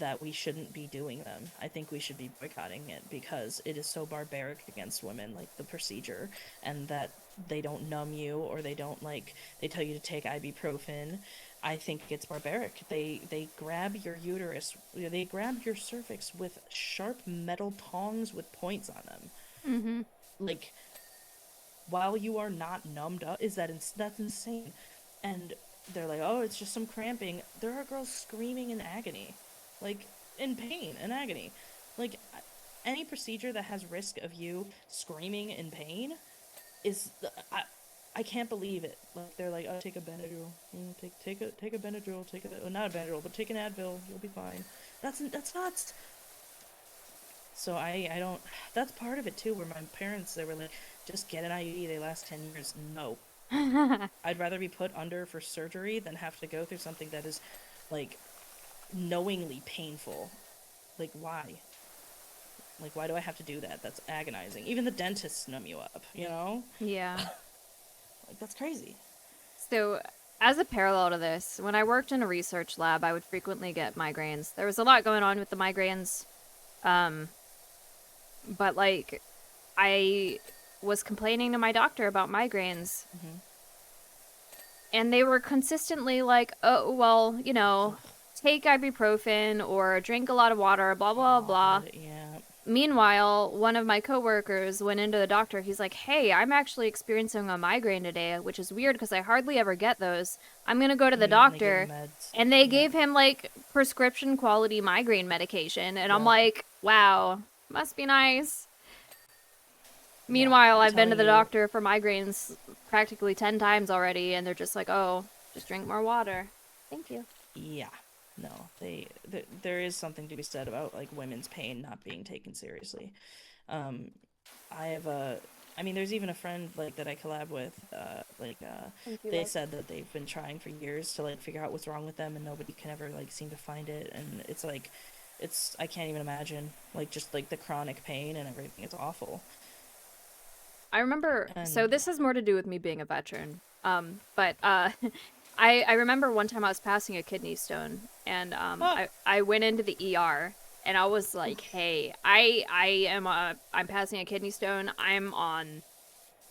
that we shouldn't be doing them. I think we should be boycotting it because it is so barbaric against women, like the procedure, and that they don't numb you or they don't they tell you to take ibuprofen. I think it's barbaric. They grab your uterus, they grab your cervix with sharp metal tongs with points on them. Mm-hmm. Like, while you are not numbed up, that's insane. And they're like, oh, it's just some cramping. There are girls screaming in agony, like in pain and agony. Like, any procedure that has risk of you screaming in pain, is I can't believe it. Like they're like, oh, take a Benadryl, take a Benadryl, take a well, not a Benadryl, but take an Advil, you'll be fine. That's nuts. So I don't. That's part of it too. Where my parents they were like, just get an IUD. They last 10 years. No, I'd rather be put under for surgery than have to go through something that is, like, knowingly painful. Like why? Like why do I have to do that? That's agonizing. Even the dentists numb you up. You know? Yeah. Like that's crazy. So, as a parallel to this, when I worked in a research lab, I would frequently get migraines. There was a lot going on with the migraines, um, but like, I was complaining to my doctor about migraines, Mm-hmm. and they were consistently like, oh, well, Ugh. take ibuprofen or drink a lot of water, blah, blah, blah. God. Yeah. Meanwhile, one of my coworkers went into the doctor. He's like, "Hey, I'm actually experiencing a migraine today, which is weird because I hardly ever get those. I'm gonna go to the And they gave him doctor." meds. And they Yeah. gave him like prescription quality migraine medication. And I'm Yeah. like, wow, must be nice. Yeah. Meanwhile, I'm I've been to telling the you. doctor for migraines practically 10 times already, and they're just like, oh, just drink more water. Thank you. Yeah. No, there is something to be said about like women's pain not being taken seriously. Um, I have a, I mean, there's even a friend like that I collab with. Thank you, They love. said that they've been trying for years to like figure out what's wrong with them, and nobody can ever like seem to find it. And it's like, it's I can't even imagine like just like the chronic pain and everything. It's awful. I remember, so And this has more to do with me being a veteran. But I remember one time I was passing a kidney stone, and ah, I went into the ER, and I was like, oof, "Hey, I'm passing a kidney stone. I'm on,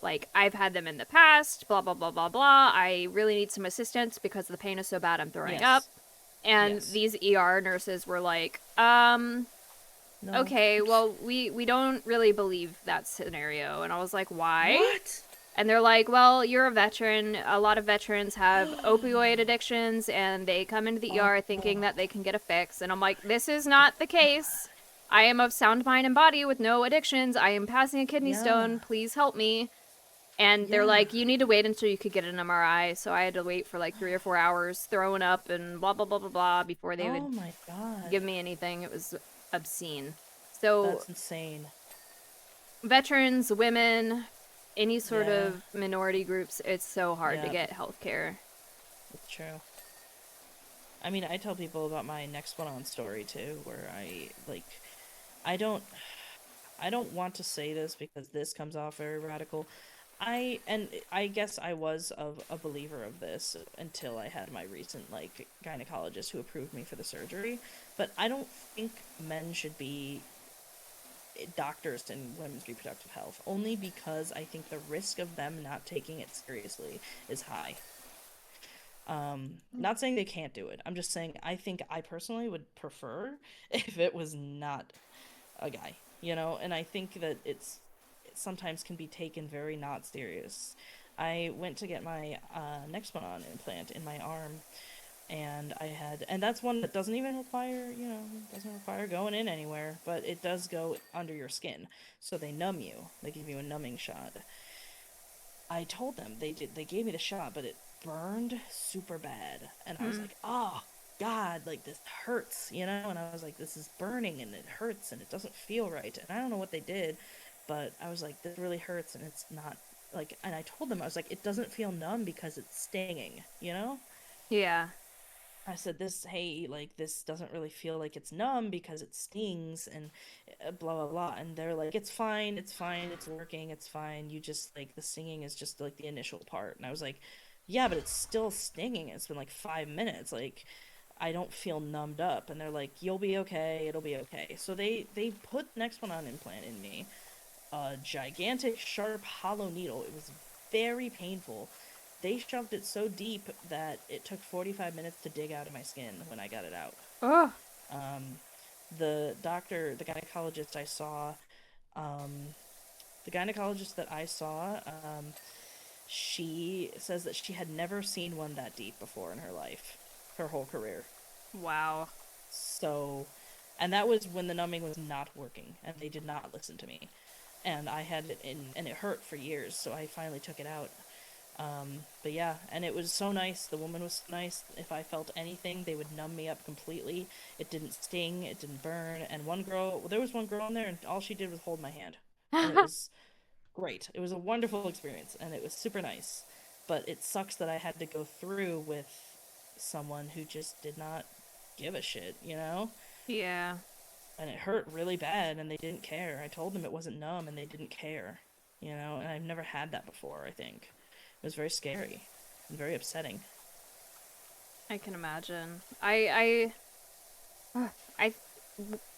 like, I've had them in the past. Blah blah blah blah blah. I really need some assistance because the pain is so bad I'm throwing up." yes, And yes, these ER nurses were like, no, okay, well, we don't really believe that scenario." And I was like, "Why?" what? And they're like, "Well, you're a veteran. A lot of veterans have opioid addictions and they come into the ER thinking Oh, that they can get a fix." And I'm like, "This is not the case. I am of sound mind and body with no addictions. I am passing a kidney yeah, stone. Please help me." And they're yeah. like, "You need to wait until you could get an MRI." So I had to wait for like 3 or 4 hours, throwing up and blah, blah, blah, blah, blah, before they Oh would my God, give me anything. It was obscene. So that's insane. veterans, women, any sort Yeah, of minority groups, it's so hard to yeah, get health care. it's true. I mean, I tell people about my next one on story too, where I like, I don't, I don't want to say this because this comes off very radical. I guess I was of a believer of this until I had my recent like gynecologist who approved me for the surgery. But I don't think men should be doctors in women's reproductive health, only because I think the risk of them not taking it seriously is high. Not saying they can't do it. I'm just saying I think I personally would prefer if it was not a guy, you know? And I think that it sometimes can be taken very not serious. I went to get my next one on implant in my arm, and and that's one that doesn't even require, doesn't require going in anywhere, but it does go under your skin. So they numb you. They give you a numbing shot. I told them they gave me the shot, but it burned super bad. And I was Mm. like, "Oh God, like this hurts," you know? And I was like, "This is burning and it hurts and it doesn't feel right." And I don't know what they did, but I was like, "This really hurts and it's not like," and I told them I was like, "It doesn't feel numb because it's stinging," you know? Yeah. I said this, hey, like this doesn't really feel like it's numb because it stings and blah blah blah. And they're like, it's fine, it's working, it's fine. You just like the stinging is just like the initial part. And I was like, yeah, but it's still stinging. It's been like 5 minutes. Like I don't feel numbed up. And they're like, you'll be okay, it'll be okay. So they put next one on implant in me, a gigantic, sharp, hollow needle. It was very painful. They shoved it so deep that it took 45 minutes to dig out of my skin when I got it out. Oh, Um, the doctor, the gynecologist I saw, um, the gynecologist that I saw, she says that she had never seen one that deep before in her life, her whole career. wow. So, and that was when the numbing was not working, and they did not listen to me. and I had it in, and it hurt for years, so I finally took it out. But yeah, and it was so nice. The woman was so nice. If I felt anything, they would numb me up completely. It didn't sting, it didn't burn. And there was one girl in there, and all she did was hold my hand, and it was great. It was a wonderful experience, and it was super nice. But it sucks that I had to go through with someone who just did not give a shit, you know? Yeah. And it hurt really bad, and they didn't care. I told them it wasn't numb, and they didn't care, you know? And I've never had that before, I think. It was very scary and very upsetting. I can imagine. I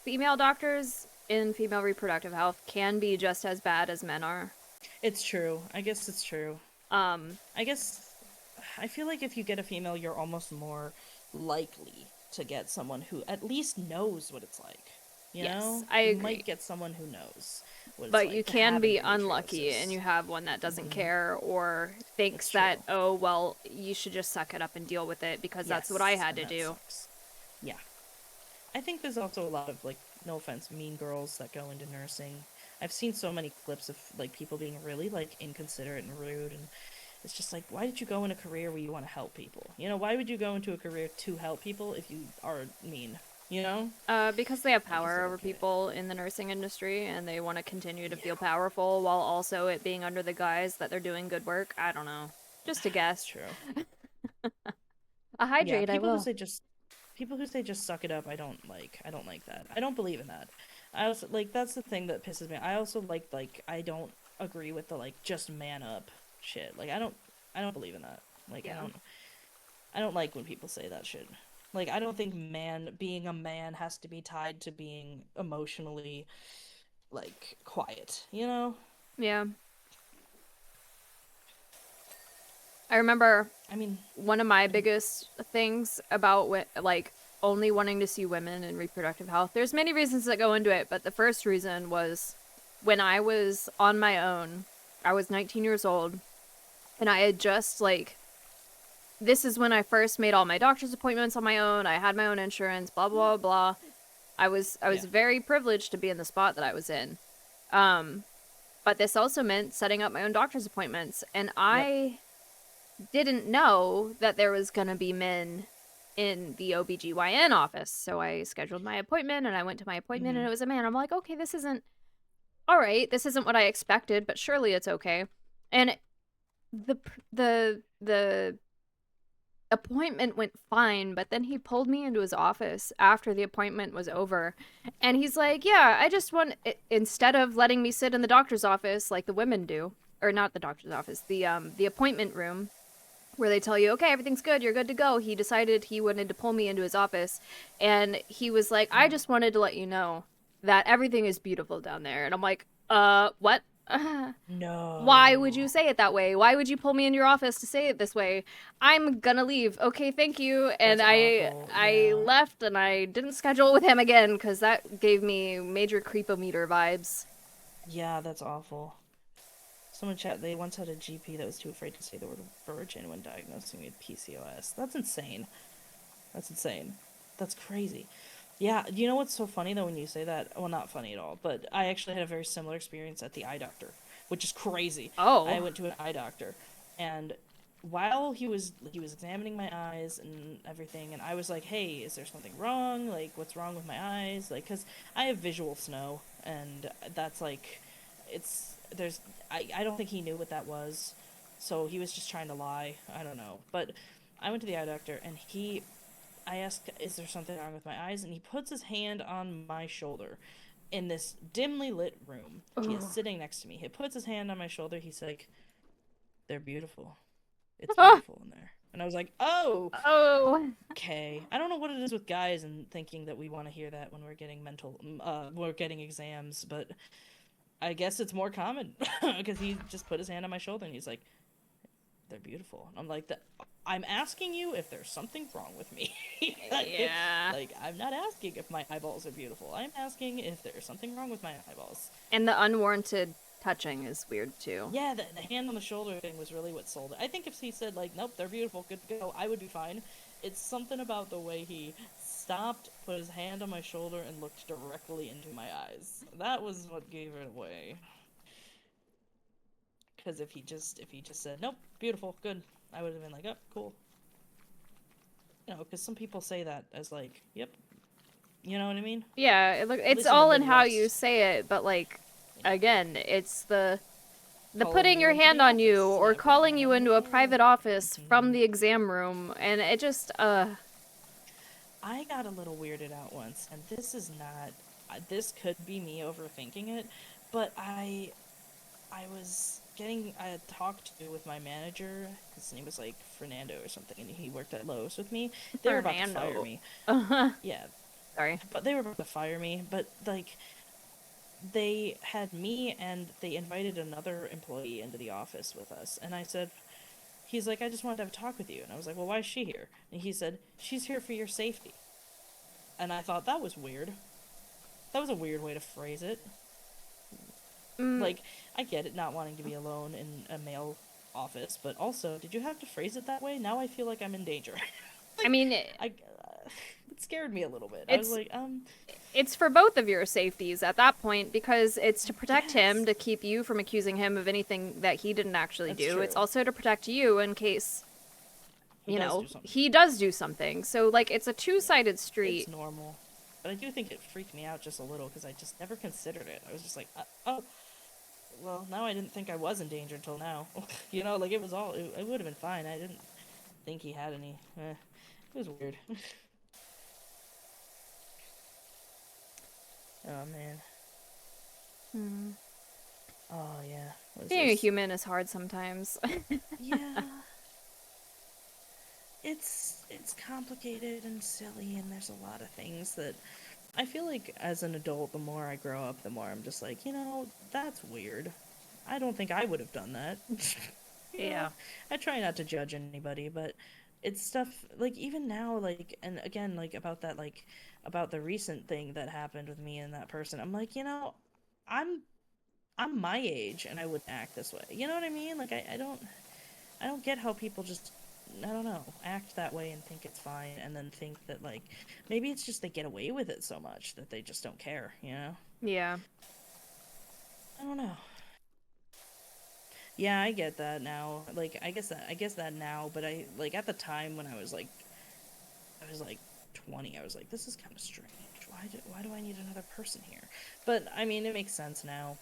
female doctors in female reproductive health can be just as bad as men are. It's true. I guess it's true. Um, I guess I feel like if you get a female, you're almost more likely to get someone who at least knows what it's like. You yes, know? I You agree. might get someone who knows what it's But you like to can have be unlucky and endometriosis. you have one that doesn't Hmm. care or It's thinks that, true. oh, well, you should just suck it up and deal with it because that's what I Yes, had and to that do. sucks. Yeah. I think there's also a lot of, like, no offense, mean girls that go into nursing. I've seen so many clips of, like, people being really, like, inconsiderate and rude, and it's just like, why did you go in a career where you want to help people? You know, why would you go into a career to help people if you are mean? You know? Because they have I just power over don't get it. people in the nursing industry and they want to continue to Yeah, feel powerful while also it being under the guise that they're doing good work. I don't know. Just a it's guess. true. A Yeah, hydrate, I will. people who say just suck it up, I don't like. I don't like that. I don't believe in that. I also like that's the thing that pisses me. I also like I don't agree with the like just man up shit. Like I don't believe in that. Like Yeah. I don't like when people say that shit. Like I don't think being a man has to be tied to being emotionally like quiet, you know? Yeah. I remember I mean, one of my mm, biggest things about like only wanting to see women in reproductive health. There's many reasons that go into it, but the first reason was when I was on my own. I was 19 years old and I had just like this is when I first made all my doctor's appointments on my own. I had my own insurance, blah blah blah. I was yeah. very privileged to be in the spot that I was in. Um but this also meant setting up my own doctor's appointments and Yep. I didn't know that there was going to be men in the OBGYN office. So I scheduled my appointment and I went to my appointment and Mhm. it was a man. I'm like, okay, this isn't all right. This isn't what I expected, but surely it's okay. And the the appointment went fine, but then he pulled me into his office after the appointment was over. And he's like, "Yeah, I just want instead of letting me sit in the doctor's office like the women do, or not the doctor's office, the appointment room where they tell you, okay, everything's good, you're good to go. He decided he wanted to pull me into his office, and he was like, I Mhm. just wanted to let you know that everything is beautiful down there. And I'm like, what? Why would you No. say it that way? Why would you pull me in your office to say it this way? I'm gonna leave. Okay, thank you. And That's I awful. I Yeah. left and I didn't schedule with him again because that gave me major creepometer vibes. Yeah, that's awful. Someone chat, they once had a GP that was too afraid to say the word virgin when diagnosing me with PCOS. That's insane. That's insane. That's crazy. Yeah, you know what's so funny though when you say that? Well, not funny at all, but I actually had a very similar experience at the eye doctor, which is crazy. I Oh. went to an eye doctor, and while he was examining my eyes and everything, and I was like, "Hey, is there something wrong? Like, what's wrong with my eyes? Like, 'cause I have visual snow, and that's like, it's there's I don't think he knew what that was, so he was just trying to lie. I don't know, but I went to the eye doctor, and I asked, is there something wrong with my eyes? And he puts his hand on my shoulder in this dimly lit room. He is Oh. sitting next to me. He puts his hand on my shoulder. He's like, they're beautiful. It's Ah! beautiful in there. And I was like, oh, Oh. okay. I don't know what it is with guys and thinking that we want to hear that when we're getting we're getting exams, but I guess it's more common because he just put his hand on my shoulder and he's like, they're beautiful. And I'm like, I'm asking you if there's something wrong with me. Yeah. Like, I'm not asking if my eyeballs are beautiful. I'm asking if there's something wrong with my eyeballs. And the unwarranted touching is weird too. Yeah, the hand on the shoulder thing was really what sold it. I think if he said, like, nope, they're beautiful, good to go, I would be fine. It's something about the way he stopped, put his hand on my shoulder, and looked directly into my eyes. That was what gave it away. Because if he just said nope, beautiful, good, I would have been like, oh, cool. You know, because some people say that as like, yep, you know what I mean? Yeah, At it's least in the all in how you Midwest. say it, but like again, it's the Calling putting you your into the hand on you office, or putting your calling hand you on you. into a private office from Hmm. the exam room, and it just I got a little weirded out once, and this is not. This could be me overthinking it, but I was getting I had talked to with my manager. His name was like Fernando or something, and he worked at Lowe's with me. They were about to fire Fernando. me. Uh-huh. Yeah, Sorry. but they were about to fire me. But like they had me and they invited another employee into the office with us, and I said, he's like, I just wanted to have a talk with you, and I was like, well, why is she here? And he said, she's here for your safety. And I thought that was weird. That was a weird way to phrase it. Mm, Like, I get it not wanting to be alone in a male office, but also, did you have to phrase it that way? Now I feel like I'm in danger. I Like, mean, it scared me a little bit. I was it's like, it's for both of your safeties at that point because it's I to protect him guess. to keep you from accusing him of anything that he didn't actually That's do. It's true. also to protect you in case, He does do something. he does do something. So like it's a Yeah. two-sided It's street. normal. But I do think it freaked me out just a little because I just never considered it. I was just like, oh, well, now I didn't think I was in danger until now. You know, like it was all, it would have been fine. I didn't think he had any. It was weird. Oh man. Hmm. Oh yeah. What is Being a this? human is hard sometimes. Yeah. It's complicated and silly, and there's a lot of things that I feel like as an adult, the more I grow up, the more I'm just like, you know, that's weird. I don't think I would have done that. You know, Yeah. I try not to judge anybody, but it's stuff like even now, like, and again, like about that, like about the recent thing that happened with me and that person. I'm like, you know, I'm I'm my age and I wouldn't act this way. You know what I mean? Like I don't get how people just I don't know, act that way and think it's fine and then think that like maybe it's just they get away with it so much that they just don't care, you know? Yeah. I don't know. Yeah, I get that now. Like I guess that now, but I like at the time when I was like 20, I was like this is kind of strange. Why do I need another person here? But I mean, it makes sense now.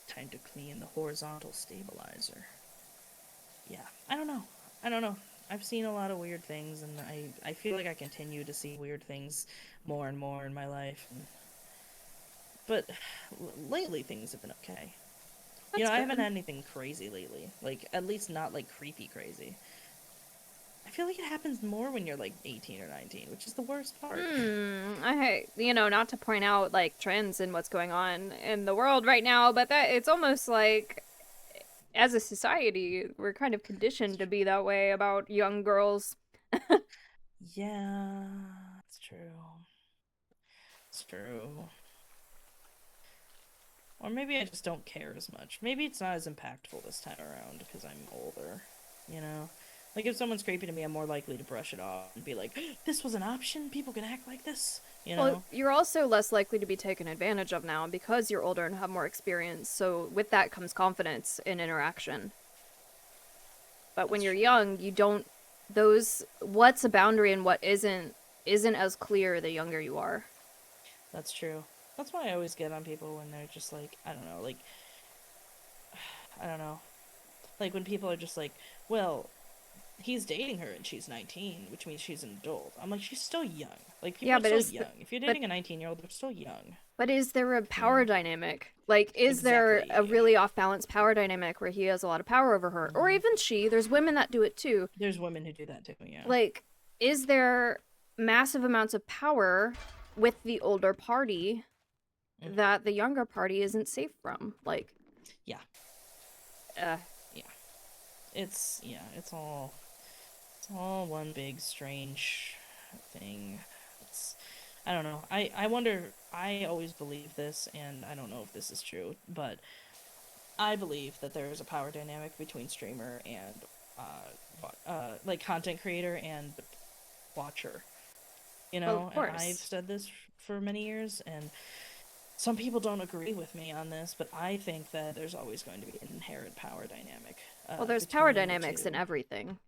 Time to clean the horizontal stabilizer. Yeah, I don't know. I don't know. I've seen a lot of weird things, and I feel like I continue to see weird things more and more in my life. But lately, things have been okay. You That's know, I haven't good. had anything crazy lately. Like, at least not like creepy crazy. I feel like it happens more when you're like 18 or 19, which is the worst part. Not to point out like trends and what's going on in the world right now, but that it's almost like as a society, we're kind of conditioned to be that way about young girls. Yeah, it's true. It's true. Or maybe I just don't care as much. Maybe it's not as impactful this time around because I'm older, you know? Like, if someone's creepy to me, I'm more likely to brush it off and be like, this was an option? People can act like this? You Well, know? you're also less likely to be taken advantage of now because you're older and have more experience. So with that comes confidence in interaction. But when That's you're true. young, you don't those what's a boundary and what isn't as clear the younger you are. That's true. That's why I always get on people when they're just like, I don't know, like, I don't know. Like, when people are just like, well, he's dating her and she's 19, which means she's an adult. I'm like, she's still young. Like, people Yeah, are still young. If you're but dating a 19-year-old, they're still young, but is there a you power know? dynamic? Like, is there a Exactly. really off balance power dynamic where he has a lot of power over her? Or Hmm. even she, there's women that do it too. There's women who do that too, yeah. Like, is there massive amounts of power with the older party Mm. that the younger party isn't safe from? Like, Yeah, uh, yeah. It's all one big strange thing. It's I don't know. I wonder I always believe this and I don't know if this is true, but I believe that there is a power dynamic between streamer and like content creator and watcher. You of know, and I've course. said this for many years and some people don't agree with me on this, but I think that there's always going to be an inherent power dynamic Well, there's power between the dynamics in two. everything.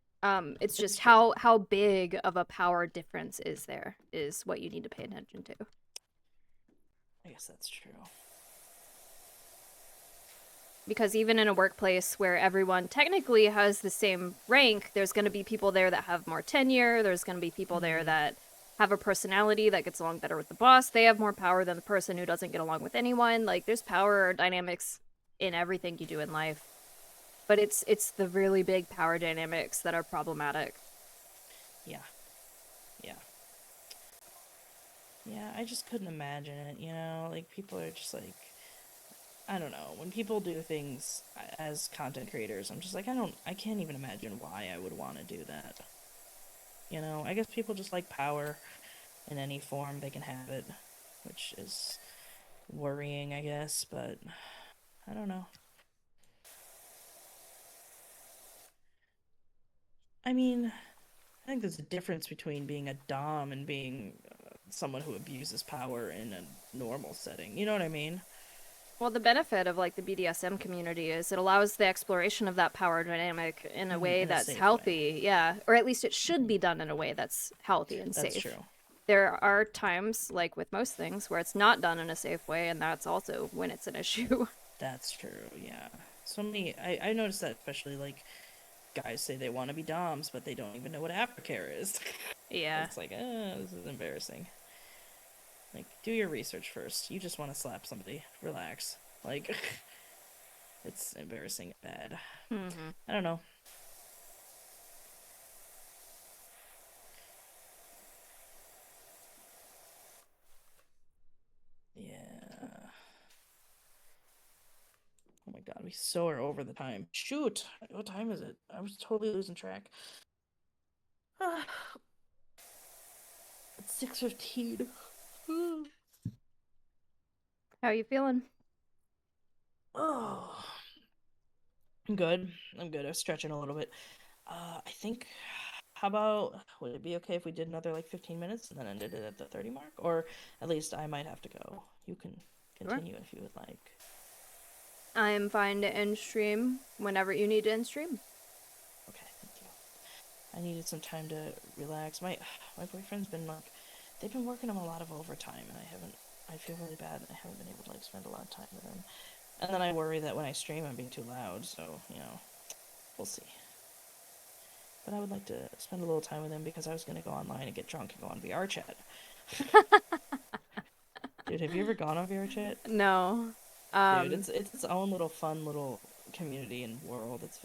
It's It's just true. how big of a power difference is there is what you need to pay attention to. I guess that's true. Because even in a workplace where everyone technically has the same rank, there's going to be people there that have more tenure. There's going to be people there Mm, that have a personality that gets along better with the boss. They have more power than the person who doesn't get along with anyone. Like there's power dynamics in everything you do in life. But it's the really big power dynamics that are problematic. yeah, yeah, yeah. I just couldn't imagine it. Like people are just like, I don't know. When people do things as content creators, I'm just like, I can't even imagine why I would want to do that. I guess people just like power in any form they can have it, which is worrying, I guess, but I don't know. I mean, I think there's a difference between being a dom and being someone who abuses power in a normal setting. You know what I mean? Well, the benefit of like the BDSM community is it allows the exploration of that power dynamic in a way In a that's safe way. healthy, yeah, or at least it should be done in a way that's healthy and That's safe. true. There are times, like with most things, where it's not done in a safe way, and that's also when it's an issue. That's true, yeah. So many, I noticed that especially like guys say they want to be doms, but they don't even know what aftercare is. Yeah. It's like, this is embarrassing. Like, do your research first. You just want to slap somebody. Relax. Like, it's embarrassing bad. Hmm. I don't know. Yeah. Oh my god, we so are over the time. Shoot! What time is it? I was totally losing track. It's 6:15. How are you feeling? Oh, I'm good. I'm good. I was stretching a little bit. I think. How about would it be okay if we did another like 15 minutes and then ended it at the 30 mark? Or at least I might have to go. You can Sure. continue if you would like. I'm fine to end stream whenever you need to end stream. Okay, thank you. I needed some time to relax. My boyfriend's been like they've been working on a lot of overtime and I feel really bad that I haven't been able to like spend a lot of time with him. And then I worry that when I stream I'm being too loud, so, we'll see. But I would like to spend a little time with him because I was gonna go online and get drunk and go on VR chat. Dude, have you ever gone on VR chat? No. Dude, Um, it's its own little fun little community and world. It's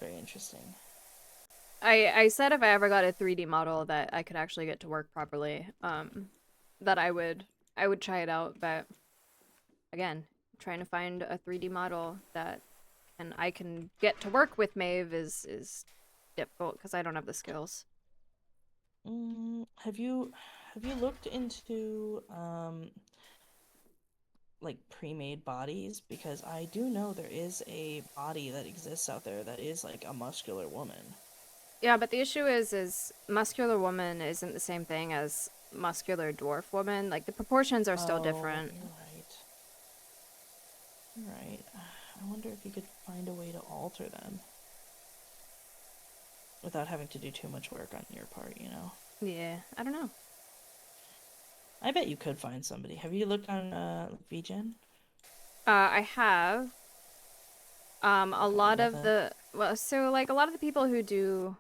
very interesting. I said if I ever got a 3D model that I could actually get to work properly, that I would try it out. But again, trying to find a 3D model that I can get to work with Maeve is difficult because I don't have the skills. Have you looked into like pre-made bodies? Because I do know there is a body that exists out there that is like a muscular woman. Yeah, but the issue is muscular woman isn't the same thing as muscular dwarf woman. Like the proportions are still Oh, different. you're right. You're right. I wonder if you could find a way to alter them without having to do too much work on your part. Yeah, I don't know. I bet you could find somebody. Have you looked on VGen? I have a Okay, lot of nothing. the well, so like a lot of the people who do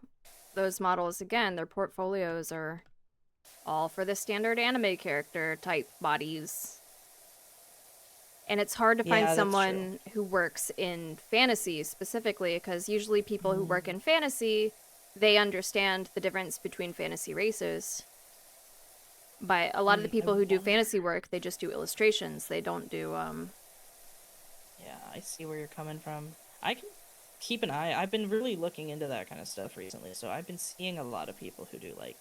those models again, their portfolios are all for the standard anime character type bodies. And it's hard to find Yeah, that's true. someone who works in fantasy specifically because usually people who work Mm, in fantasy, they understand the difference between fantasy races. But a lot of the I people who do wonder. fantasy work, they just do illustrations. They don't do Yeah, I see where you're coming from. I can keep an eye. I've been really looking into that kind of stuff recently, so I've been seeing a lot of people who do like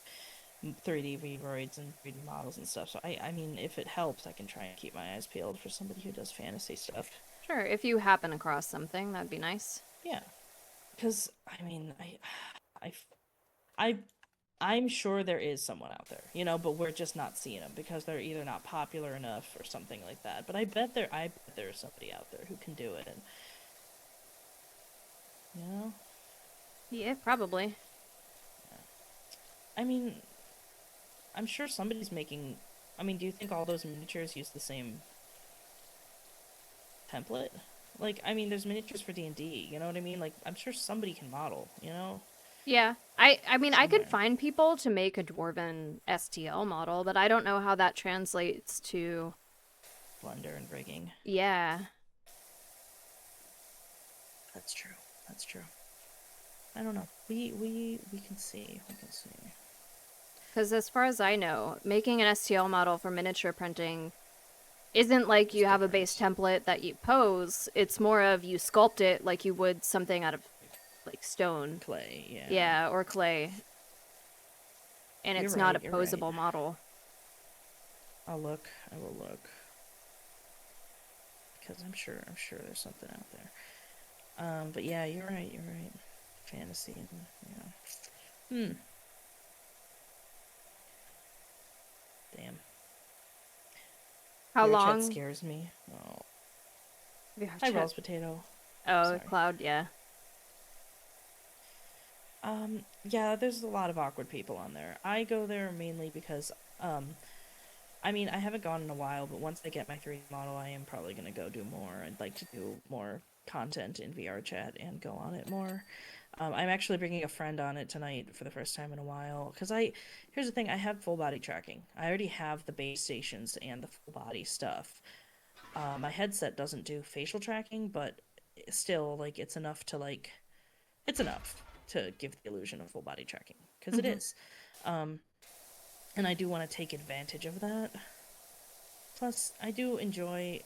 3D Vroids and 3D models and stuff. So I mean, if it helps, I can try and keep my eyes peeled for somebody who does fantasy stuff. sure, if you happen across something, that'd be nice. Yeah, because I mean, I I'm sure there is someone out there, but we're just not seeing them because they're either not popular enough or something like that. But I bet there's somebody out there who can do it, and you know, Yeah, probably. yeah. I mean, I'm sure somebody's making. I mean, do you think all those miniatures use the same template? Like, I mean, there's miniatures for D&D, you know what I mean? Like, I'm sure somebody can model, Yeah. I mean, I could somewhere. find people to make a dwarven STL model, but I don't know how that translates to. Blender and rigging. Yeah. That's true. That's true. I don't know. We can see. We can see. Because as far as I know, making an STL model for miniature printing isn't like It's you have a base different. template that you pose. It's more of you sculpt it like you would something out of like stone. Clay, yeah. Yeah, or clay. And You're it's not a right. You're right. posable model. I'll look. I will look because I'm sure there's something out there. But yeah, you're right. You're right. Fantasy and Hmm. Damn. How VR chat long? scares me. Oh. VR Hi, chat. Rolls Potato. Oh, Sorry. cloud, yeah. Yeah, there's a lot of awkward people on there. I go there mainly because, I mean, I haven't gone in a while, but once I get my 3D model, I am probably gonna go do more. I'd like to do more content in VR chat and go on it more. I'm actually bringing a friend on it tonight for the first time in a while. Here's the thing, I have full body tracking. I already have the base stations and the full body stuff. My headset doesn't do facial tracking, but still, like, it's enough to give the illusion of full body tracking because it Hmm. is. Um, and I do want to take advantage of that. Plus, I enjoy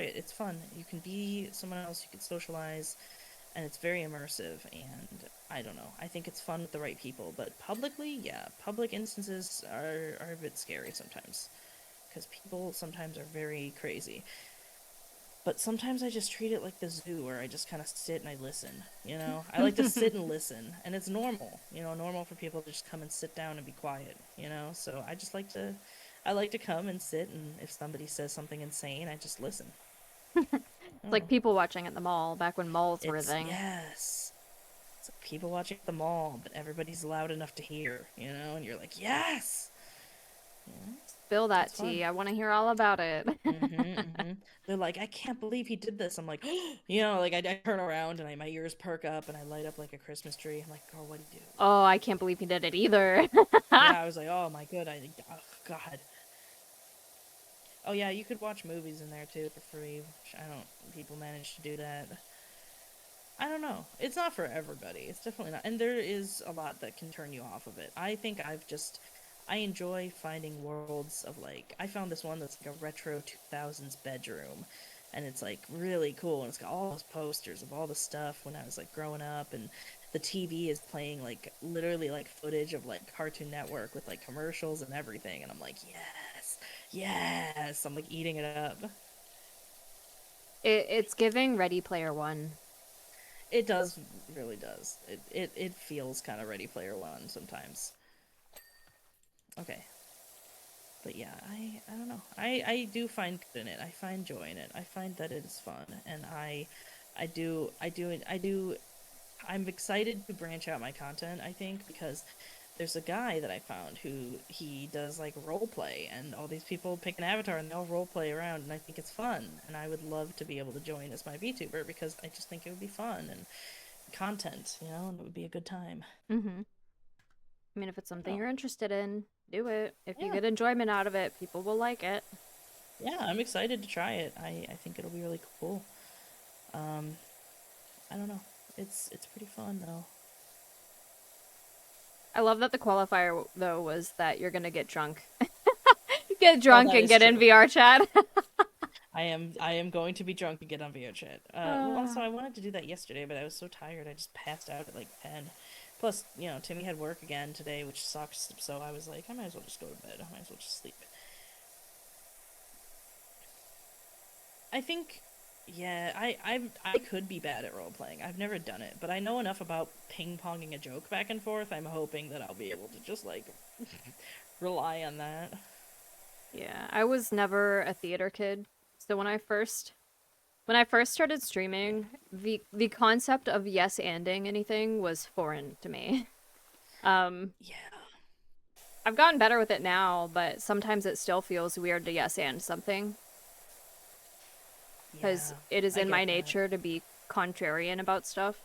it. It's fun. You can be someone else, you can socialize, and it's very immersive. And I don't know. I think it's fun with the right people. But publicly, yeah, public instances are a bit scary sometimes because people sometimes are very crazy. But sometimes I just treat it like the zoo where I just kind of sit and I listen, I like to sit and listen, and it's normal, normal for people to just come and sit down and be quiet. So I like to come and sit, and if somebody says something insane, I just listen. It's like Oh, people watching at the mall back when malls were a it's, thing. yes. It's like people watching at the mall, but everybody's loud enough to hear, and you're like, yes! Spill that It's fun. tea. I want to hear all about it. They're like, I can't believe he did this. I'm like, like I turn around and my ears perk up and I light up like a Christmas tree. I'm like, girl, what'd he do? Oh, I can't believe he did it either. Yeah, I was like, oh my god, oh god. Oh yeah, you could watch movies in there too for free. Which I don't. People manage to do that. I don't know. It's not for everybody. It's definitely not. And there is a lot that can turn you off of it. I enjoy finding worlds of like, I found this one that's like a retro 2000s bedroom. And it's like really cool. And it's got all those posters of all the stuff when I was like growing up. And the TV is playing like literally like footage of like Cartoon Network with like commercials and everything. And I'm like, yes, yes. I'm like eating it up. It's giving Ready Player One. It does, really does. It feels kind of Ready Player One sometimes. Okay, but yeah, I don't know. I do find good in it. I find joy in it. I find that it is fun, and I do. I'm excited to branch out my content. I think because there's a guy that I found who he does like role play, and all these people pick an avatar and they all role play around, and I think it's fun, and I would love to be able to join as my VTuber because I just think it would be fun and content, and it would be a good time. Hmm. I mean, if it's something Oh, you're interested in, do it. If you yeah. get enjoyment out of it, people will like it. Yeah, I'm excited to try it. I think it'll be really cool. Um, I don't know. It's pretty fun though. I love that the qualifier though was that you're gonna get drunk. Get Oh, drunk that and is get in true. VR chat. I am going to be drunk and get on video chat. Well, also uh, I wanted to do that yesterday, but I was so tired I just passed out at like 10. Plus, Timmy had work again today, which sucks. So I was like, I might as well just go to bed. I might as well just sleep. I think Yeah, I could be bad at role playing. I've never done it, but I know enough about ping ponging a joke back and forth. I'm hoping that I'll be able to just like rely on that. Yeah, I was never a theater kid. So when I first started Yeah. streaming, the concept of yes anding anything was foreign to me. Um, Yeah. I've gotten better with it now, but sometimes it still feels weird to yes and something because Yeah. it is I in my get that. nature to be contrarian about stuff.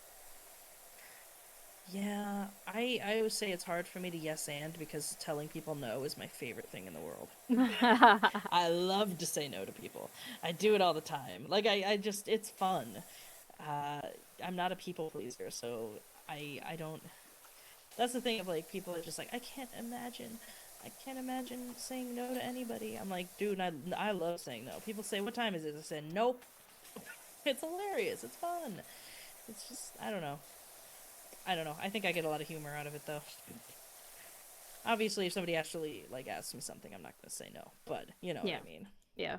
Yeah, I always say it's hard for me to yes and because telling people no is my favorite thing in the world. I love to say no to people. I do it all the time. Like I just it's fun. Uh, I'm not a people pleaser, so I don't. That's the thing of like people are just like I can't imagine saying no to anybody. I'm like, dude, I love saying no. People say, what time is it? I said, nope. It's hilarious. It's fun. It's just I don't know. I don't know. I think I get a lot of humor out of it though. Obviously, if somebody actually like asks me something, I'm not gonna say no. But you know what Yeah, I mean. yeah.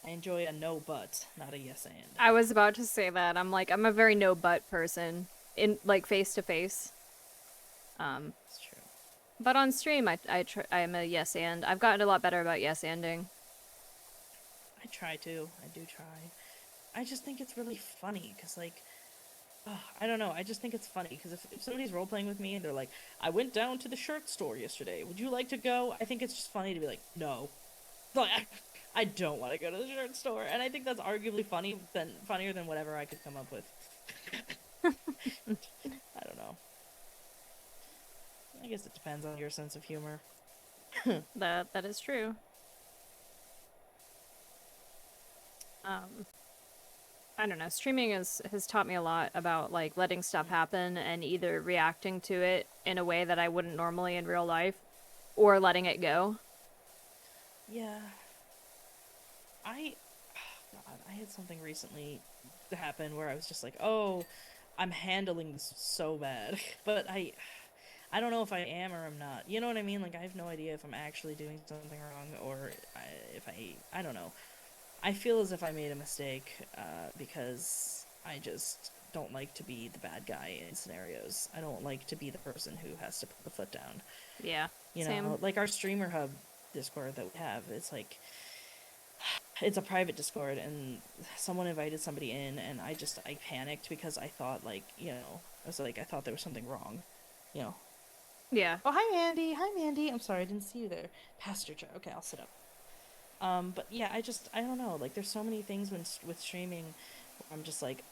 I enjoy a no but, not a yes and. I was about to say that. I'm a very no but person in like face to face. Um, It's true. but on stream, I am a yes and. I've gotten a lot better about yes anding. I try to. I do try. I just think it's really funny because like I don't know. I just think it's funny because if somebody's role playing with me and they're like, I went down to the shirt store yesterday. Would you like to go? I think it's just funny to be like, no. Like, I don't want to go to the shirt store. And I think that's arguably funnier than whatever I could come up with. I don't know. I guess it depends on your sense of humor. That is true. Um, I don't know. Streaming has taught me a lot about like letting stuff happen and either reacting to it in a way that I wouldn't normally in real life or letting it go. Yeah. I God, I had something recently happen where I was just like, "Oh, I'm handling this so bad." But I don't know if I am or I'm not. You know what I mean? Like I have no idea if I'm actually doing something wrong or if I don't know. I feel as if I made a mistake because I just don't like to be the bad guy in scenarios. I don't like to be the person who has to put the foot down. Yeah, You same. know, like our streamer hub Discord that we have, it's like it's a private Discord and someone invited somebody in and I panicked because I thought like, you know, I was like I thought there was something wrong. You know. Yeah, Oh, hi Mandy. Hi Mandy. I'm sorry, I didn't see you there. Pastor chair. Okay, I'll sit up. But yeah, I don't know. Like, there's so many things with streaming where I'm just like,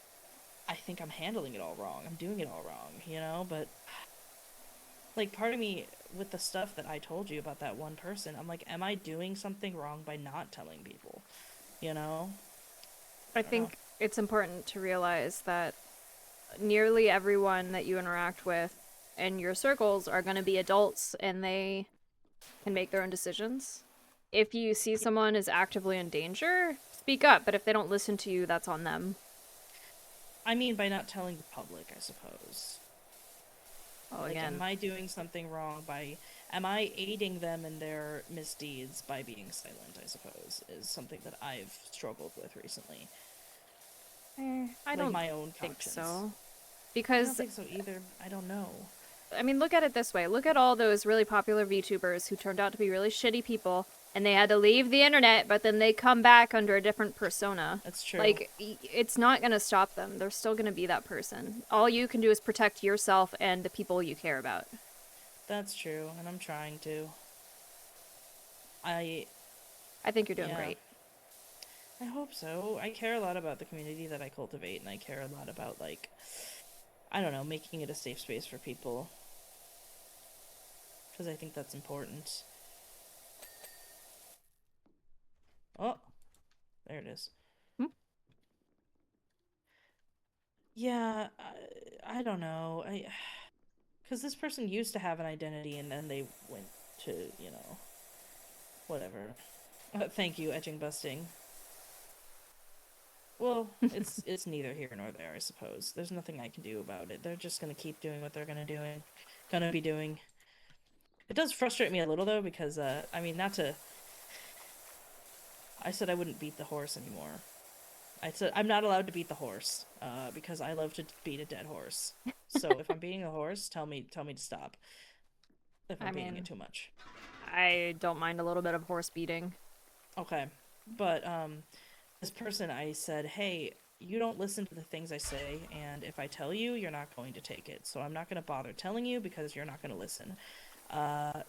I think I'm handling it all wrong. I'm doing it all wrong, you know? But, like, part of me, with the stuff that I told you about that one person, I'm like, am I doing something wrong by not telling people? You know? I I don't know. think it's important to realize that nearly everyone that you interact with in your circles are going to be adults and they can make their own decisions. If you see Yeah, someone is actively in danger, speak up, but if they don't listen to you, that's on them. I mean, by not telling the public, I suppose. Oh, Like, am again, I doing something wrong by. Am I aiding them in their misdeeds by being silent, I suppose, is something that I've struggled with recently. I Like, don't my own think conscience. so. I don't Because, think so either. I don't know. I mean, look at it this way. Look at all those really popular VTubers who turned out to be really shitty people and they had to leave the internet, but then they come back under a different persona. That's true. Like, it's not going to stop them. They're still going to be that person. All you can do is protect yourself and the people you care about. That's true, and I'm trying to. I. I think you're doing Yeah. great. I hope so. I care a lot about the community that I cultivate, and I care a lot about, like, I don't know, making it a safe space for people. Because I think that's important. Oh, there it is. Hmm? Yeah, I don't know. Because this person used to have an identity, and then they went to, you know, whatever. Thank you, etching busting. Well, it's neither here nor there, I suppose. There's nothing I can do about it. They're just gonna keep doing what they're gonna be doing. It does frustrate me a little though, because I mean, not to. I said I wouldn't beat the horse anymore, I said I'm not allowed to beat the horse, because I love to beat a dead horse. So if I'm beating a horse, tell me to stop. If I I'm beating it mean, too much. I don't mind a little bit of horse beating. Okay. But this person, I said, "Hey, you don't listen to the things I say, and if I tell you, you're not going to take it. So I'm not going to bother telling you because you're not going to listen." Uh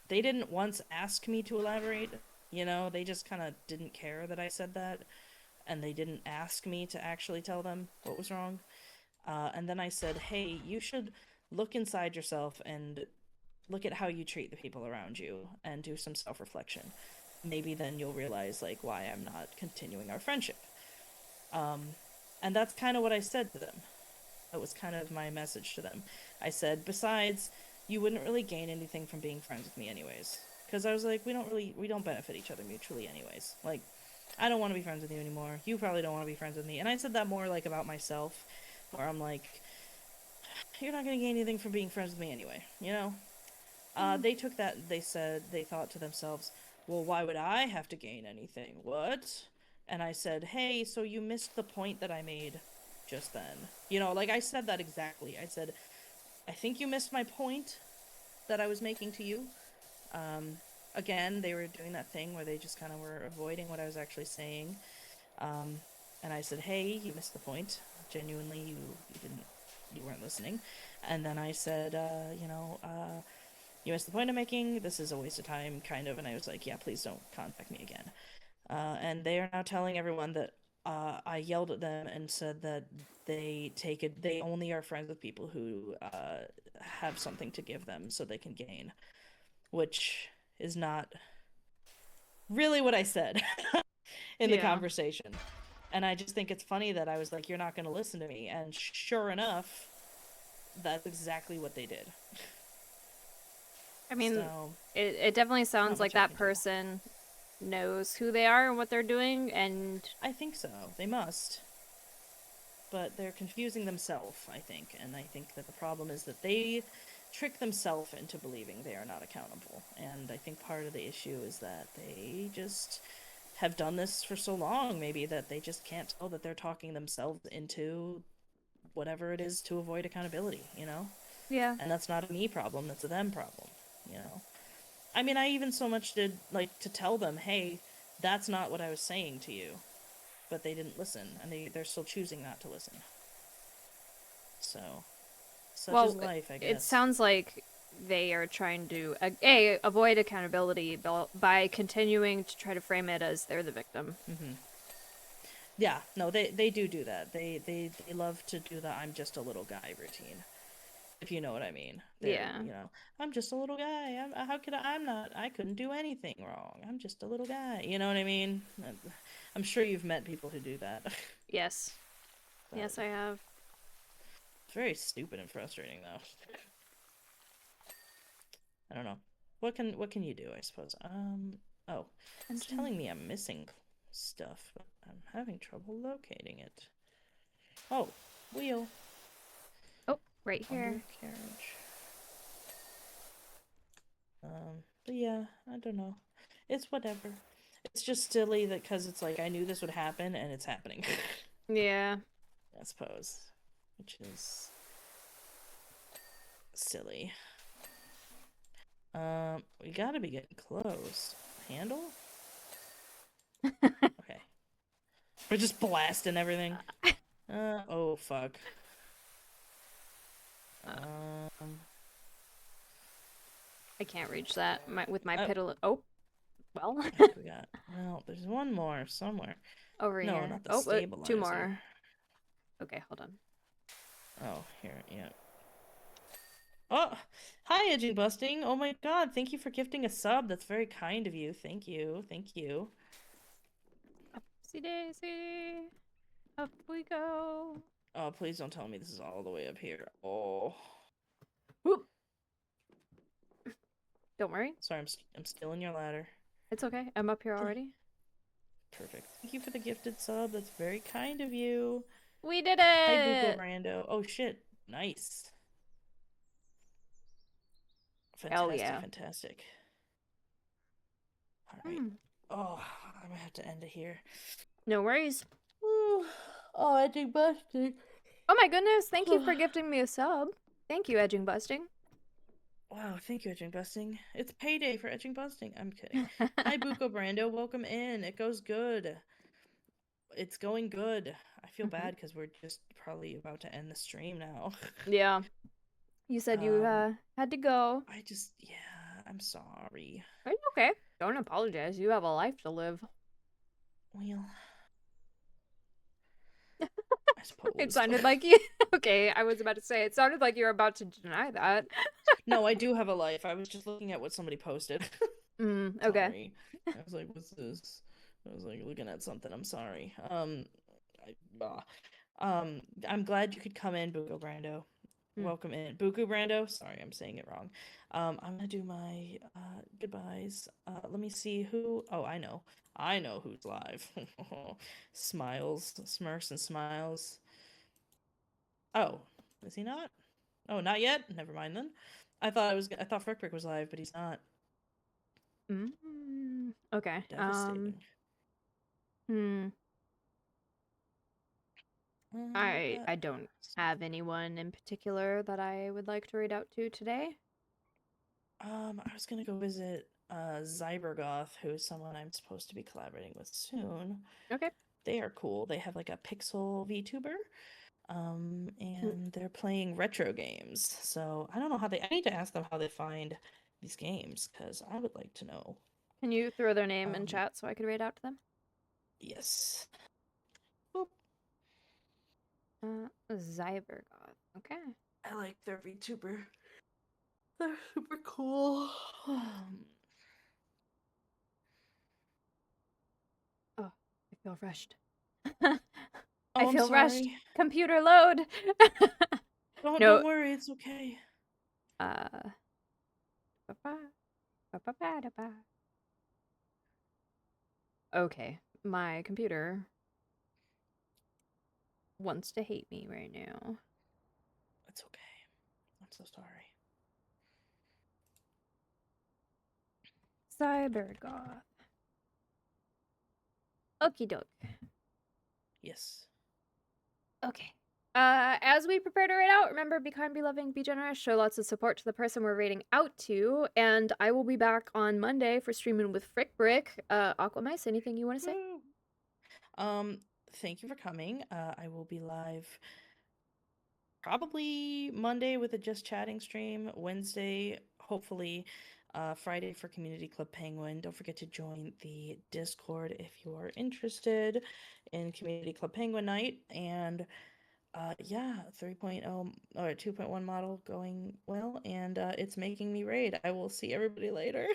they didn't once ask me to elaborate, they just kind of didn't care that I said that, and they didn't ask me to actually tell them what was wrong. And then I said, "Hey, you should look inside yourself and look at how you treat the people around you and do some self-reflection. Maybe then you'll realize like why I'm not continuing our friendship." And that's kind of what I said to them. That was kind of my message to them. I said, "Besides, you wouldn't really gain anything from being friends with me anyways." Because I was like, we don't benefit each other mutually anyways. Like, I don't want to be friends with you anymore. You probably don't want to be friends with me. And I said that more like about myself, where I'm like, you're not going to gain anything from being friends with me anyway. Mm. They took that, they said, they thought to themselves, well, why would I have to gain anything? What? And I said, hey, so you missed the point that I made just then. Like I said that exactly. I said, I think you missed my point that I was making to you. Um, Again, they were doing that thing where they just kind of were avoiding what I was actually saying. Um, and I said, hey, you missed the point. Genuinely, you weren't listening. And then I said, you missed the point I'm making. This is a waste of time, kind of. And I was like, yeah, please don't contact me again. And they are now telling everyone that I yelled at them and said that they only are friends with people who have something to give them so they can gain, which is not really what I said in the Yeah. conversation. And I just think it's funny that I was like, you're not going to listen to me. And sure enough, that's exactly what they did. I mean, So, it definitely sounds not like much I that can do. person knows who they are and what they're doing, and I think so. They must. But they're confusing themselves, I think. And I think that the problem is that they trick themselves into believing they are not accountable. And I think part of the issue is that they just have done this for so long, maybe, that they just can't tell that they're talking themselves into whatever it is to avoid accountability. yeah. And that's not a me problem, that's a them problem. I mean, I even so much did, like, to tell them, hey, that's not what I was saying to you. But they didn't listen, and they're still choosing not to listen. So, such is Well, life, I it guess. sounds like they are trying to avoid accountability by continuing to try to frame it as they're the victim. Mm-hmm. Yeah, no, they do that. They love to do the "I'm just a little guy" routine, if you know what I mean. Yeah. I'm just a little guy. How could I couldn't do anything wrong. I'm just a little guy. You know what I mean? I'm sure you've met people who do that. Yes. But Yes, I have. it's very stupid and frustrating, though. I don't know. What can you do, I suppose? Oh, it's Engine. telling me I'm missing stuff, but I'm having trouble locating it. Oh, wheel. Oh, right here. Undercarriage. But yeah, I don't know. It's whatever. It's just silly that because it's like I knew this would happen and it's happening. Yeah. I suppose, which is silly. We gotta be getting close. Handle? Okay. We're just blasting everything. Oh fuck. Uh, Um, I can't reach that with my oh, piddle. Oh, well. okay, we got. Well, there's one more somewhere. Over No, here. not the Oh, two stabilizer. more. Okay, hold on. Oh, here, yeah. Oh, hi, Edging Busting. Oh my God, thank you for gifting a sub. That's very kind of you. Thank you, thank you. Upsy daisy. Up we go. Oh, please don't tell me this is all the way up here. Oh, Whoop. Don't worry. sorry, I'm stealing your ladder. It's okay. I'm up here already. Perfect. Thank you for the gifted sub. That's very kind of you. We did Hi, Google it! Rando. Oh shit, nice. Hell Fantastic, yeah. fantastic. All right. Hmm. Oh, I'm gonna have to end it here. No worries. Woo. Oh, edging busting. Oh my goodness, thank you for gifting me a sub. Thank you, Edging Busting. Wow, thank you, Edging Busting. It's payday for Edging Busting. I'm kidding. Hi, Buko Brando. Welcome in. It goes good. It's going good. I feel Mhm. bad because we're just probably about to end the stream now. Yeah. You said you um, had to go. yeah, I'm sorry. Are you okay? Don't apologize. You have a life to live. Well, I It suppose. sounded like you. Okay, I was about to say, it sounded like you were about to deny that. No, I do have a life. I was just looking at what somebody posted. Okay. Sorry. I was like, what's this? I was like looking at something. I'm sorry. I'm glad you could come in, Buko Brando. Mm. Welcome in. Buku Brando. Sorry, I'm saying it wrong. I'm gonna do my goodbyes. Let me see who. Oh, I know. I know who's live. Smiles, smirks, and smiles. Oh, is he not? Oh, not yet. Never mind then. I thought Frickbrick was live, but he's not. Okay. Devastating. Hmm. I But don't have anyone in particular that I would like to read out to today. I was gonna go visit Zybergoth, who is someone I'm supposed to be collaborating with soon. Okay. They are cool. They have like a pixel VTuber. Mm. And they're playing retro games. So I don't know how they. I need to ask them how they find these games because I would like to know. Can you throw their name in Um, chat so I could read out to them? yes. Boop. Zybergoth. Okay. I like their VTuber. They're super cool. Oh, I feel rushed. I Oh, I'm feel rushed. sorry. Computer load. No. Don't worry. It's okay. Uh. Ba-ba, ba-ba-ba-da-ba. Okay, my computer wants to hate me right now. It's okay. I'm so sorry. Cybergoth. Okie doke. Yes. Okay. As we prepare to raid out, remember, be kind, be loving, be generous, show lots of support to the person we're raiding out to, and I will be back on Monday for streaming with Frickbrick. Aquamice, anything you want to say? Woo. Um, Thank you for coming. I will be live probably Monday with a just chatting stream, Wednesday, hopefully, Friday for Community Club Penguin. Don't forget to join the Discord if you are interested in Community Club Penguin night. And yeah, 3.0 or 2.1 model going well, and it's making me raid. I will see everybody later.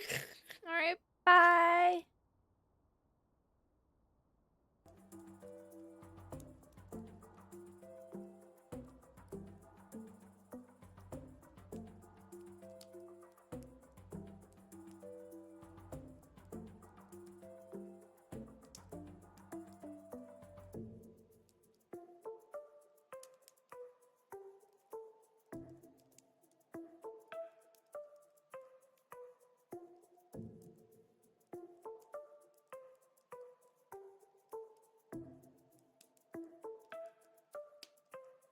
All right, bye.